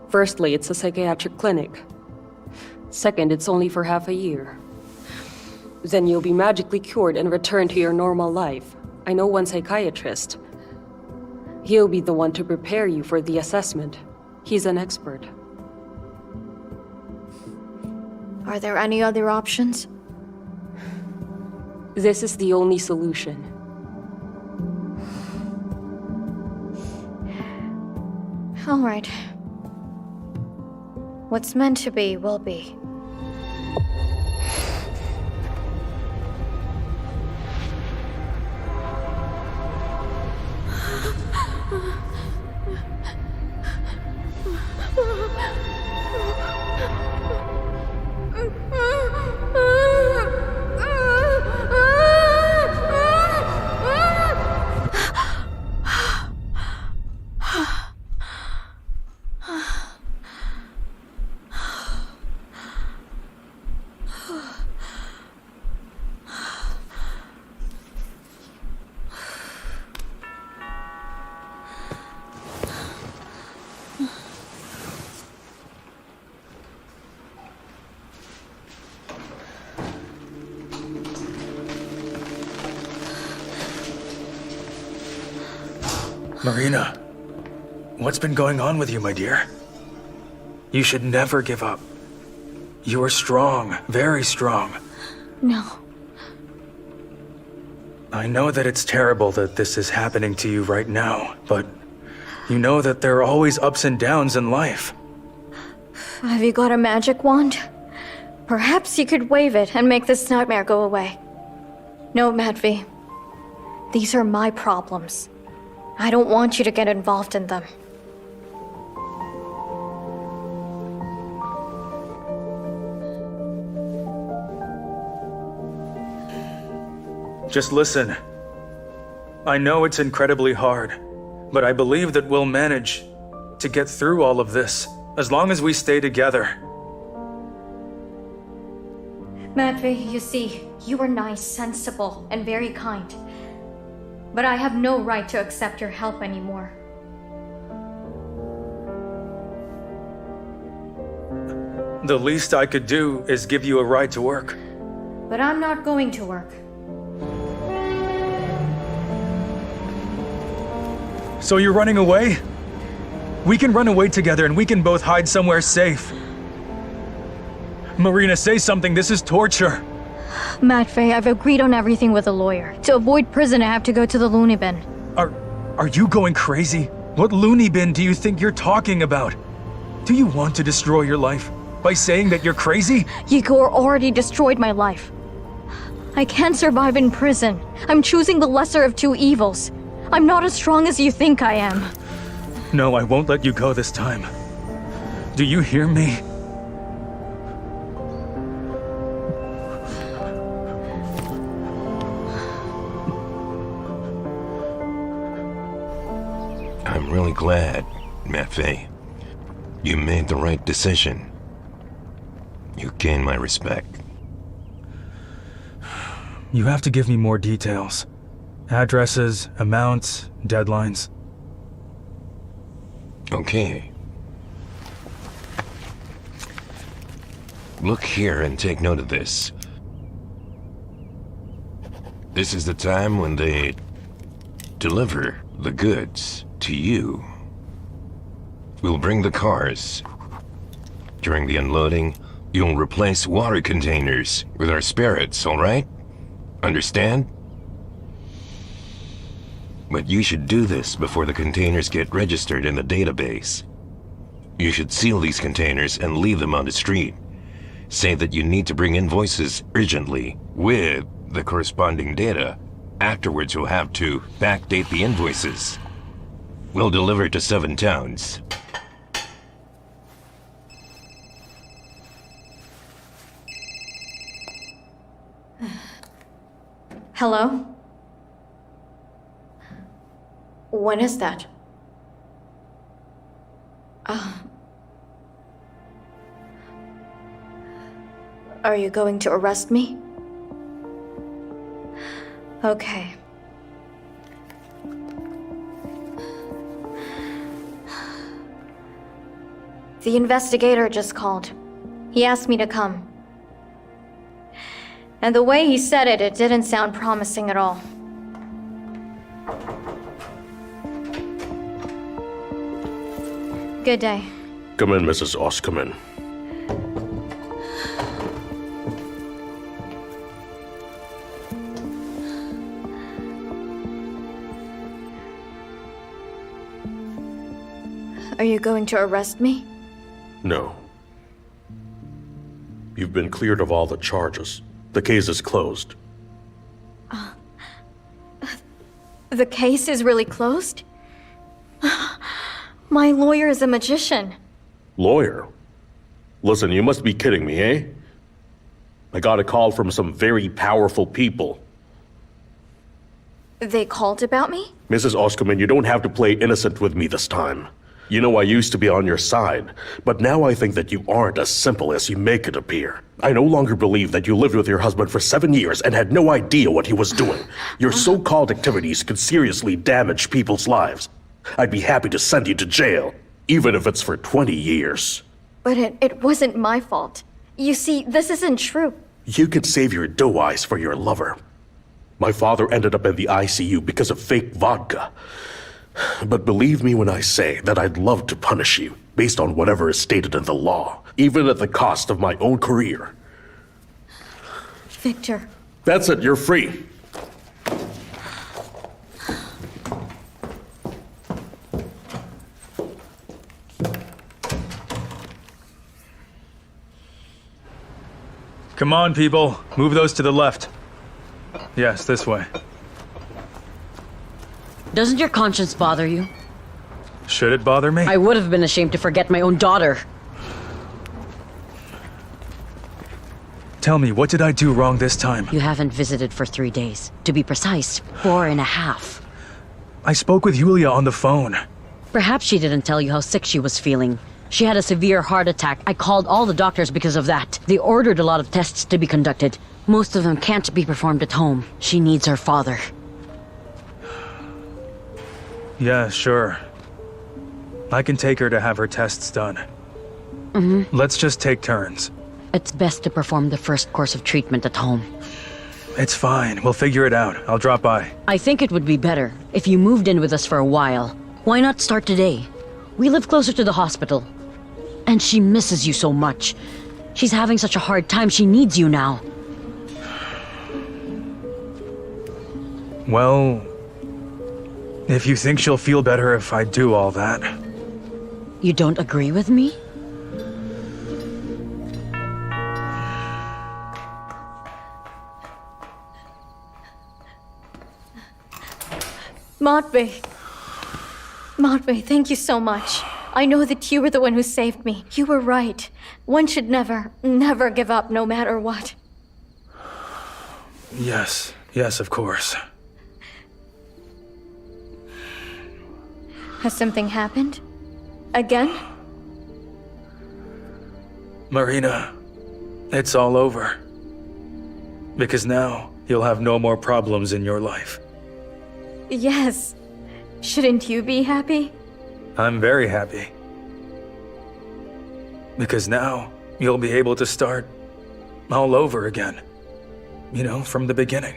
Firstly, it's a psychiatric clinic. Second, it's only for half a year. Then you'll be magically cured and return to your normal life. I know one psychiatrist. He'll be the one to prepare you for the assessment. He's an expert. Are there any other options? This is the only solution. All right. What's meant to be will be. Marina, what's been going on with you, my dear? You should never give up. You are strong, very strong. No. I know that it's terrible that this is happening to you right now, but you know that there are always ups and downs in life. Have you got a magic wand? Perhaps you could wave it and make this nightmare go away. No, Matvey. These are my problems. I don't want you to get involved in them. Just listen. I know it's incredibly hard, but I believe that we'll manage to get through all of this, as long as we stay together. Matvey, you see, you were nice, sensible, and very kind. But I have no right to accept your help anymore. The least I could do is give you a ride to work. But I'm not going to work. So you're running away? We can run away together and we can both hide somewhere safe. Marina, say something. This is torture. Matvey, I've agreed on everything with a lawyer. To avoid prison, I have to go to the loony bin. Are you going crazy? What loony bin do you think you're talking about? Do you want to destroy your life by saying that you're crazy? Egor already destroyed my life. I can't survive in prison. I'm choosing the lesser of two evils. I'm not as strong as you think I am. No, I won't let you go this time. Do you hear me? I'm really glad, Matvey. You made the right decision. You gained my respect. You have to give me more details. Addresses, amounts, deadlines. Okay. Look here and take note of this. This is the time when they deliver the goods to you. We'll bring the cars. During the unloading, you'll replace water containers with our spirits, all right? Understand? But you should do this before the containers get registered in the database. You should seal these containers and leave them on the street. Say that you need to bring invoices urgently with the corresponding data. Afterwards, you'll have to backdate the invoices. We'll deliver to 7 towns. Hello? When is that? Are you going to arrest me? Okay. The investigator just called. He asked me to come. And the way he said it, it didn't sound promising at all. Good day. Come in, Mrs. Oss, come in. Are you going to arrest me? No. You've been cleared of all the charges. The case is closed. The case is really closed? My lawyer is a magician. Lawyer? Listen, you must be kidding me, eh? I got a call from some very powerful people. They called about me? Mrs. Oskomen, you don't have to play innocent with me this time. You know I used to be on your side, but now I think that you aren't as simple as you make it appear. I no longer believe that you lived with your husband for 7 years and had no idea what he was doing. Your so-called activities could seriously damage people's lives. I'd be happy to send you to jail, even if it's for 20 years. But it wasn't my fault. You see, this isn't true. You could save your doe eyes for your lover. My father ended up in the ICU because of fake vodka. But believe me when I say that I'd love to punish you, based on whatever is stated in the law, even at the cost of my own career. Victor. That's it, you're free. Come on, people. Move those to the left. Yes, this way. Doesn't your conscience bother you? Should it bother me? I would have been ashamed to forget my own daughter. Tell me, what did I do wrong this time? You haven't visited for 3 days. To be precise, 4.5. I spoke with Yulia on the phone. Perhaps she didn't tell you how sick she was feeling. She had a severe heart attack. I called all the doctors because of that. They ordered a lot of tests to be conducted. Most of them can't be performed at home. She needs her father. Yeah, sure. I can take her to have her tests done. Mm-hmm. Let's just take turns. It's best to perform the first course of treatment at home. It's fine. We'll figure it out. I'll drop by. I think it would be better if you moved in with us for a while. Why not start today? We live closer to the hospital. And she misses you so much. She's having such a hard time. She needs you now. Well, if you think she'll feel better if I do all that. You don't agree with me? Matvey. Matvey, thank you so much. I know that you were the one who saved me. You were right. One should never give up no matter what. Yes, of course. Has something happened? Again? Marina, it's all over. Because now, you'll have no more problems in your life. Yes. Shouldn't you be happy? I'm very happy. Because now, you'll be able to start all over again. You know, from the beginning.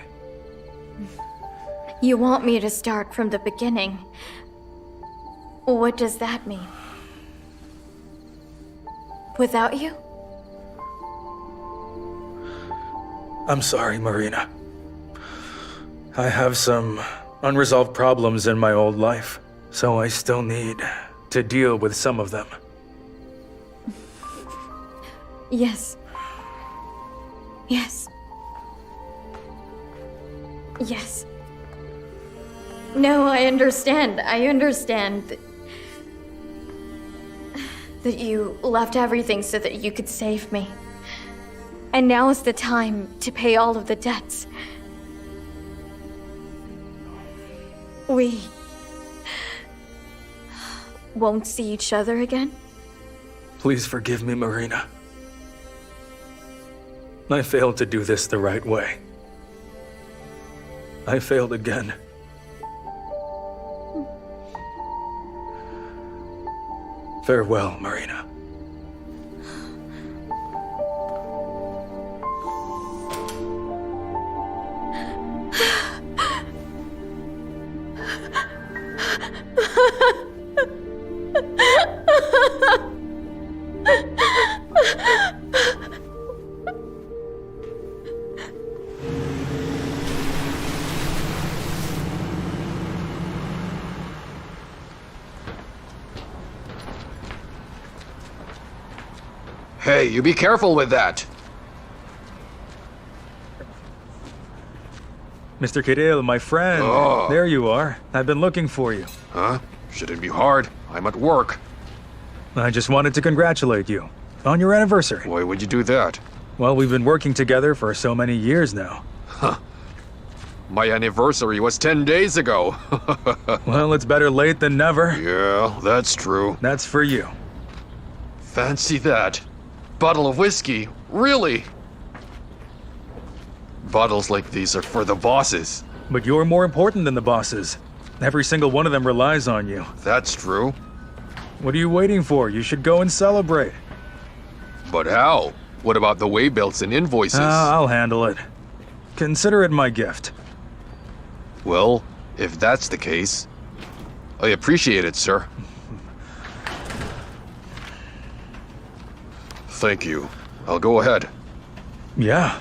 You want me to start from the beginning. What does that mean? Without you? I'm sorry, Marina. I have some unresolved problems in my old life, so I still need to deal with some of them. Yes. Yes. Yes. No, I understand. I understand that you left everything so that you could save me. And now is the time to pay all of the debts. We won't see each other again? Please forgive me, Marina. I failed to do this the right way. I failed again. Farewell, Marina. Hey, you be careful with that. Mr. Kirill, my friend. Oh. There you are. I've been looking for you. Huh? Shouldn't be hard. I'm at work. I just wanted to congratulate you on your anniversary. Why would you do that? Well, we've been working together for so many years now. Huh. My anniversary was 10 days ago. Well, it's better late than never. Yeah, that's true. That's for you. Fancy that. Bottle of whiskey? Really? Bottles like these are for the bosses. But you're more important than the bosses. Every single one of them relies on you. That's true. What are you waiting for? You should go and celebrate. But how? What about the waybills and invoices? I'll handle it. Consider it my gift. Well, if that's the case, I appreciate it, sir. Thank you. I'll go ahead. Yeah.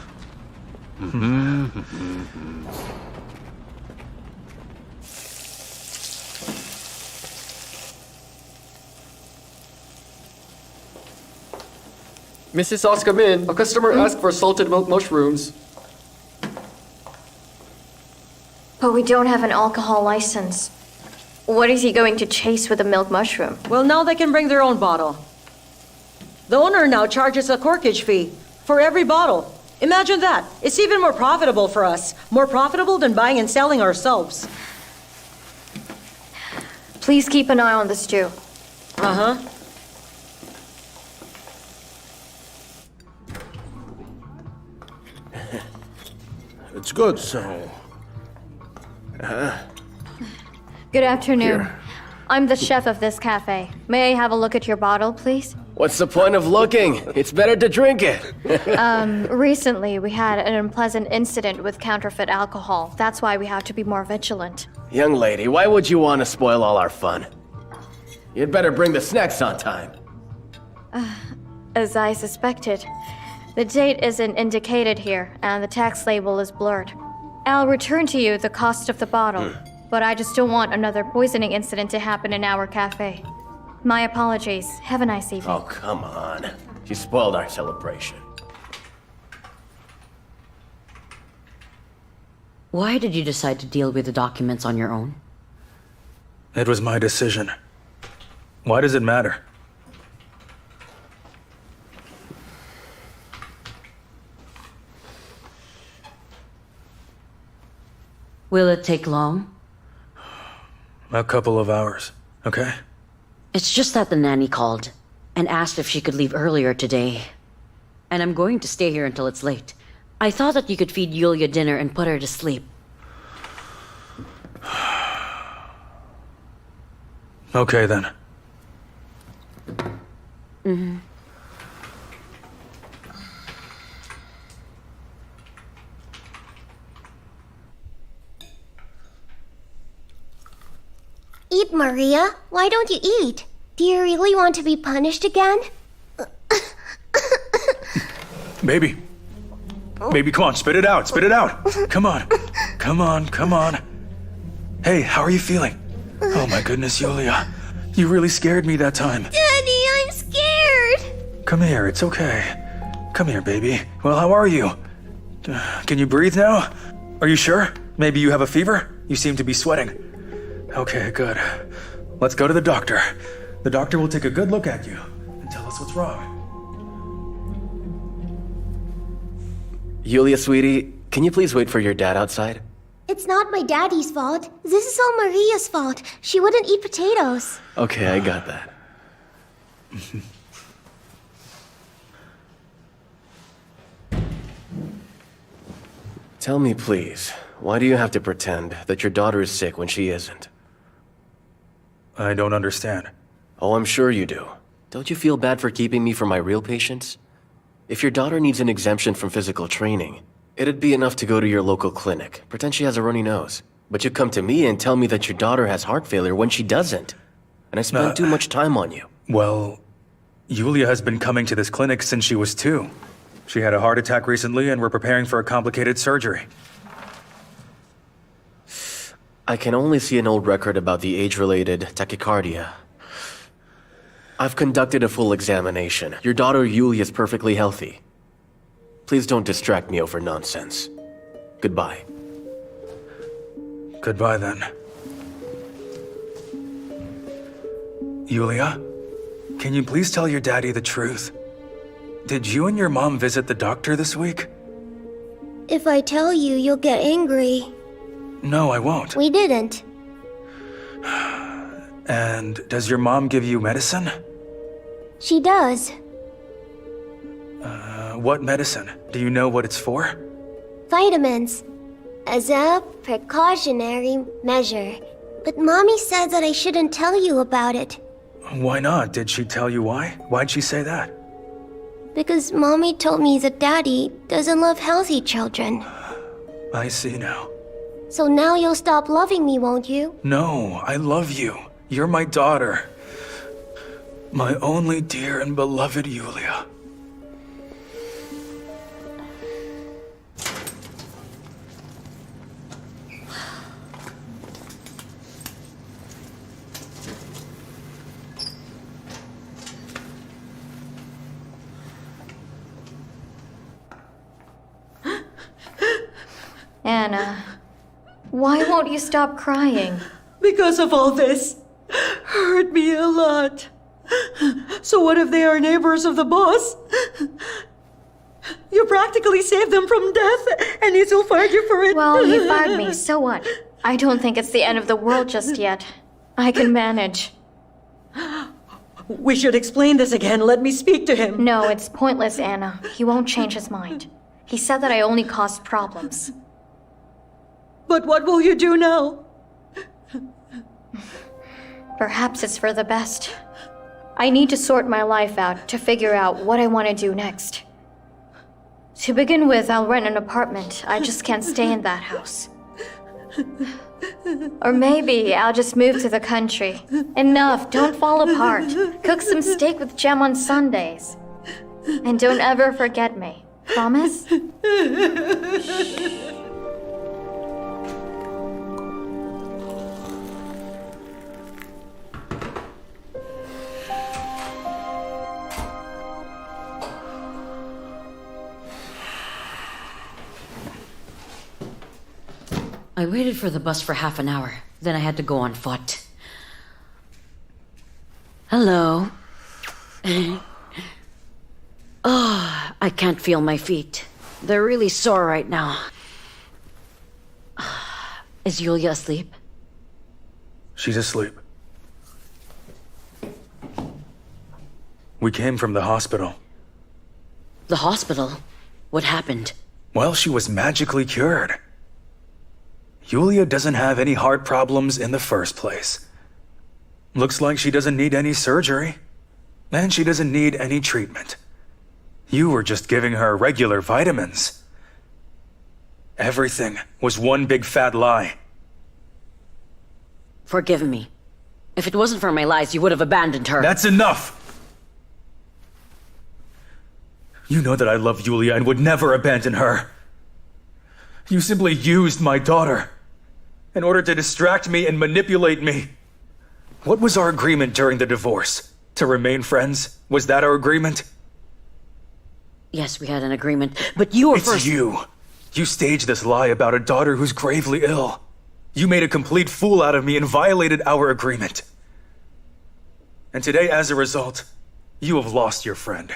Mrs. Sauce, come in. A customer asked for salted milk mushrooms. But we don't have an alcohol license. What is he going to chase with a milk mushroom? Well, now they can bring their own bottle. The owner now charges a corkage fee for every bottle. Imagine that. It's even more profitable for us. More profitable than buying and selling ourselves. Please keep an eye on the stew. Uh-huh. It's good, so... Good afternoon. Here. I'm the chef of this cafe. May I have a look at your bottle, please? What's the point of looking? It's better to drink it. Recently we had an unpleasant incident with counterfeit alcohol. That's why we have to be more vigilant. Young lady, why would you want to spoil all our fun? You'd better bring the snacks on time. As I suspected. The date isn't indicated here, and the tax label is blurred. I'll return to you the cost of the bottle, but I just don't want another poisoning incident to happen in our cafe. My apologies. Have a nice evening. Oh, come on. You spoiled our celebration. Why did you decide to deal with the documents on your own? It was my decision. Why does it matter? Will it take long? A couple of hours, okay? It's just that the nanny called and asked if she could leave earlier today. And I'm going to stay here until it's late. I thought that you could feed Yulia dinner and put her to sleep. Okay, then. Mm-hmm. Eat, Maria. Why don't you eat? Do you really want to be punished again? Baby. Baby, come on, spit it out, spit it out. Come on. Come on, come on. Hey, how are you feeling? Oh my goodness, Yulia. You really scared me that time. Daddy, I'm scared. Come here, it's okay. Come here, baby. Well, how are you? Can you breathe now? Are you sure? Maybe you have a fever? You seem to be sweating. Okay, good. Let's go to the doctor. The doctor will take a good look at you and tell us what's wrong. Yulia, sweetie, can you please wait for your dad outside? It's not my daddy's fault. This is all Maria's fault. She wouldn't eat potatoes. Okay, I got that. Tell me, please, why do you have to pretend that your daughter is sick when she isn't? I don't understand. Oh, I'm sure you do. Don't you feel bad for keeping me from my real patients? If your daughter needs an exemption from physical training, it'd be enough to go to your local clinic, pretend she has a runny nose. But you come to me and tell me that your daughter has heart failure when she doesn't. And I spend too much time on you. Well, Yulia has been coming to this clinic since she was 2. She had a heart attack recently and we're preparing for a complicated surgery. I can only see an old record about the age-related tachycardia. I've conducted a full examination. Your daughter Yulia is perfectly healthy. Please don't distract me over nonsense. Goodbye. Goodbye then. Yulia, can you please tell your daddy the truth? Did you and your mom visit the doctor this week? If I tell you, you'll get angry. No, I won't. We didn't. And does your mom give you medicine? She does. What medicine? Do you know what it's for? Vitamins. As a precautionary measure. But Mommy said that I shouldn't tell you about it. Why not? Did she tell you why? Why'd she say that? Because Mommy told me that Daddy doesn't love healthy children. I see now. So now you'll stop loving me, won't you? No, I love you. You're my daughter. My only dear and beloved Yulia. Anna, why won't you stop crying? Because of all this. Hurt me a lot. So what if they are neighbors of the boss? You practically saved them from death, and he still fired you for it. Well, he fired me, so what? I don't think it's the end of the world just yet. I can manage. We should explain this again. Let me speak to him. No, it's pointless, Anna. He won't change his mind. He said that I only caused problems. But what will you do now? Perhaps it's for the best. I need to sort my life out to figure out what I want to do next. To begin with, I'll rent an apartment. I just can't stay in that house. Or maybe I'll just move to the country. Enough, don't fall apart. Cook some steak with jam on Sundays. And don't ever forget me. Promise? I waited for the bus for half an hour. Then I had to go on foot. Hello. Oh, I can't feel my feet. They're really sore right now. Is Yulia asleep? She's asleep. We came from the hospital. The hospital? What happened? Well, she was magically cured. Yulia doesn't have any heart problems in the first place. Looks like she doesn't need any surgery. And she doesn't need any treatment. You were just giving her regular vitamins. Everything was one big fat lie. Forgive me. If it wasn't for my lies, you would have abandoned her. That's enough! You know that I love Yulia and would never abandon her. You simply used my daughter in order to distract me and manipulate me. What was our agreement during the divorce? To remain friends? Was that our agreement? Yes, we had an agreement, but you were It's you. You staged this lie about a daughter who's gravely ill. You made a complete fool out of me and violated our agreement. And today, as a result, you have lost your friend.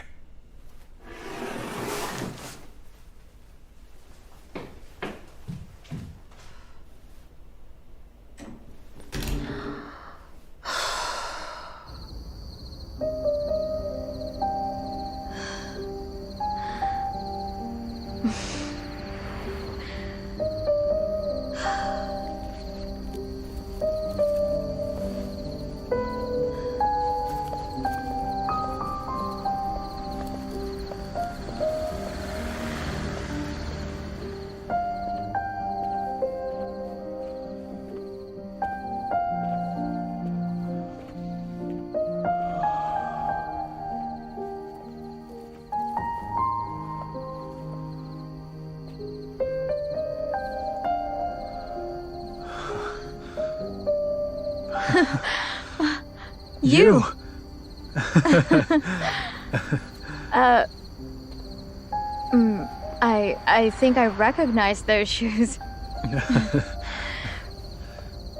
I think I recognize those shoes.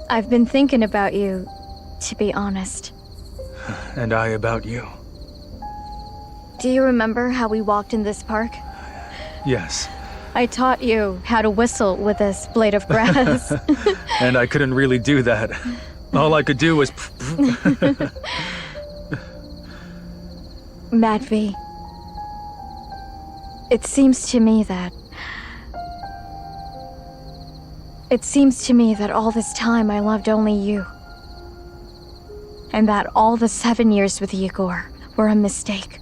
I've been thinking about you, to be honest. And I about you. Do you remember how we walked in this park? Yes. I taught you how to whistle with this blade of grass. And I couldn't really do that. All I could do was... Matvey, it seems to me that all this time I loved only you. And that all the 7 years with Egor were a mistake.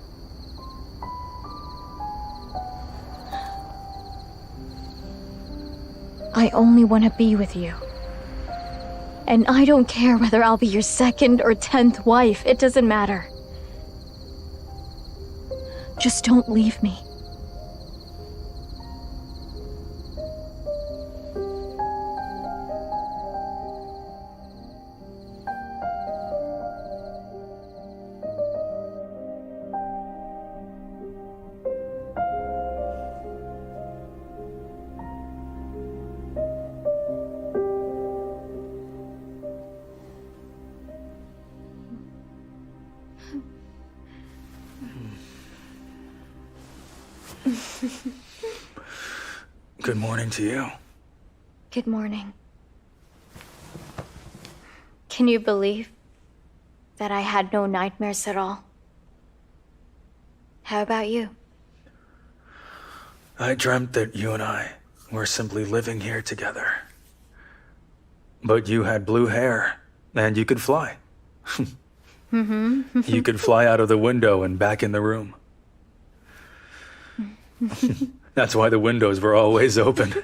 I only want to be with you. And I don't care whether I'll be your 2nd or 10th wife, it doesn't matter. Just don't leave me. Good morning to you. Good morning. Can you believe that I had no nightmares at all? How about you? I dreamt that you and I were simply living here together. But you had blue hair, and you could fly. You could fly out of the window and back in the room. That's why the windows were always open.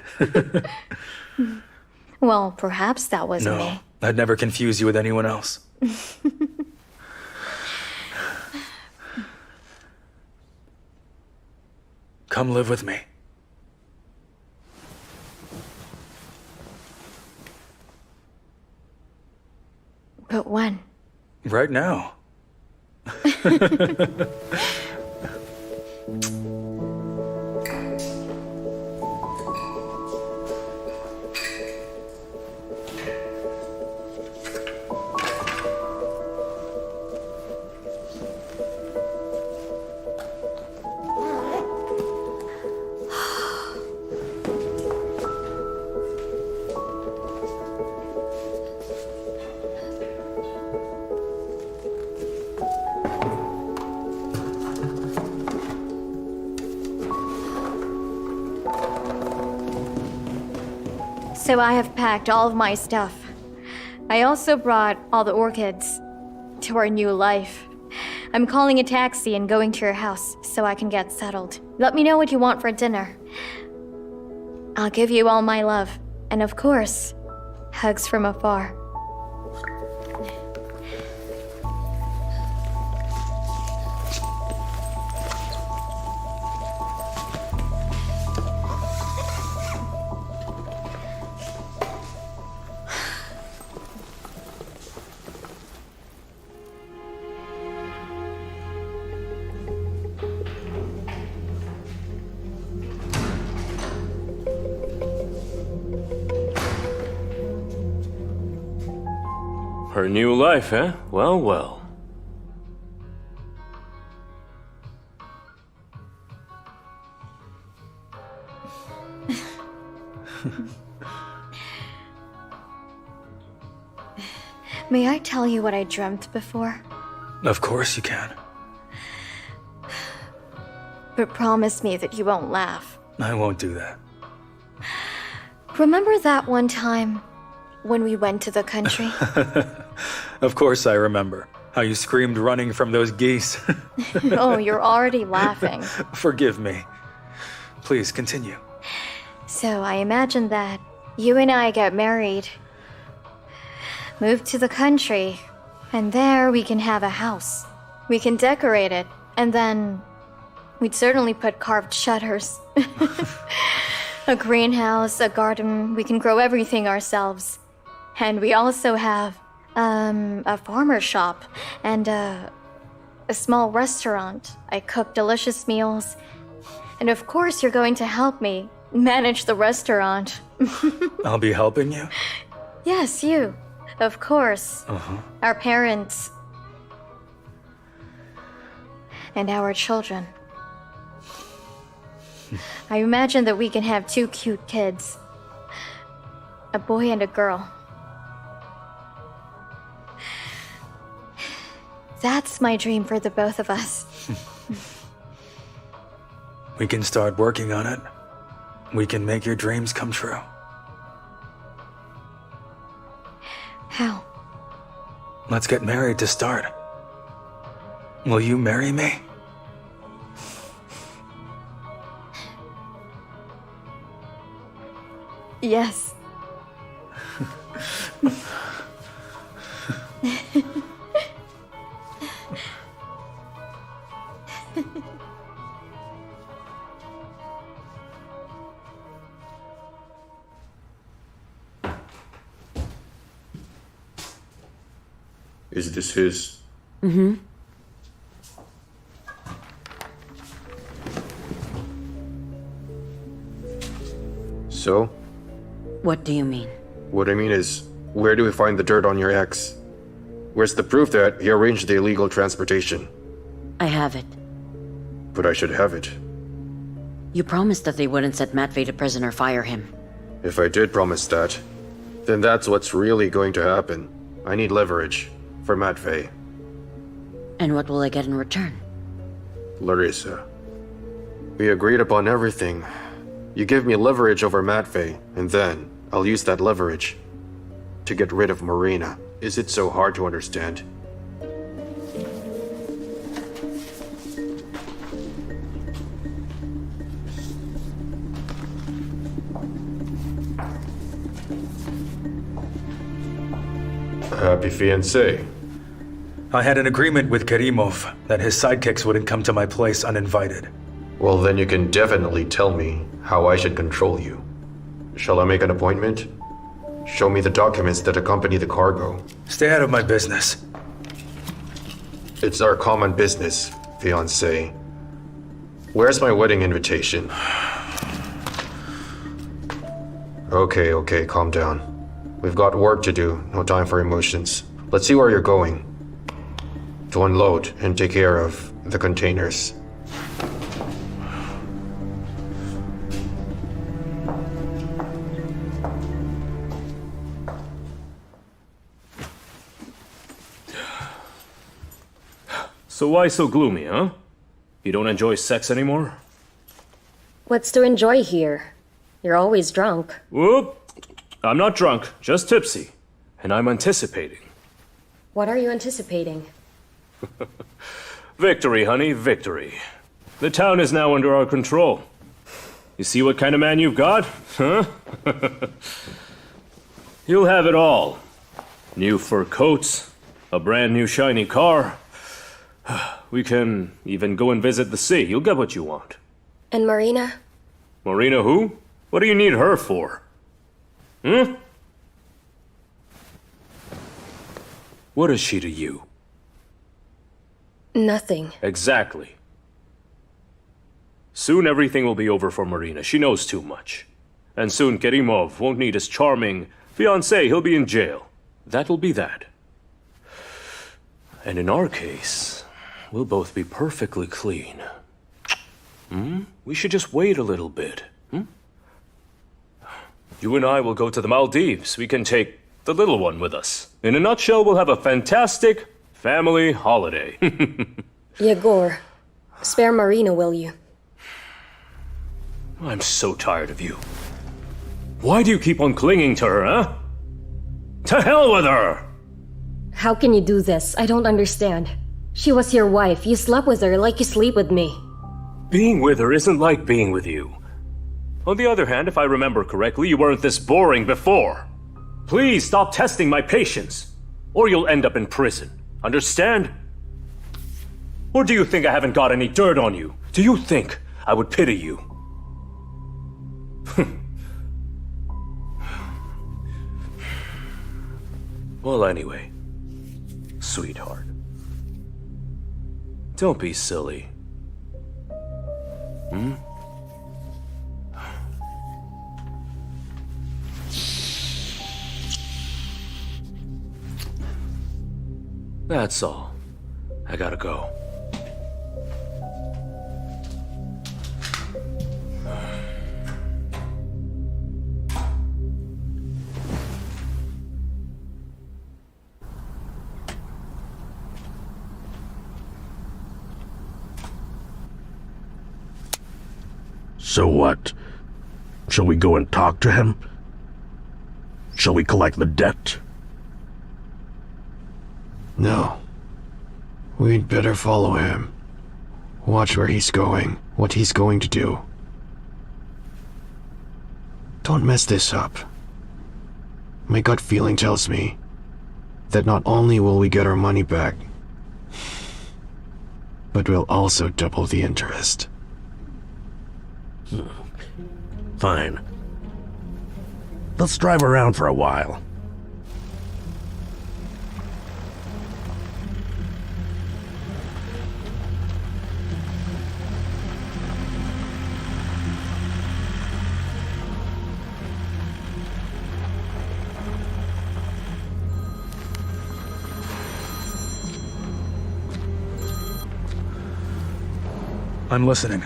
Well, perhaps that was me. No, I'd never confuse you with anyone else. Come live with me. But when? Right now. So I have packed all of my stuff. I also brought all the orchids to our new life. I'm calling a taxi and going to your house so I can get settled. Let me know what you want for dinner. I'll give you all my love. And of course, hugs from afar. Her new life, eh? Well, well. May I tell you what I dreamt before? Of course you can. But promise me that you won't laugh. I won't do that. Remember that one time when we went to the country? Of course I remember. How you screamed running from those geese. Oh, you're already laughing. Forgive me. Please, continue. So I imagined that you and I get married, move to the country, and there we can have a house. We can decorate it, and then we'd certainly put carved shutters. A greenhouse, a garden, we can grow everything ourselves. And we also have, a farmer shop, and a small restaurant. I cook delicious meals. And of course, you're going to help me manage the restaurant. I'll be helping you? Yes, you. Of course. Our parents. And our children. I imagine that we can have 2 cute kids. A boy and a girl. That's my dream for the both of us. We can start working on it. We can make your dreams come true. How? Let's get married to start. Will you marry me? Yes. Is this his? Mm-hmm. So? What do you mean? What I mean is, where do we find the dirt on your ex? Where's the proof that he arranged the illegal transportation? I have it. But I should have it. You promised that they wouldn't set Matvey to prison or fire him. If I did promise that, then that's what's really going to happen. I need leverage for Matvey. And what will I get in return? Larissa. We agreed upon everything. You give me leverage over Matvey, and then I'll use that leverage to get rid of Marina. Is it so hard to understand? Happy fiancé. I had an agreement with Karimov that his sidekicks wouldn't come to my place uninvited. Well, then you can definitely tell me how I should control you. Shall I make an appointment? Show me the documents that accompany the cargo. Stay out of my business. It's our common business, fiancé. Where's my wedding invitation? Okay, calm down. We've got work to do, no time for emotions. Let's see where you're going. To unload and take care of the containers. So why so gloomy, huh? You don't enjoy sex anymore? What's to enjoy here? You're always drunk. Whoop! I'm not drunk, just tipsy. And I'm anticipating. What are you anticipating? Victory, honey, victory. The town is now under our control. You see what kind of man you've got, huh? You'll have it all. New fur coats, a brand new shiny car. We can even go and visit the sea. You'll get what you want. And Marina? Marina who? What do you need her for? What is she to you? Nothing. Exactly. Soon everything will be over for Marina. She knows too much. And soon Karimov won't need his charming fiancé. He'll be in jail. That'll be that. And in our case, we'll both be perfectly clean. We should just wait a little bit. You and I will go to the Maldives. We can take the little one with us. In a nutshell, we'll have a fantastic family holiday. Egor, spare Marina, will you? I'm so tired of you. Why do you keep on clinging to her, huh? To hell with her! How can you do this? I don't understand. She was your wife. You slept with her like you sleep with me. Being with her isn't like being with you. On the other hand, if I remember correctly, you weren't this boring before. Please stop testing my patience, or you'll end up in prison. Understand? Or do you think I haven't got any dirt on you? Do you think I would pity you? Well, anyway, sweetheart. Don't be silly. Hmm? That's all. I gotta go. So what? Shall we go and talk to him? Shall we collect the debt? No. We'd better follow him. Watch where he's going, what he's going to do. Don't mess this up. My gut feeling tells me that not only will we get our money back, but we'll also double the interest. Fine. Let's drive around for a while. I'm listening.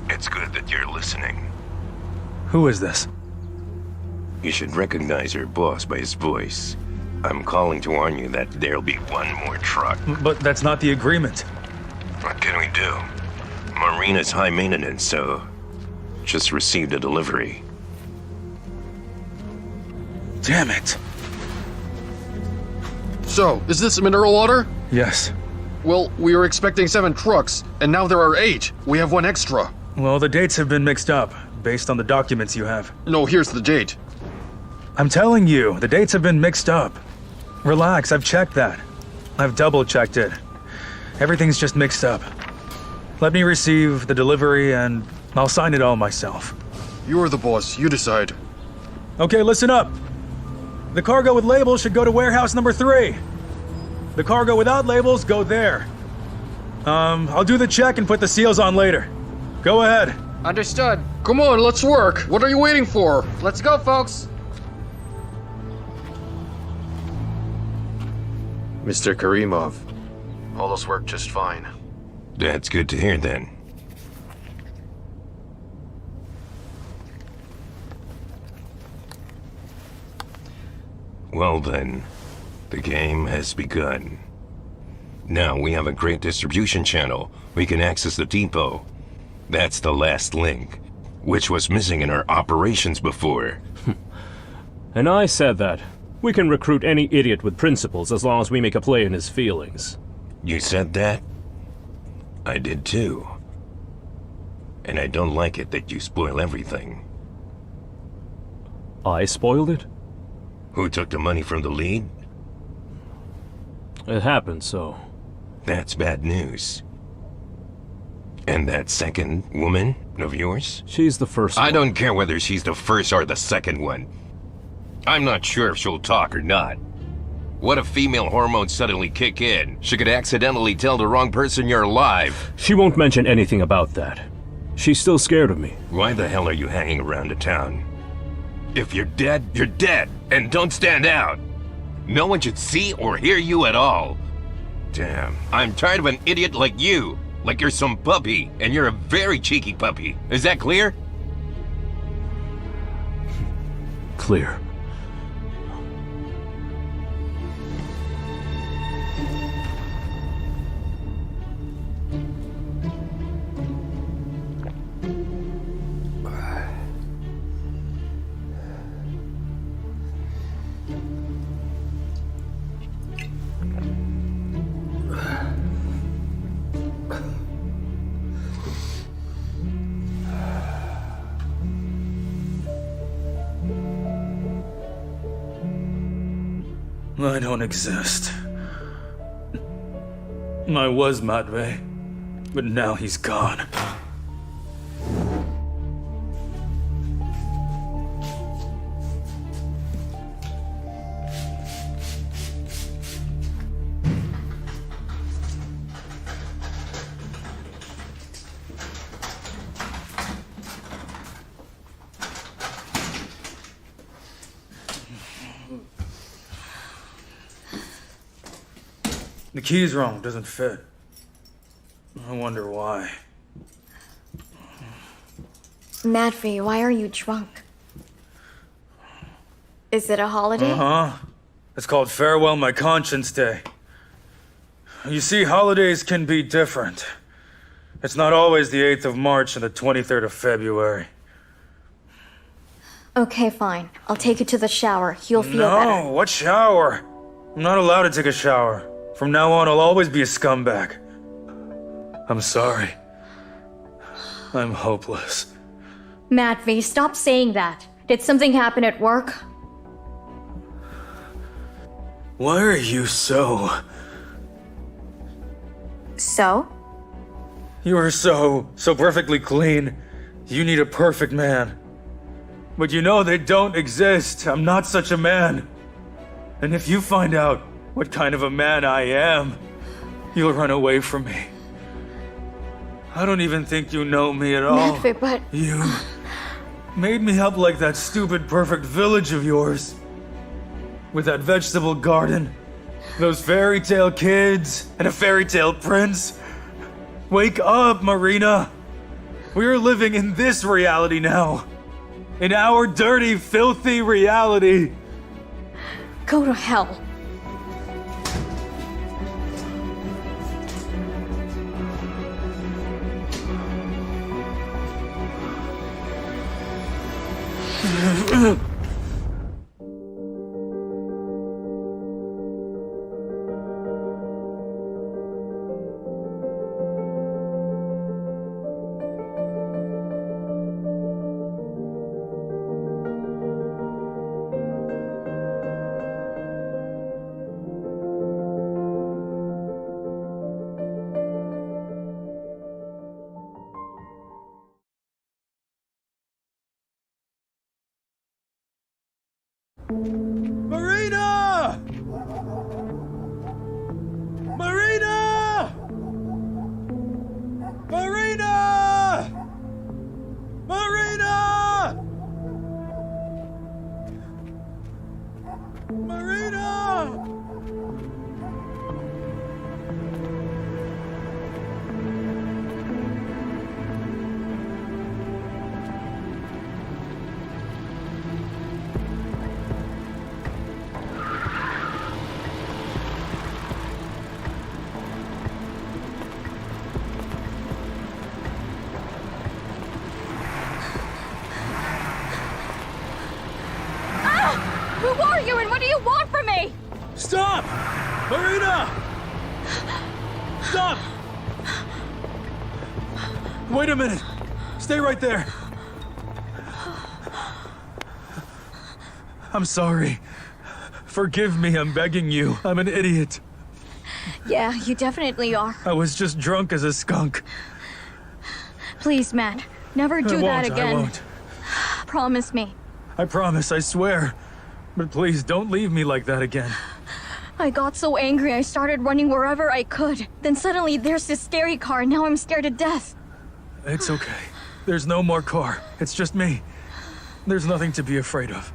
It's good that you're listening. Who is this? You should recognize your boss by his voice. I'm calling to warn you that there'll be one more truck. But that's not the agreement. What can we do? Marina's high maintenance, so just received a delivery. Damn it. So, is this mineral water? Yes. Well, we were expecting 7 trucks, and now there are 8. We have 1 extra. Well, the dates have been mixed up, based on the documents you have. No, here's the date. I'm telling you, the dates have been mixed up. Relax, I've checked that. I've double-checked it. Everything's just mixed up. Let me receive the delivery and I'll sign it all myself. You're the boss, you decide. Okay, listen up. The cargo with labels should go to warehouse number 3. The cargo without labels, go there. I'll do the check and put the seals on later. Go ahead. Understood. Come on, let's work. What are you waiting for? Let's go, folks. Mr. Karimov, all those work just fine. That's good to hear then. Well then, the game has begun. Now we have a great distribution channel. We can access the depot. That's the last link, which was missing in our operations before. And I said that. We can recruit any idiot with principles as long as we make a play in his feelings. You said that? I did too. And I don't like it that you spoil everything. I spoiled it? Who took the money from the lead? It happened, so... That's bad news. And that second woman of yours? She's the first one. I don't care whether she's the first or the second one. I'm not sure if she'll talk or not. What if female hormones suddenly kick in? She could accidentally tell the wrong person you're alive. She won't mention anything about that. She's still scared of me. Why the hell are you hanging around the town? If you're dead, you're dead. And don't stand out. No one should see or hear you at all. Damn, I'm tired of an idiot like you. Like you're some puppy, and you're a very cheeky puppy. Is that clear? Clear. I don't exist. I was Matvey, but now he's gone. The key's wrong, it doesn't fit. I wonder why. Matvey, why are you drunk? Is it a holiday? Uh-huh. It's called Farewell My Conscience Day. You see, holidays can be different. It's not always the 8th of March and the 23rd of February. Okay, fine. I'll take you to the shower. You'll feel better. No, what shower? I'm not allowed to take a shower. From now on, I'll always be a scumbag. I'm sorry. I'm hopeless. Matvey, stop saying that. Did something happen at work? Why are you so... So? You are so perfectly clean. You need a perfect man. But you know they don't exist. I'm not such a man. And if you find out what kind of a man I am, you'll run away from me. I don't even think you know me at all. Matvey, but... You made me up like that stupid perfect village of yours. With that vegetable garden, those fairy tale kids, and a fairy tale prince. Wake up, Marina. We're living in this reality now. In our dirty, filthy reality. Go to hell. Marina! Marina! Marina! Marina! Marina! Who are you and what do you want from me? Stop! Marina! Stop! Wait a minute. Stay right there. I'm sorry. Forgive me, I'm begging you. I'm an idiot. Yeah, you definitely are. I was just drunk as a skunk. Please, Matt, never do that again. I won't. Promise me. I promise, I swear. But please, don't leave me like that again. I got so angry I started running wherever I could. Then suddenly there's this scary car and now I'm scared to death. It's okay. There's no more car. It's just me. There's nothing to be afraid of.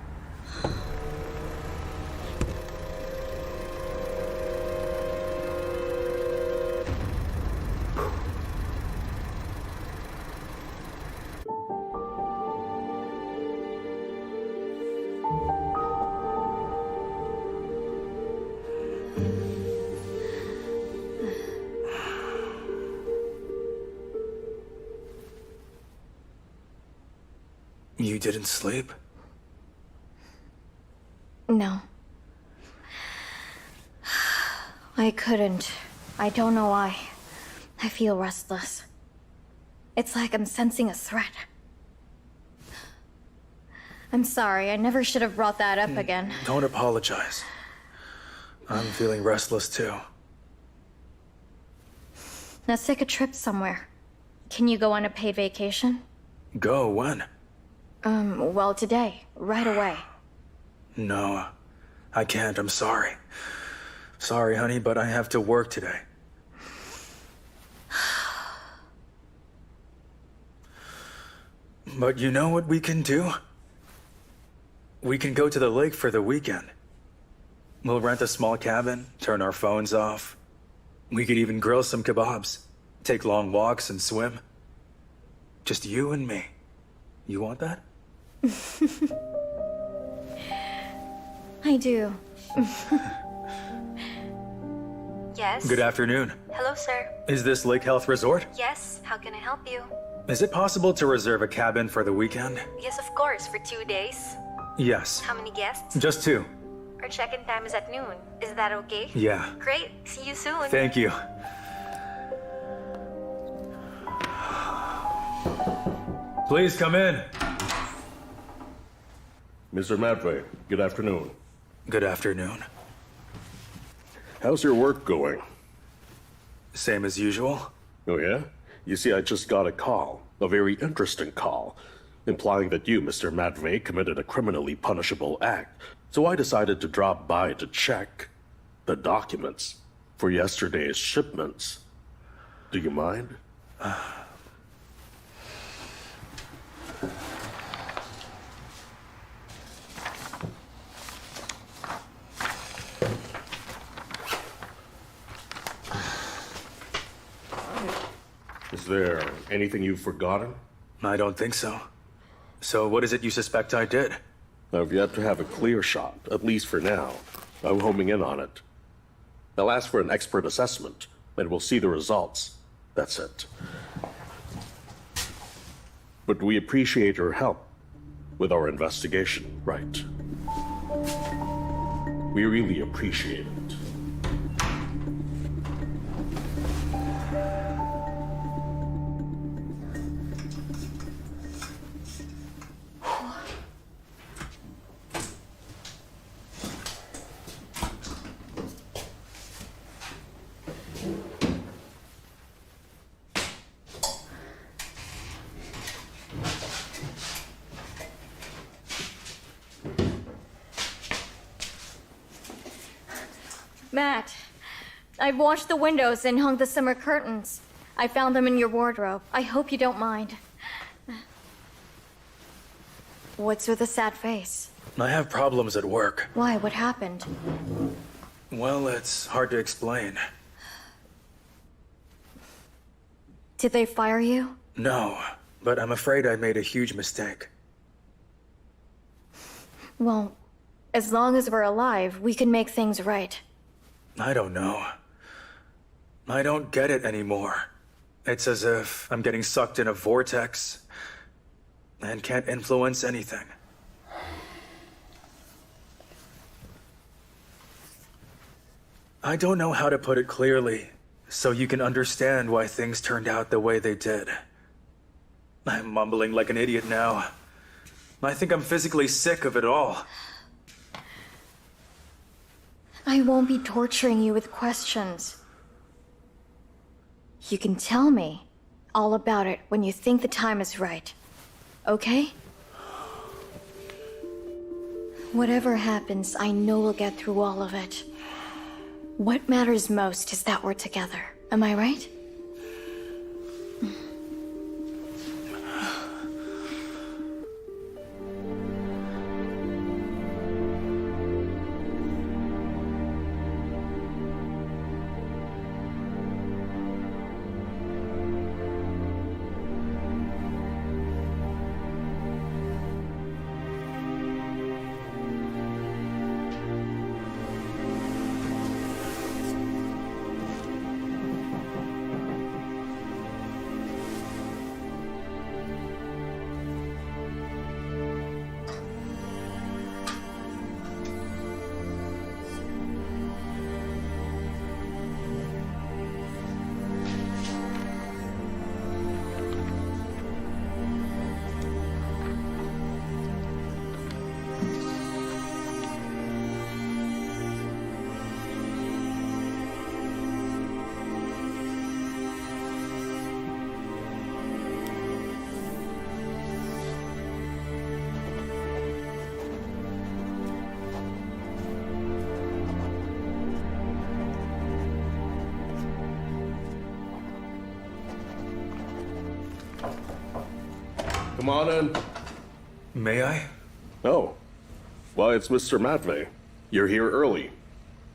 You didn't sleep? No. I couldn't. I don't know why. I feel restless. It's like I'm sensing a threat. I'm sorry, I never should have brought that up again. Don't apologize. I'm feeling restless too. Let's take a trip somewhere. Can you go on a paid vacation? Go when? Well, today. Right away. No, I can't. I'm sorry. Sorry, honey, but I have to work today. But you know what we can do? We can go to the lake for the weekend. We'll rent a small cabin, turn our phones off, We could even grill some kebabs, take long walks and swim. Just you and me. You want that? I do. Yes? Good afternoon. Hello, sir. Is this Lake Health Resort? Yes, how can I help you? Is it possible to reserve a cabin for the weekend? Yes, of course, for 2 days. Yes. How many guests? Just 2. Our check-in time is at noon. Is that okay? Yeah. Great. See you soon. Thank you. Please come in. Mr. Matvey, good afternoon. Good afternoon. How's your work going? Same as usual. Oh, yeah? You see, I just got a call, a very interesting call, implying that you, Mr. Matvey, committed a criminally punishable act. So I decided to drop by to check the documents for yesterday's shipments. Do you mind? Is there anything you've forgotten? I don't think so. So what is it you suspect I did? I've yet to have a clear shot, at least for now. I'm homing in on it. I'll ask for an expert assessment, and we'll see the results. That's it. But we appreciate your help with our investigation, right? We really appreciate it. Matt, I've washed the windows and hung the summer curtains. I found them in your wardrobe. I hope you don't mind. What's with the sad face? I have problems at work. Why? What happened? Well, it's hard to explain. Did they fire you? No, but I'm afraid I made a huge mistake. Well, as long as we're alive, we can make things right. I don't know. I don't get it anymore. It's as if I'm getting sucked in a vortex and can't influence anything. I don't know how to put it clearly, so you can understand why things turned out the way they did. I'm mumbling like an idiot now. I think I'm physically sick of it all. I won't be torturing you with questions. You can tell me all about it when you think the time is right. Okay? Whatever happens, I know we'll get through all of it. What matters most is that we're together. Am I right? Come on in. May I? Oh. Why, it's Mr. Matvey. You're here early.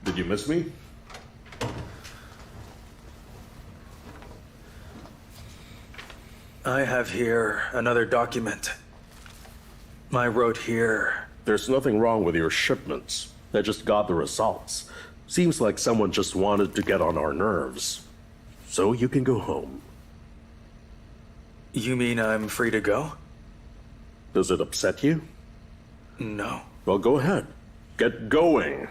Did you miss me? I have here another document. I wrote here. There's nothing wrong with your shipments. I just got the results. Seems like someone just wanted to get on our nerves. So you can go home. You mean I'm free to go? Does it upset you? No. Well, go ahead. Get going.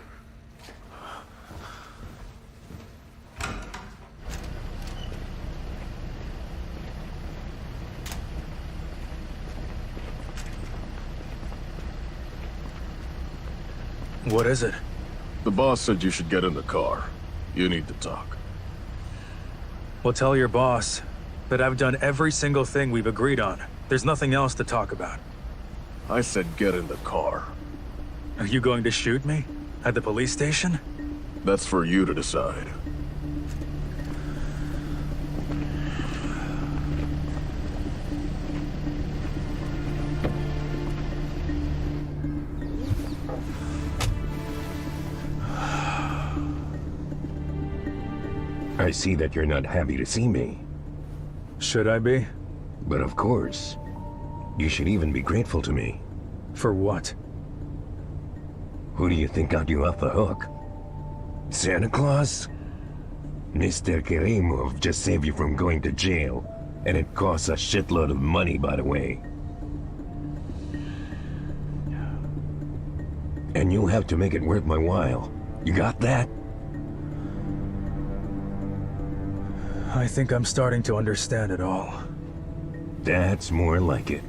What is it? The boss said you should get in the car. You need to talk. Well, tell your boss that I've done every single thing we've agreed on. There's nothing else to talk about. I said get in the car. Are you going to shoot me? At the police station? That's for you to decide. I see that you're not happy to see me. Should I be? But of course. You should even be grateful to me. For what? Who do you think got you off the hook? Santa Claus? Mr. Karimov just saved you from going to jail, and it costs a shitload of money, by the way. And you'll have to make it worth my while. You got that? I think I'm starting to understand it all. That's more like it.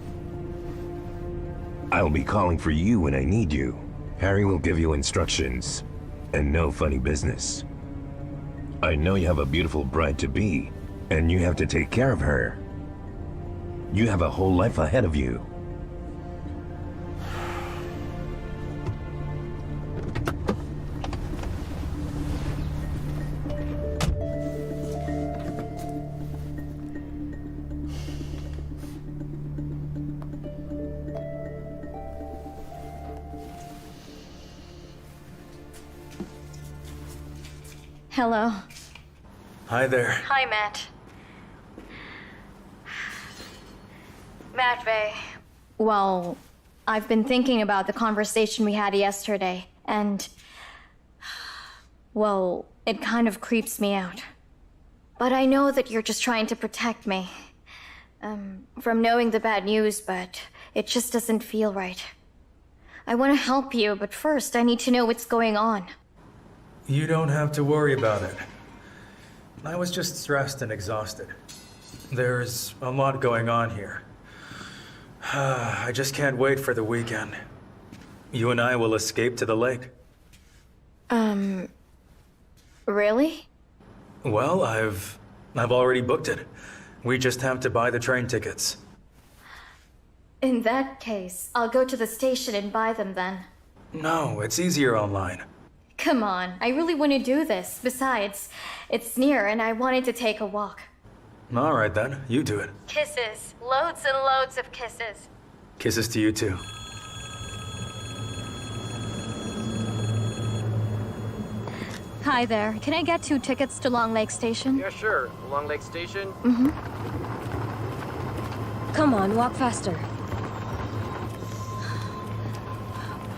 I'll be calling for you when I need you. Harry will give you instructions, and no funny business. I know you have a beautiful bride-to-be, and you have to take care of her. You have a whole life ahead of you. Hello. Hi there. Hi, Matt. Matvey. Well, I've been thinking about the conversation we had yesterday, and... well, it kind of creeps me out. But I know that you're just trying to protect me. From knowing the bad news, but it just doesn't feel right. I want to help you, but first I need to know what's going on. You don't have to worry about it. I was just stressed and exhausted. There's a lot going on here. I just can't wait for the weekend. You and I will escape to the lake. Really? Well, I've already booked it. We just have to buy the train tickets. In that case, I'll go to the station and buy them then. No, it's easier online. Come on, I really want to do this. Besides, it's near and I wanted to take a walk. All right then, you do it. Kisses. Loads and loads of kisses. Kisses to you too. Hi there. Can I get 2 tickets to Long Lake Station? Yeah, sure. Long Lake Station? Mm-hmm. Come on, walk faster.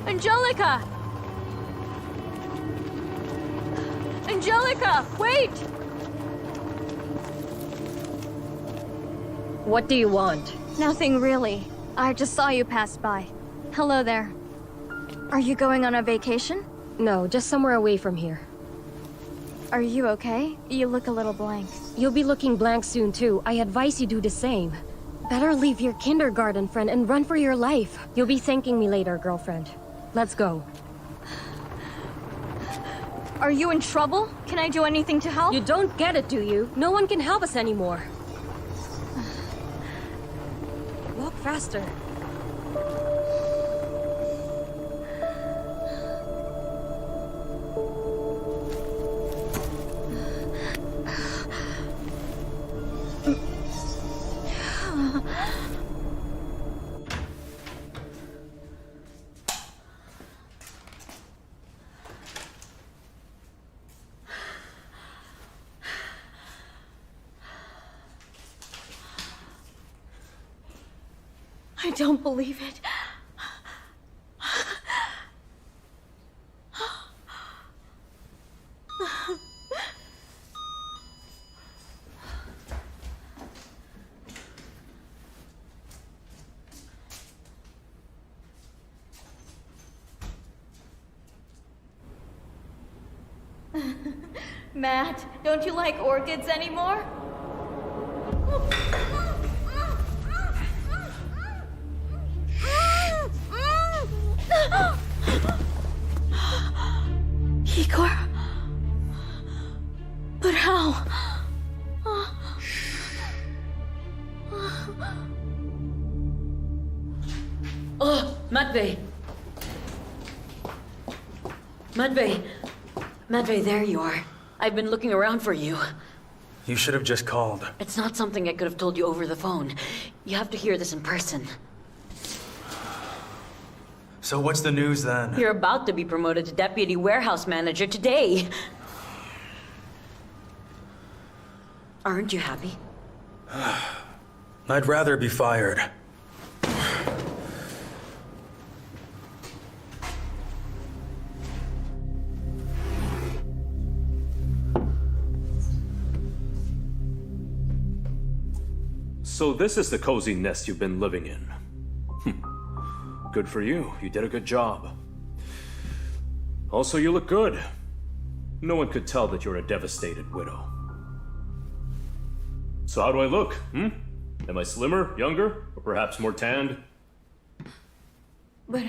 Angelica! Angelica, wait! What do you want? Nothing really. I just saw you pass by. Hello there. Are you going on a vacation? No, just somewhere away from here. Are you okay? You look a little blank. You'll be looking blank soon too. I advise you do the same. Better leave your kindergarten friend and run for your life. You'll be thanking me later, girlfriend. Let's go. Are you in trouble? Can I do anything to help? You don't get it, do you? No one can help us anymore. Walk faster. don't believe it. Matt, don't you like orchids anymore? Egor? But how? Oh, Matvey! Matvey! Matvey, there you are. I've been looking around for you. You should have just called. It's not something I could have told you over the phone. You have to hear this in person. So what's the news then? You're about to be promoted to deputy warehouse manager today. Aren't you happy? I'd rather be fired. So this is the cozy nest you've been living in. Good for you. You did a good job. Also, you look good. No one could tell that you're a devastated widow. So how do I look, Am I slimmer, younger, or perhaps more tanned? But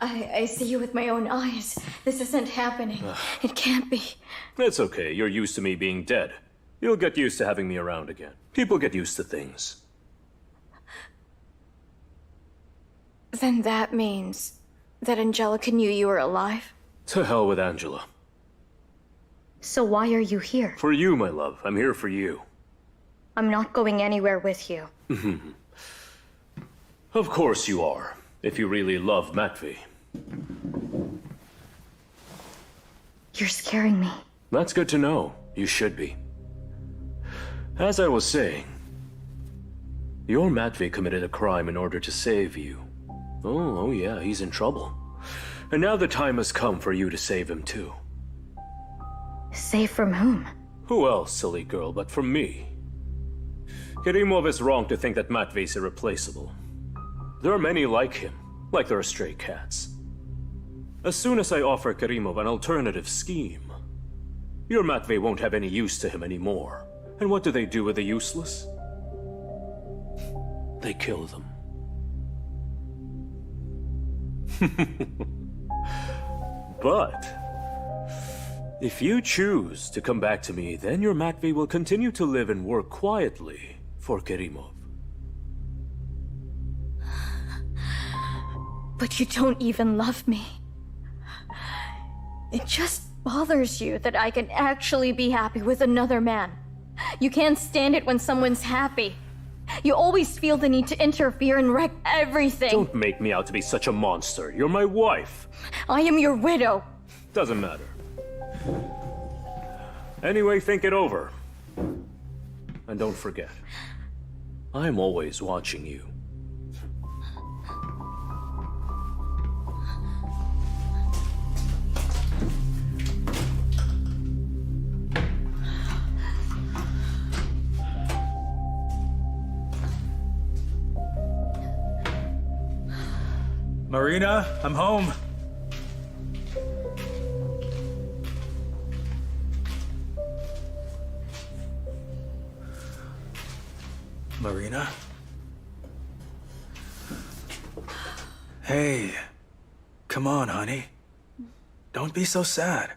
I see you with my own eyes. This isn't happening. It can't be. It's okay. You're used to me being dead. You'll get used to having me around again. People get used to things. Then that means that Angelica knew you were alive? To hell with Angela. So why are you here? For you, my love. I'm here for you. I'm not going anywhere with you. Of course you are, if you really love Matvey. You're scaring me. That's good to know. You should be. As I was saying, your Matvey committed a crime in order to save you. Oh yeah, he's in trouble. And now the time has come for you to save him too. Save from whom? Who else, silly girl, but from me? Karimov is wrong to think that Matvey's irreplaceable. There are many like him, like there are stray cats. As soon as I offer Karimov an alternative scheme, your Matvey won't have any use to him anymore. And what do they do with the useless? They kill them. But if you choose to come back to me, then your Matvey will continue to live and work quietly for Karimov. But you don't even love me. It just bothers you that I can actually be happy with another man. You can't stand it when someone's happy. You always feel the need to interfere and wreck everything. Don't make me out to be such a monster. You're my wife. I am your widow. Doesn't matter. Anyway, think it over. And don't forget, I'm always watching you. Marina, I'm home. Marina? Hey, come on, honey. Don't be so sad.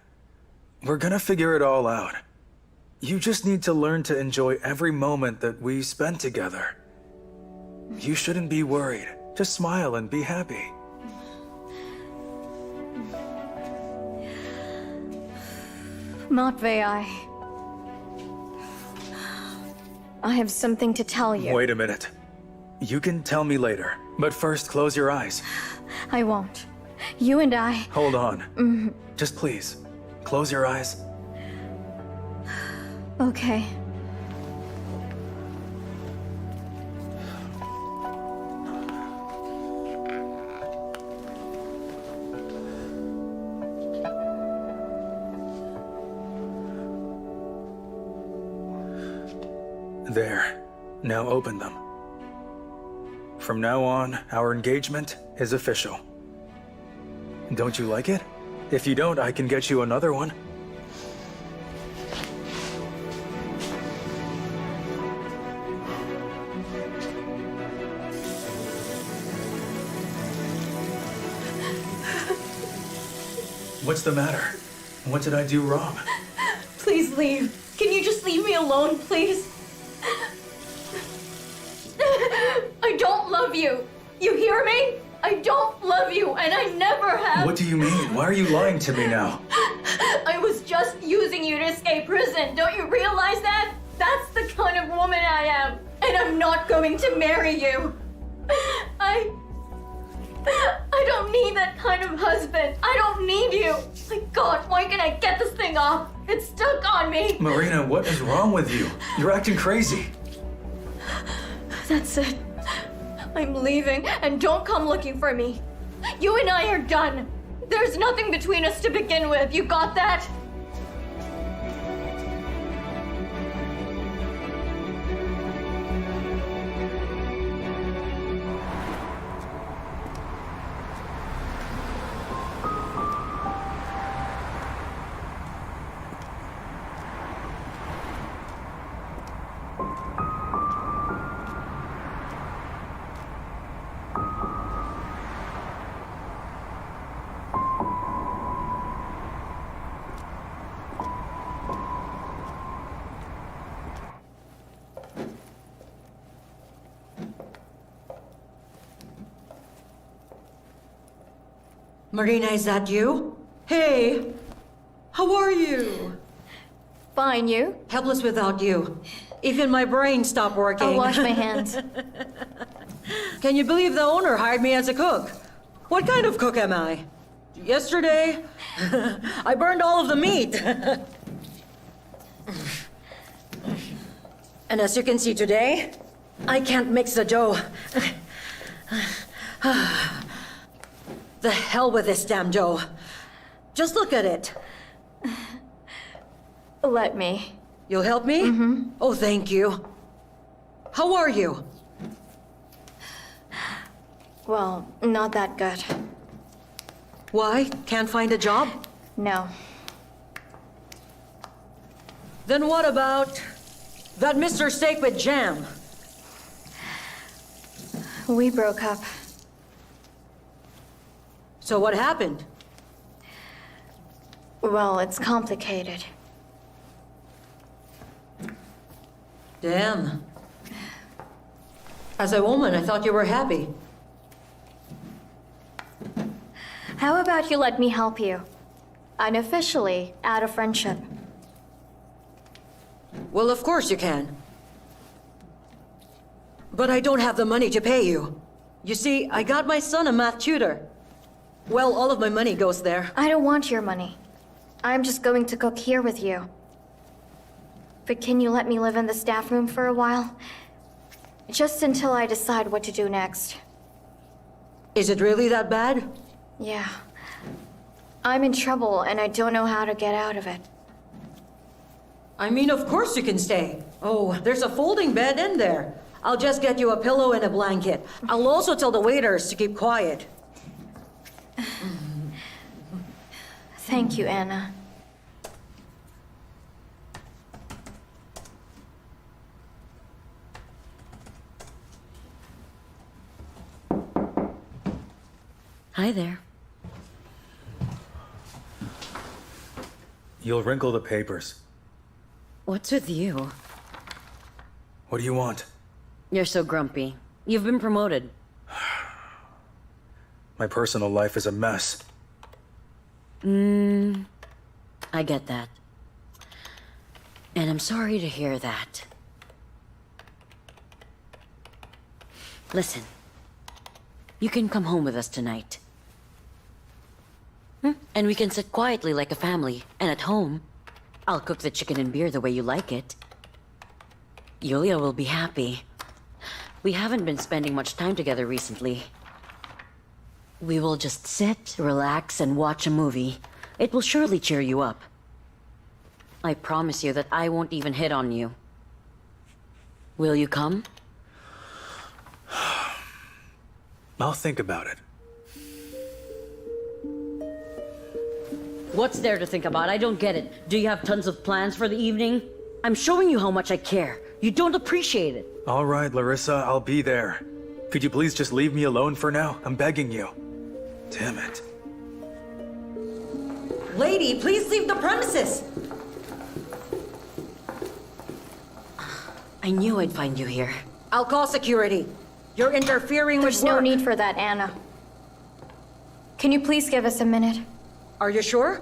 We're gonna figure it all out. You just need to learn to enjoy every moment that we spend together. You shouldn't be worried. Just smile and be happy. Matvey, I have something to tell you. Wait a minute. You can tell me later, but first close your eyes. I won't. You and I... Hold on. Just please, close your eyes. Okay. There. Now open them. From now on, our engagement is official. Don't you like it? If you don't, I can get you another one. What's the matter? What did I do wrong? Please leave. Can you just leave me alone, please? I don't love you. You hear me? I don't love you, and I never have. What do you mean? Why are you lying to me now? I was just using you to escape prison. Don't you realize that? That's the kind of woman I am, and I'm not going to marry you. I don't need that kind of husband. I don't need you. My God, why can't I get this thing off? It's stuck on me. Marina, what is wrong with you? You're acting crazy. That's it. I'm leaving, and don't come looking for me. You and I are done. There's nothing between us to begin with. You got that? Marina, is that you? Hey! How are you? Fine, you? Helpless without you. Even my brain stopped working. I'll wash my hands. Can you believe the owner hired me as a cook? What kind of cook am I? Yesterday, I burned all of the meat. And as you can see today, I can't mix the dough. The hell with this damn dough. Just look at it. Let me. You'll help me? Mm-hmm. Oh, thank you. How are you? Well, not that good. Why? Can't find a job? No. Then what about that Mr. Steak with jam? We broke up. So what happened? Well, it's complicated. Damn. As a woman, I thought you were happy. How about you let me help you? Unofficially, out of friendship. Well, of course you can. But I don't have the money to pay you. You see, I got my son a math tutor. Well, all of my money goes there. I don't want your money. I'm just going to cook here with you. But can you let me live in the staff room for a while? Just until I decide what to do next. Is it really that bad? Yeah. I'm in trouble and I don't know how to get out of it. I mean, of course you can stay. Oh, there's a folding bed in there. I'll just get you a pillow and a blanket. I'll also tell the waiters to keep quiet. Thank you, Anna. Hi there. You'll wrinkle the papers. What's with you? What do you want? You're so grumpy. You've been promoted. My personal life is a mess. I get that. And I'm sorry to hear that. Listen. You can come home with us tonight. And we can sit quietly like a family. And at home, I'll cook the chicken and beer the way you like it. Yulia will be happy. We haven't been spending much time together recently. We will just sit, relax, and watch a movie. It will surely cheer you up. I promise you that I won't even hit on you. Will you come? I'll think about it. What's there to think about? I don't get it. Do you have tons of plans for the evening? I'm showing you how much I care. You don't appreciate it. All right, Larissa, I'll be there. Could you please just leave me alone for now? I'm begging you. Damn it. Lady, please leave the premises! I knew I'd find you here. I'll call security. You're interfering with There's no work. need for that, Anna. Can you please give us a minute? Are you sure?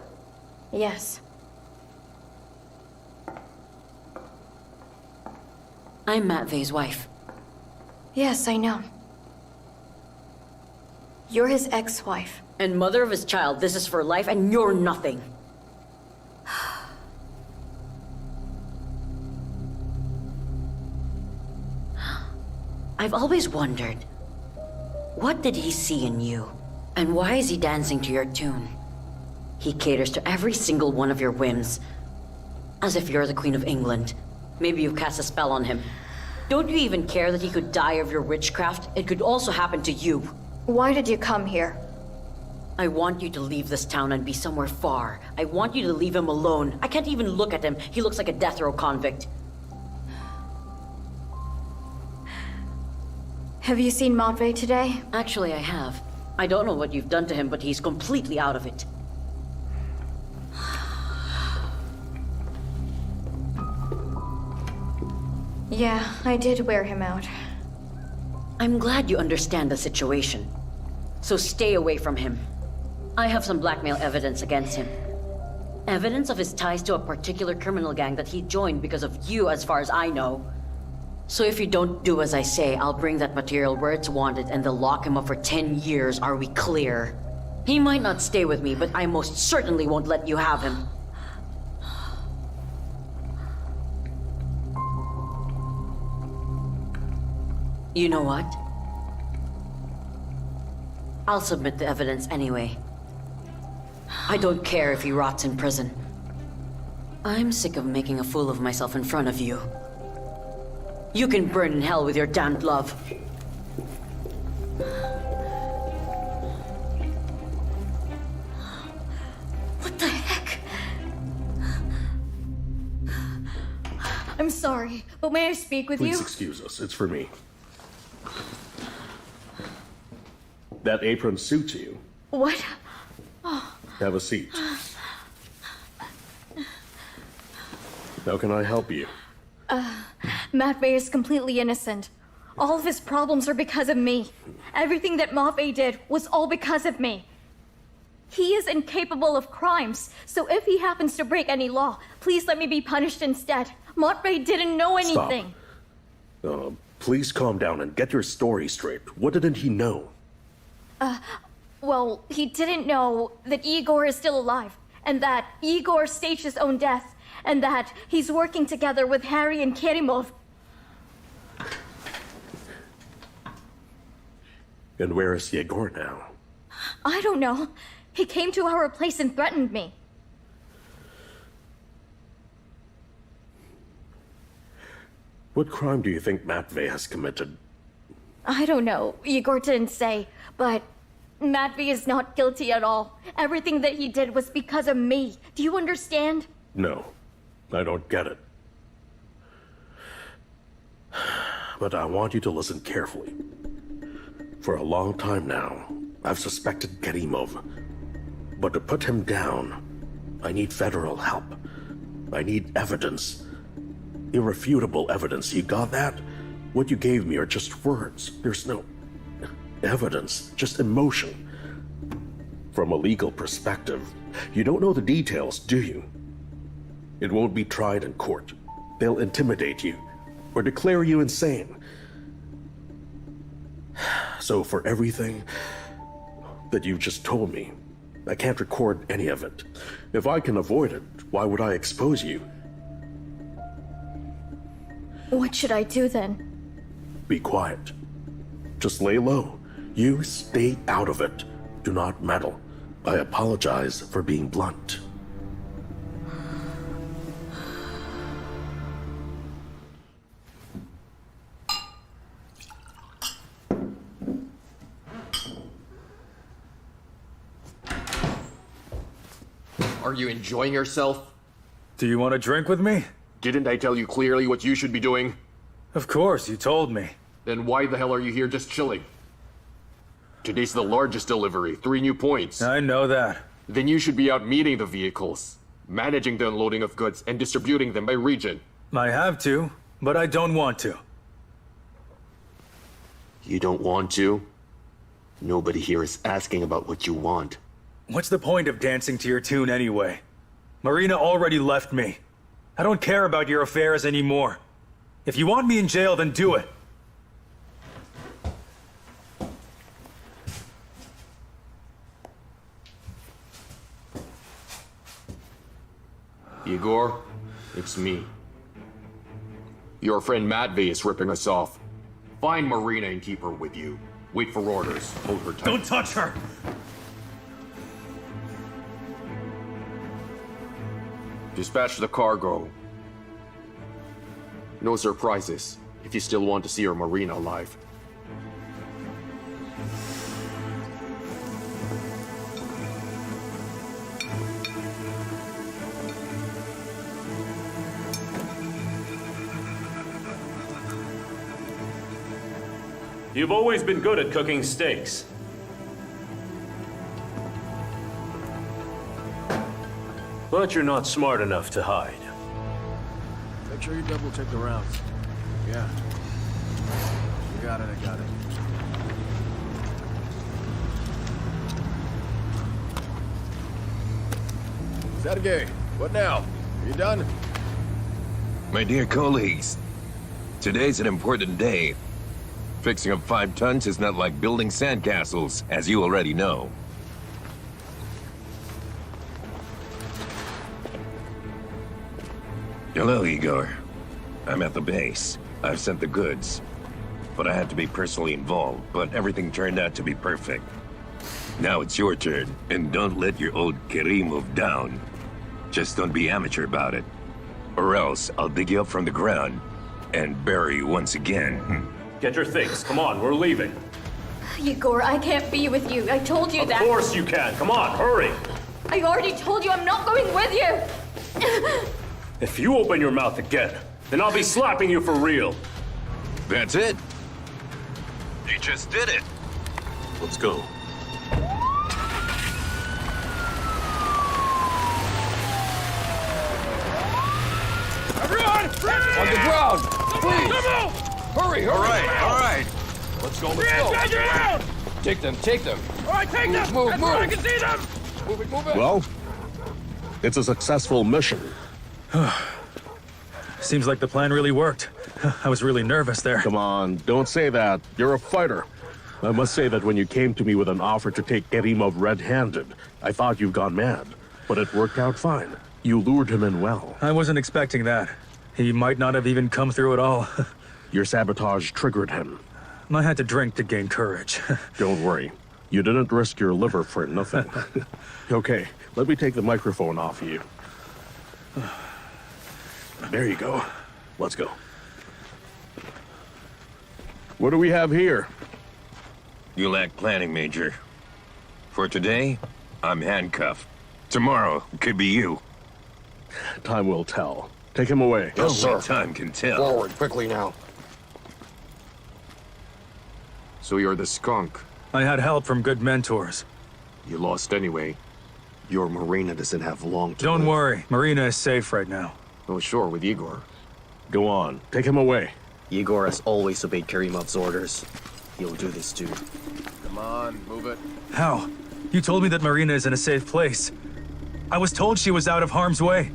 Yes. I'm Matvey's wife. Yes, I know. You're his ex-wife. And mother of his child. This is for life, and you're nothing. I've always wondered, what did he see in you? And why is he dancing to your tune? He caters to every single one of your whims. As if you're the Queen of England. Maybe you've cast a spell on him. Don't you even care that he could die of your witchcraft? It could also happen to you. Why did you come here? I want you to leave this town and be somewhere far. I want you to leave him alone. I can't even look at him. He looks like a death row convict. Have you seen Matvey today? Actually, I have. I don't know what you've done to him, but he's completely out of it. Yeah, I did wear him out. I'm glad you understand the situation. So stay away from him. I have some blackmail evidence against him. Evidence of his ties to a particular criminal gang that he joined because of you, as far as I know. So if you don't do as I say, I'll bring that material where it's wanted and they'll lock him up for 10 years. Are we clear? He might not stay with me, but I most certainly won't let you have him. You know what? I'll submit the evidence anyway. I don't care if he rots in prison. I'm sick of making a fool of myself in front of you. You can burn in hell with your damned love. What the heck? I'm sorry, but may I speak with Please you? excuse us. It's for me. That apron suits you. What? Oh. Have a seat. How can I help you? Matvey is completely innocent. All of his problems are because of me. Everything that Matvey did was all because of me. He is incapable of crimes, so if he happens to break any law, please let me be punished instead. Matvey didn't know anything. Stop. Please calm down and get your story straight. What didn't he know? Well, he didn't know that Eigor is still alive, and that Eigor staged his own death, and that he's working together with Harry and Karimov. And where is Egor now? I don't know. He came to our place and threatened me. What crime do you think Matvey has committed? I don't know. Eigor didn't say, but Matvey is not guilty at all. Everything that he did was because of me. Do you understand? No, I don't get it. But I want you to listen carefully. For a long time now, I've suspected Karimov. But to put him down, I need federal help. I need evidence. Irrefutable evidence. You got that? What you gave me are just words. There's no evidence, just emotion. From a legal perspective, you don't know the details, do you? It won't be tried in court. They'll intimidate you or declare you insane. So for everything that you've just told me, I can't record any of it. If I can avoid it, why would I expose you? What should I do then? Be quiet. Just lay low. You stay out of it. Do not meddle. I apologize for being blunt. — 」 « « 」 « 」 « 」 « 」 « 」 « 」 « 」 « 」 « 」 « 」 « 」 « 」 « 」 « 」 « 」 « 」 « 」 « 」 « 」 « 」 « 」 « 」 « 」 « 」 « 」 « 」 « 」 « Are you enjoying yourself? Do you want to drink with me? Didn't I tell you clearly what you should be doing? Of course, you told me. Then why the hell are you here just chilling? Today's the largest delivery, 3 new points. I know that. Then you should be out meeting the vehicles, managing the unloading of goods, and distributing them by region. I have to, but I don't want to. You don't want to? Nobody here is asking about what you want. What's the point of dancing to your tune anyway? Marina already left me. I don't care about your affairs anymore. If you want me in jail, then do it. Egor, it's me. Your friend Matvey is ripping us off. Find Marina and keep her with you. Wait for orders. Hold her tight. Don't touch her! Dispatch the cargo. No surprises, if you still want to see your Marina alive. You've always been good at cooking steaks. But you're not smart enough to hide. Make sure you double check the rounds. Yeah. You got it, I got it. Sergey, what now? Are you done? My dear colleagues, today's an important day. Fixing up 5 tons is not like building sandcastles, as you already know. Hello, Igor. I'm at the base. I've sent the goods. But I had to be personally involved, but everything turned out to be perfect. Now it's your turn, and don't let your old Karimov down. Just don't be amateur about it. Or else I'll dig you up from the ground and bury you once again. Get your things. Come on, we're leaving. Egor, I can't be with you. I told you that. Of course you can. Come on, hurry. I already told you I'm not going with you. If you open your mouth again, then I'll be slapping you for real. That's it. You just did it. Let's go. Everyone! On the ground! Please! Hurry, All right. Let's go, Take them, take them. All right, take them! Move, That's move. where I can see them! Move it. Well, it's a successful mission. Seems like the plan really worked. I was really nervous there. Come on, don't say that. You're a fighter. I must say that when you came to me with an offer to take Karimov red-handed, I thought you'd gone mad. But it worked out fine. You lured him in well. I wasn't expecting that. He might not have even come through at all. Your sabotage triggered him. I had to drink to gain courage. Don't worry. You didn't risk your liver for nothing. Okay, let me take the microphone off you. There you go. Let's go. What do we have here? You lack planning, Major. For today, I'm handcuffed. Tomorrow, could be you. Time will tell. Take him away. Yes, sir. Time can tell. Forward, quickly now. So you're the skunk. I had help from good mentors. You lost anyway. Your Marina doesn't have long to Don't live. worry, Marina is safe right now. Oh, sure, with Igor. Go on. Take him away. Igor has always obeyed Karimov's orders. He'll do this too. Come on, move it. How? You told me that Marina is in a safe place. I was told she was out of harm's way.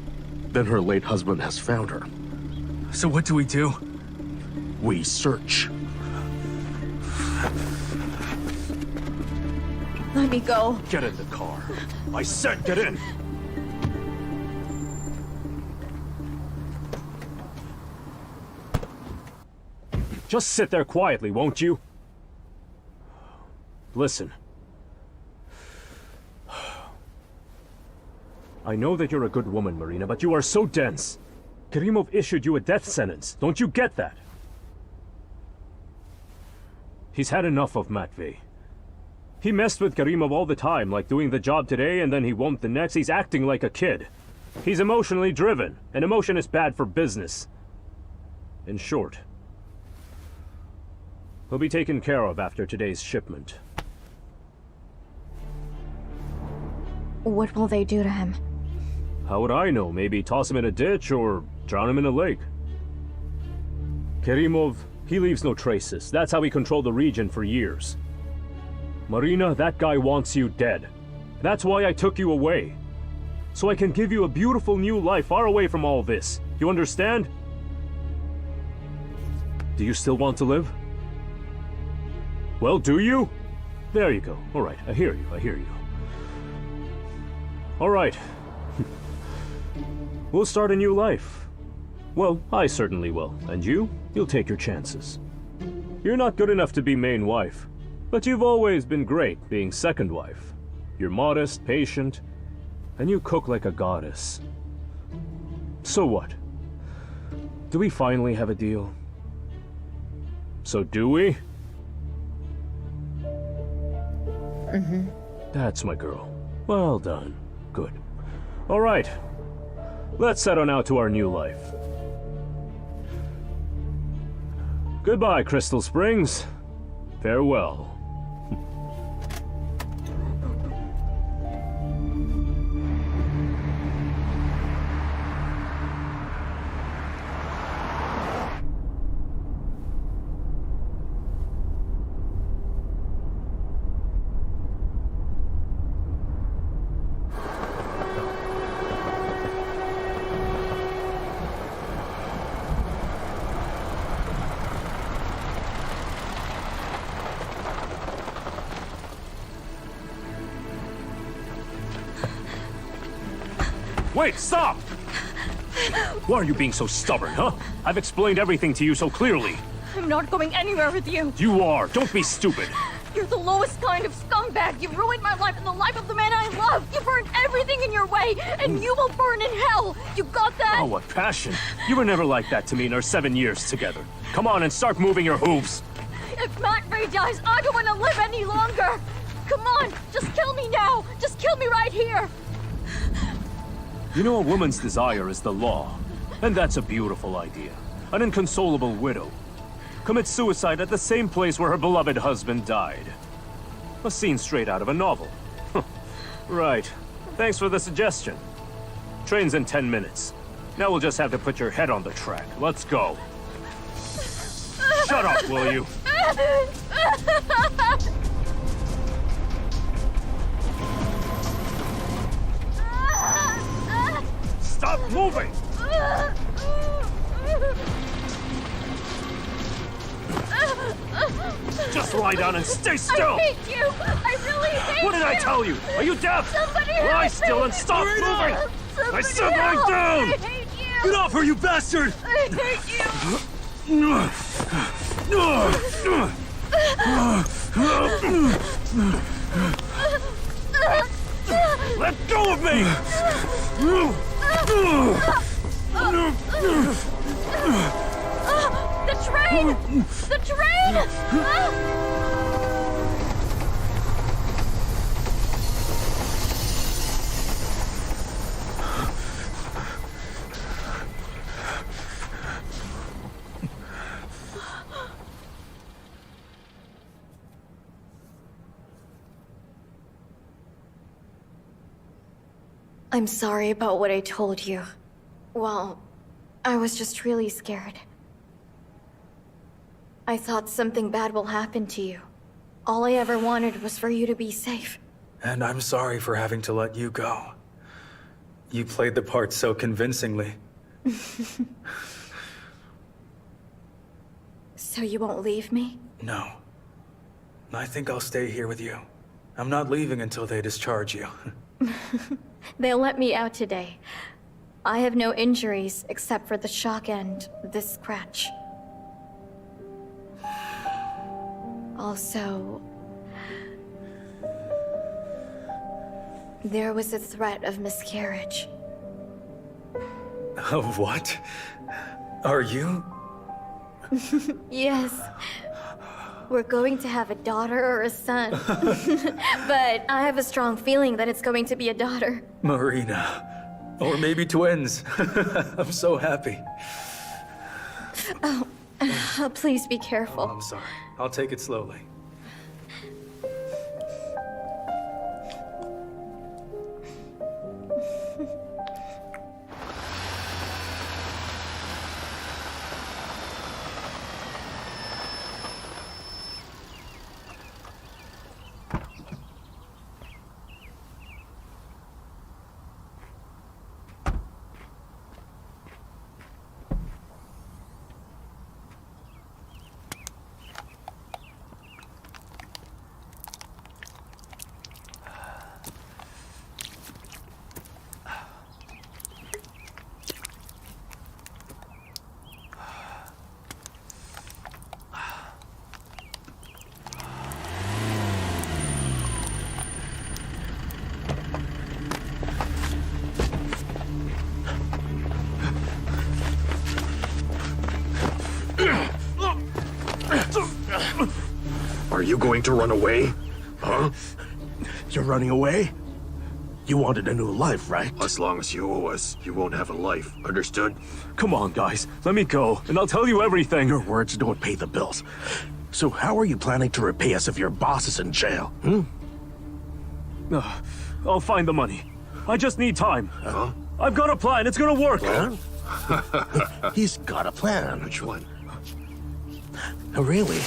Then her late husband has found her. So what do? We search. Let me go. Get in the car. I said get in. Just sit there quietly, won't you? Listen. I know that you're a good woman, Marina, but you are so dense. Karimov issued you a death sentence. Don't you get that? He's had enough of Matvey. He messed with Karimov all the time, like doing the job today and then he won't the next. He's acting like a kid. He's emotionally driven, and emotion is bad for business. In short, he'll be taken care of after today's shipment. What will they do to him? How would I know? Maybe toss him in a ditch or drown him in a lake. Karimov, he leaves no traces. That's how he controlled the region for years. Marina, that guy wants you dead. That's why I took you away. So I can give you a beautiful new life far away from all this. You understand? Do you still want to live? Well, do you? There you go. All right, I hear you. All right. We'll start a new life. Well, I certainly will. And you? You'll take your chances. You're not good enough to be main wife, but you've always been great being second wife. You're modest, patient, and you cook like a goddess. So what? Do we finally have a deal? So do we? Mm-hmm. That's my girl. Well done. Good. All right. Let's set on out to our new life. Goodbye, Crystal Springs. Farewell. Wait, stop! Why are you being so stubborn, huh? I've explained everything to you so clearly. I'm not going anywhere with you. You are. Don't be stupid. You're the lowest kind of scumbag. You ruined my life and the life of the man I love. You burned everything in your way, and you will burn in hell. You got that? Oh, what passion. You were never like that to me in our 7 years together. Come on and start moving your hooves. If Matvey dies, I don't want to live any longer. Come on, just kill me now. Just kill me right here. You know, a woman's desire is the law. And that's a beautiful idea. An inconsolable widow commits suicide at the same place where her beloved husband died. A scene straight out of a novel. Right. Thanks for the suggestion. Train's in 10 minutes. Now we'll just have to put your head on the track. Let's go. Shut up, will you? Stop moving! Just lie down and stay still! I hate you! I really hate you! What did I tell you? Are you deaf? Somebody Lie help still me! and stop moving! Somebody I said help! lie down! I hate you! Get off her, you bastard! I hate you! Let go of me! The train! The train! I'm sorry about what I told you. Well, I was just really scared. I thought something bad will happen to you. All I ever wanted was for you to be safe. And I'm sorry for having to let you go. You played the part so convincingly. So you won't leave me? No. I think I'll stay here with you. I'm not leaving until they discharge you. They'll let me out today. I have no injuries except for the shock and this scratch. Also, there was a threat of miscarriage. Of what? Are you? Yes. We're going to have a daughter or a son. But I have a strong feeling that it's going to be a daughter. Marina. Or maybe twins. I'm so happy. Oh, please be careful. Oh, I'm sorry. I'll take it slowly. Are you going to run away? Huh? You're running away? You wanted a new life, right? As long as you owe us, you won't have a life. Understood? Come on, guys. Let me go, and I'll tell you everything. Your words don't pay the bills. So how are you planning to repay us if your boss is in jail, I'll find the money. I just need time. Huh? I've got a plan. It's gonna work. Huh? He's got a plan. Which one? Oh, really?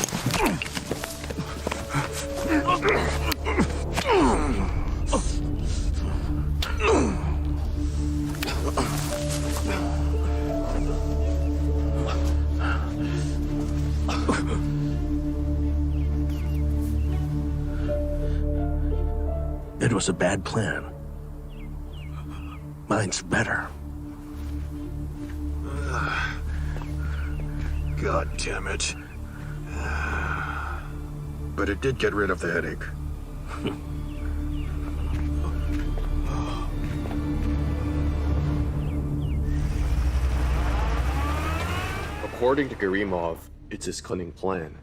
It was a bad plan. Mine's better. God damn it. But it did get rid of the headache. According to Karimov, it's his cunning plan.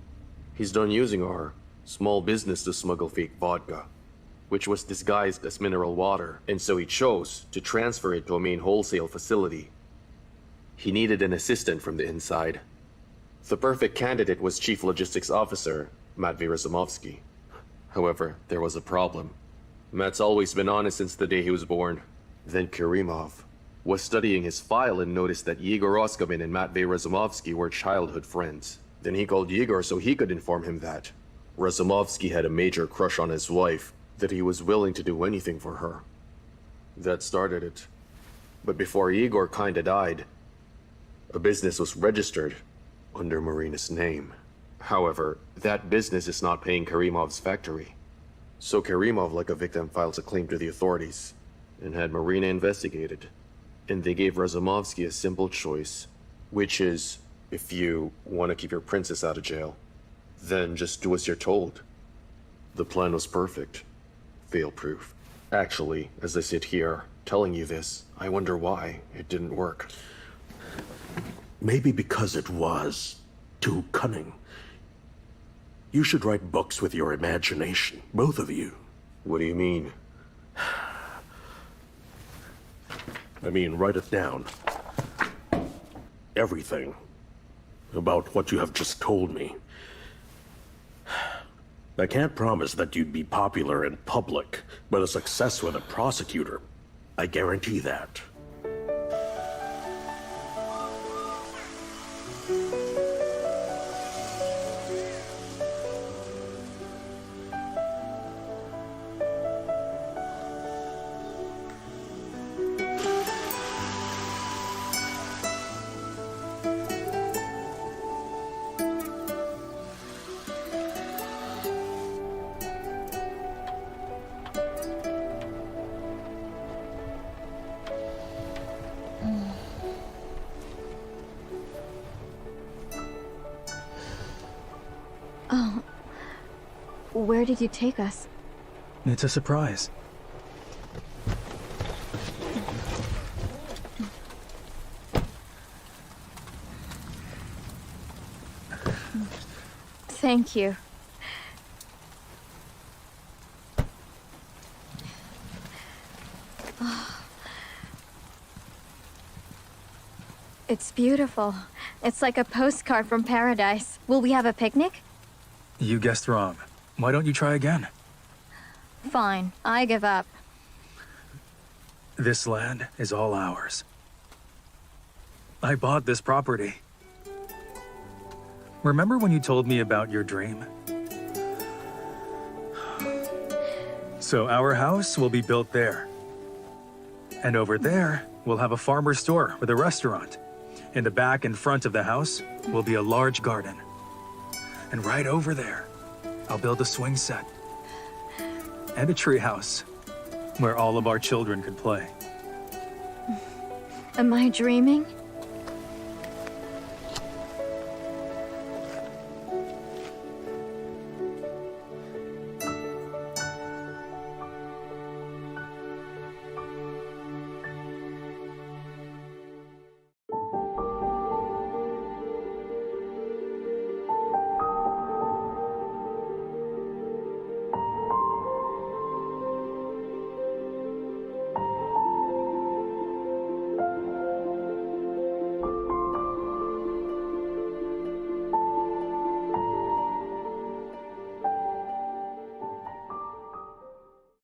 He's done using our small business to smuggle fake vodka, which was disguised as mineral water, and so he chose to transfer it to a main wholesale facility. He needed an assistant from the inside. The perfect candidate was Chief Logistics Officer Matvey Razumovsky. However, there was a problem. Matt's always been honest since the day he was born. Then Karimov was studying his file and noticed that Egor Oskomin and Matvey Razumovsky were childhood friends. Then he called Egor so he could inform him that Razumovsky had a major crush on his wife, that he was willing to do anything for her. That started it. But before Egor kinda died, a business was registered under Marina's name. However, that business is not paying Karimov's factory. So Karimov, like a victim, files a claim to the authorities and had Marina investigated. And they gave Razumovsky a simple choice, which is, if you want to keep your princess out of jail, then just do as you're told. The plan was perfect. Fail-proof. Actually, as I sit here, telling you this, I wonder why it didn't work. Maybe because it was too cunning. You should write books with your imagination, both of you. What do you mean? I mean, write it down. Everything. About what you have just told me. I can't promise that you'd be popular in public, but a success with a prosecutor, I guarantee that. Oh. Where did you take us? It's a surprise. Thank you. It's beautiful. It's like a postcard from paradise. Will we have a picnic? You guessed wrong. Why don't you try again? Fine, I give up. This land is all ours. I bought this property. Remember when you told me about your dream? So our house will be built there. And over there, we'll have a farmer's store with a restaurant. In the back and front of the house will be a large garden. And right over there, I'll build a swing set. And a treehouse, where all of our children could play. Am I dreaming?